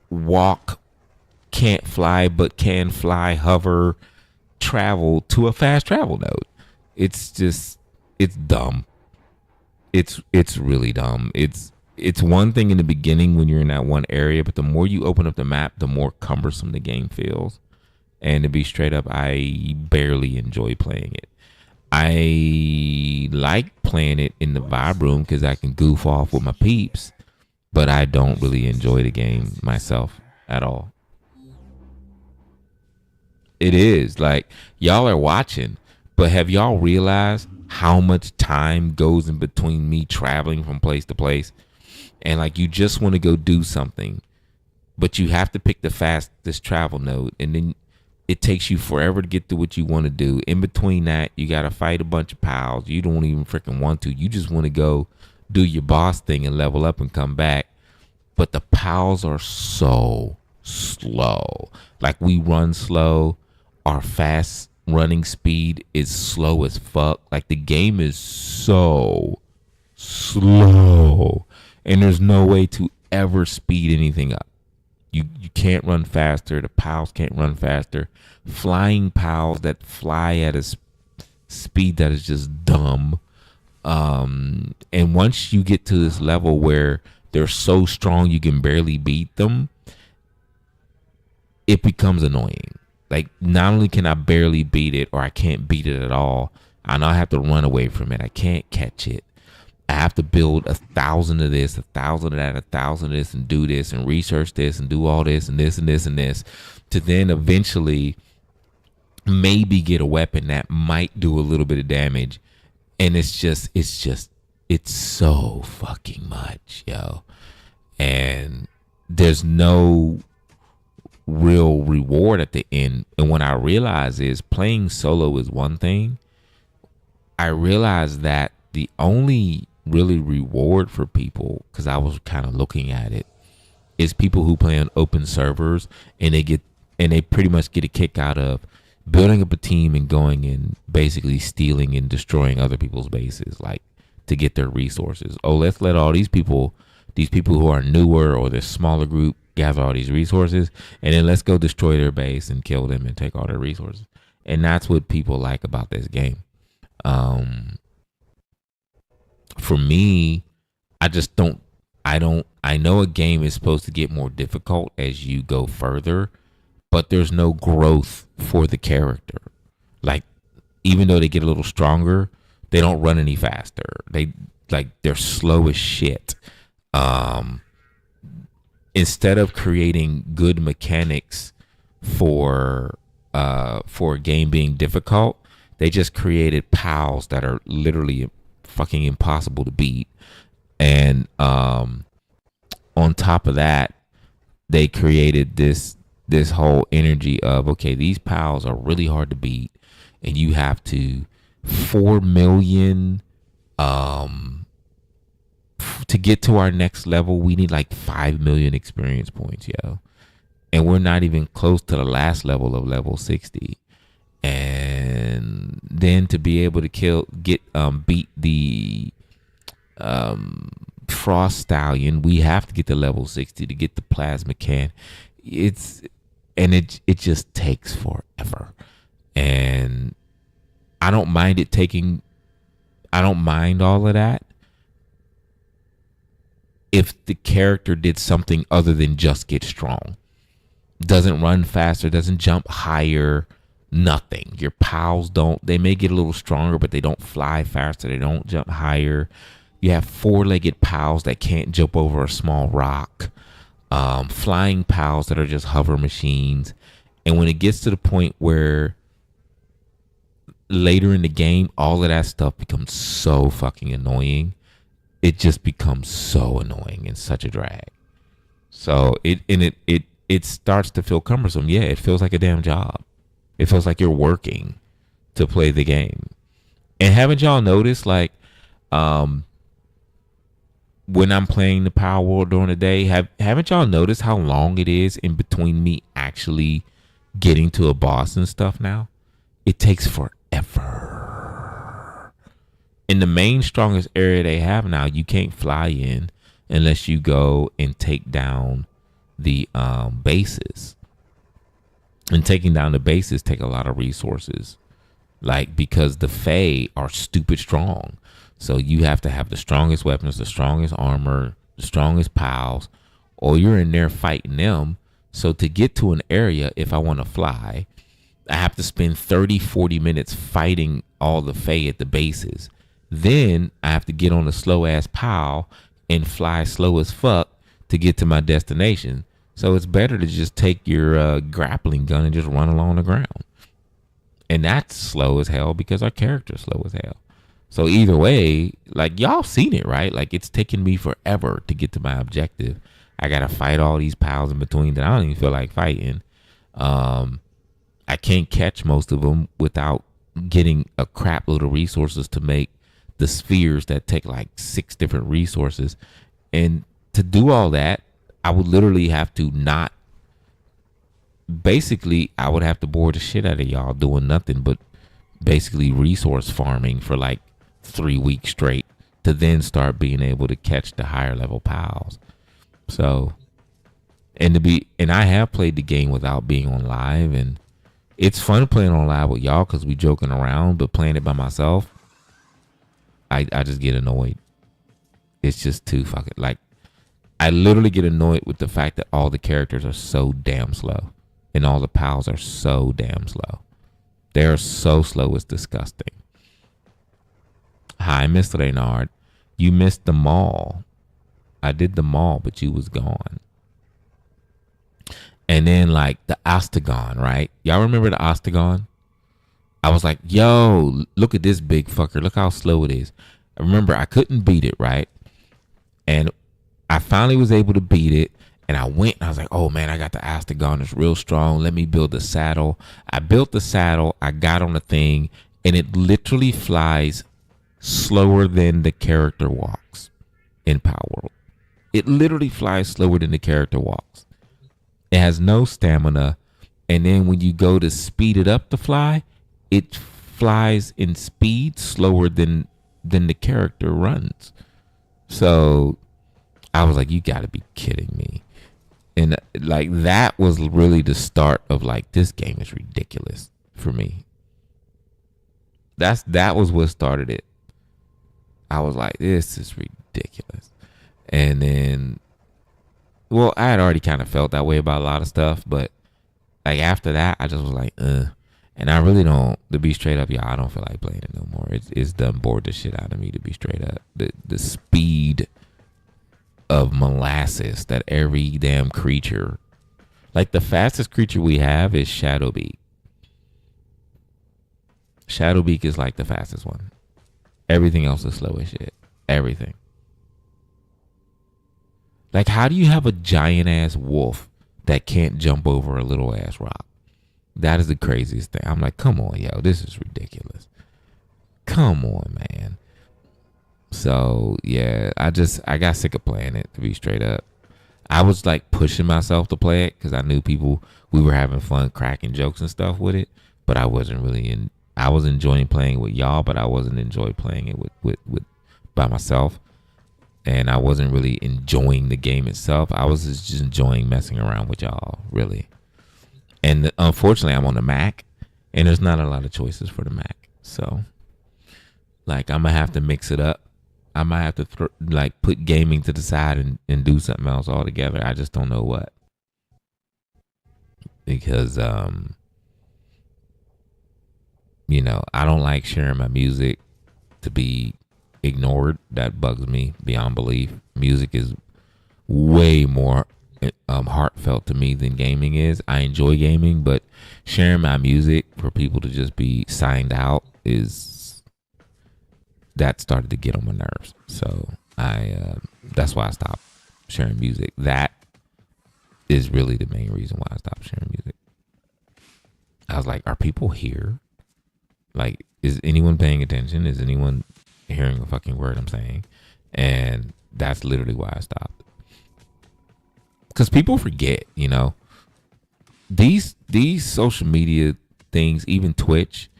walk, can't fly but can fly, hover, travel to a fast travel node. It's dumb. It's really dumb. It's one thing in the beginning when you're in that one area, but the more you open up the map, the more cumbersome the game feels. And to be straight up, I barely enjoy playing it. I like playing it in the vibe room because I can goof off with my peeps, but I don't really enjoy the game myself at all. It is like, y'all are watching, but have y'all realized how much time goes in between me traveling from place to place? And like, you just want to go do something, but you have to pick the fastest travel node, and then it takes you forever to get to what you want to do. In between that, you got to fight a bunch of pals. You don't even freaking want to. You just want to go do your boss thing and level up and come back. But the pals are so slow. Like, we run slow. Our fast running speed is slow as fuck. Like, the game is so slow, and there's no way to ever speed anything up. You can't run faster. The pals can't run faster. Flying pals that fly at a speed that is just dumb. And once you get to this level where they're so strong you can barely beat them, it becomes annoying. Like, not only can I barely beat it, or I can't beat it at all, I know I have to run away from it. I can't catch it. I have to build 1,000 of this, 1,000 of that, 1,000 of this, and do this, and research this, and do all this, and this, and this, and this, to then eventually maybe get a weapon that might do a little bit of damage. And it's so fucking much, yo. And there's no real reward at the end. And what I realize is playing solo is one thing. I realized that the only really reward for people, because I was kind of looking at it, is people who play on open servers and they pretty much get a kick out of building up a team and going and basically stealing and destroying other people's bases, like to get their resources. Oh, let's let all these people who are newer or this smaller group gather all these resources, and then let's go destroy their base and kill them and take all their resources. And that's what people like about this game. For me, I know a game is supposed to get more difficult as you go further, but there's no growth for the character. Like, even though they get a little stronger, they don't run any faster. They're slow as shit. Instead of creating good mechanics for a game being difficult, they just created pals that are literally fucking impossible to beat. And on top of that, they created this whole energy of, okay, these pals are really hard to beat, and you have to 4 million to get to our next level. We need like 5 million experience points, yo, and we're not even close to the last level of level 60. And then to be able to beat the Frost Stallion, we have to get to level 60 to get the plasma can. It just takes forever. And I don't mind all of that if the character did something other than just get strong. Doesn't run faster, doesn't jump higher, nothing. Your pals they may get a little stronger, but they don't fly faster, they don't jump higher. You have 4-legged pals that can't jump over a small rock. Flying pals that are just hover machines. And when it gets to the point where later in the game, all of that stuff becomes so fucking annoying. It just becomes so annoying and such a drag. So it starts to feel cumbersome. Yeah, it feels like a damn job. It feels like you're working to play the game. And haven't y'all noticed, like, when I'm playing the Power World during the day, haven't y'all noticed how long it is in between me actually getting to a boss and stuff now? It takes forever. In the main strongest area they have now, you can't fly in unless you go and take down the bases. And taking down the bases take a lot of resources. Like, because the Fae are stupid strong. So you have to have the strongest weapons, the strongest armor, the strongest pals, or you're in there fighting them. So to get to an area, if I want to fly, I have to spend 30, 40 minutes fighting all the Fae at the bases. Then I have to get on a slow ass pal and fly slow as fuck to get to my destination. So it's better to just take your grappling gun and just run along the ground. And that's slow as hell because our character's slow as hell. So either way, like, y'all seen it, right? Like, it's taken me forever to get to my objective. I got to fight all these pals in between that I don't even feel like fighting. I can't catch most of them without getting a crap load of resources to make the spheres that take like 6 different resources. And to do all that, I would literally have to I would have to bore the shit out of y'all doing nothing but basically resource farming for like 3 weeks straight to then start being able to catch the higher level pals. So, and I have played the game without being on live, and it's fun playing on live with y'all because we joking around, but playing it by myself, I just get annoyed. It's just too fucking, like, I literally get annoyed with the fact that all the characters are so damn slow and all the pals are so damn slow. They're so slow, it's disgusting. Hi, Mr. Reynard. You missed the mall. I did the mall, but you was gone. And then, like, the Ostagon, right? Y'all remember the Ostagon? I was like, yo, look at this big fucker. Look how slow it is. I remember I couldn't beat it, right? And I finally was able to beat it. And I went and I was like, oh man, I got the Astagon. It's real strong. Let me build the saddle. I built the saddle. I got on the thing and it literally flies slower than the character walks in Power World. It literally flies slower than the character walks. It has no stamina. And then when you go to speed it up to fly, it flies in speed slower than the character runs. So I was like, you got to be kidding me. And like that was really the start of like, this game is ridiculous for me. That was what started it. I was like, this is ridiculous. And then, well, I had already kind of felt that way about a lot of stuff, but like after that, I just was like, And I really don't, to be straight up, y'all, I don't feel like playing it no more. It's done bored the shit out of me, to be straight up. The speed of molasses that every damn creature, like the fastest creature we have is Shadowbeak. Shadowbeak is like the fastest one. Everything else is slow as shit. Everything. Like, how do you have a giant ass wolf that can't jump over a little ass rock? That is the craziest thing. I'm like, come on, yo, this is ridiculous. Come on, man. So yeah, I got sick of playing it, to be straight up. I was like pushing myself to play it because I knew we were having fun cracking jokes and stuff with it, but I wasn't really I was enjoying playing with y'all, but I wasn't enjoying playing it with by myself. And I wasn't really enjoying the game itself. I was just enjoying messing around with y'all, really. And unfortunately, I'm on the Mac, and there's not a lot of choices for the Mac. So, like, I'm going to have to mix it up. I might have to, put gaming to the side and do something else altogether. I just don't know what. Because, I don't like sharing my music to be ignored. That bugs me beyond belief. Music is way more heartfelt to me than gaming is. I enjoy gaming, but sharing my music for people to just be signed out that started to get on my nerves. So that's why I stopped sharing music. That is really the main reason why I stopped sharing music. I was like, are people here? Like, is anyone paying attention? Is anyone hearing a fucking word I'm saying? And that's literally why I stopped. Because people forget, these social media things, even Twitch,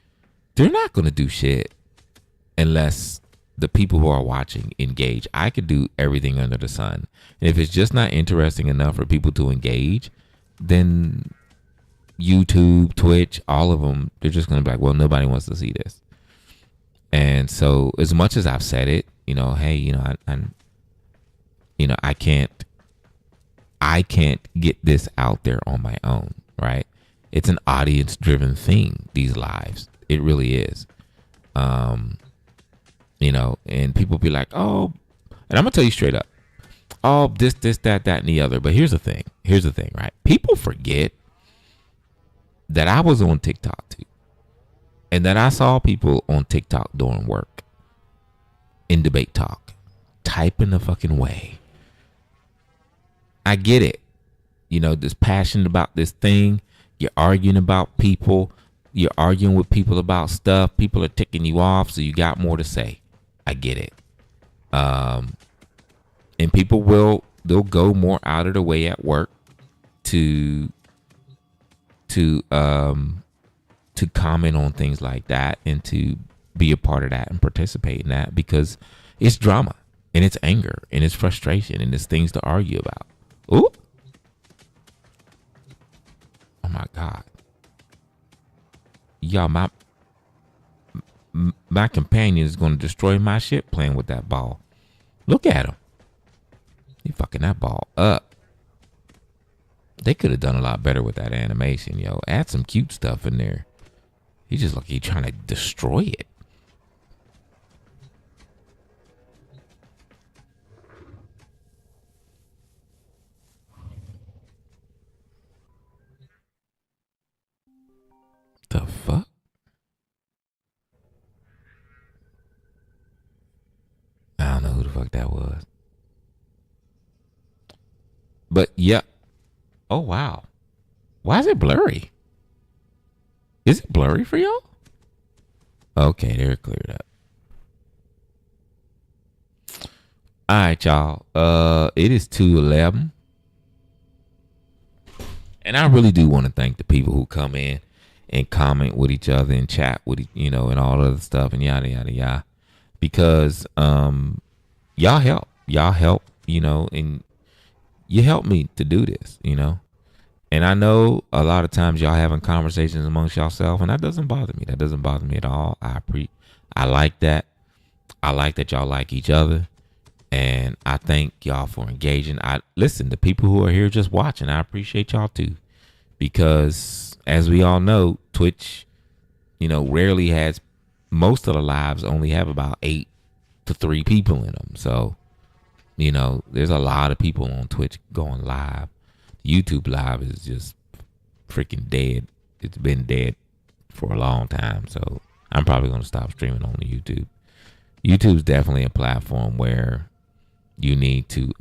they're not going to do shit unless the people who are watching engage. I could do everything under the sun. And if it's just not interesting enough for people to engage, then YouTube, Twitch, all of them, they're just going to be like, well, nobody wants to see this. And so as much as I've said it, hey, I can't get this out there on my own, right? It's an audience driven thing, these lives. It really is. And people be like, oh, and I'm gonna tell you straight up, oh, this, that, and the other. But here's the thing, right? People forget that I was on TikTok too. And that I saw people on TikTok doing work in debate talk, typing the fucking way. I get it. This passionate about this thing. You're arguing about people. You're arguing with people about stuff. People are ticking you off, so you got more to say. I get it. And people they'll go more out of the way at work to comment on things like that and to be a part of that and participate in that, because it's drama and it's anger and it's frustration and it's things to argue about. Ooh. Oh my God. Y'all, my companion is going to destroy my shit playing with that ball. Look at him. He fucking that ball up. They could have done a lot better with that animation, yo. Add some cute stuff in there. He just like he trying to destroy it. The fuck? I don't know who the fuck that was. But yeah. Oh wow. Why is it blurry? Is it blurry for y'all? Okay, they're cleared up. All right, y'all. It is 2:11, and I really do want to thank the people who come in and comment with each other and chat with and all other stuff and yada yada yada, because y'all help, and you help me to do this, And I know a lot of times y'all having conversations amongst yourself, and that doesn't bother me. That doesn't bother me at all. I like that. I like that y'all like each other. And I thank y'all for engaging. I listen, the people who are here just watching, I appreciate y'all too. Because as we all know, Twitch, rarely has, most of the lives only have about 8 to 3 people in them. So, there's a lot of people on Twitch going live. YouTube live is just freaking dead. It's been dead for a long time. So I'm probably going to stop streaming on the YouTube. YouTube's definitely a platform where you need to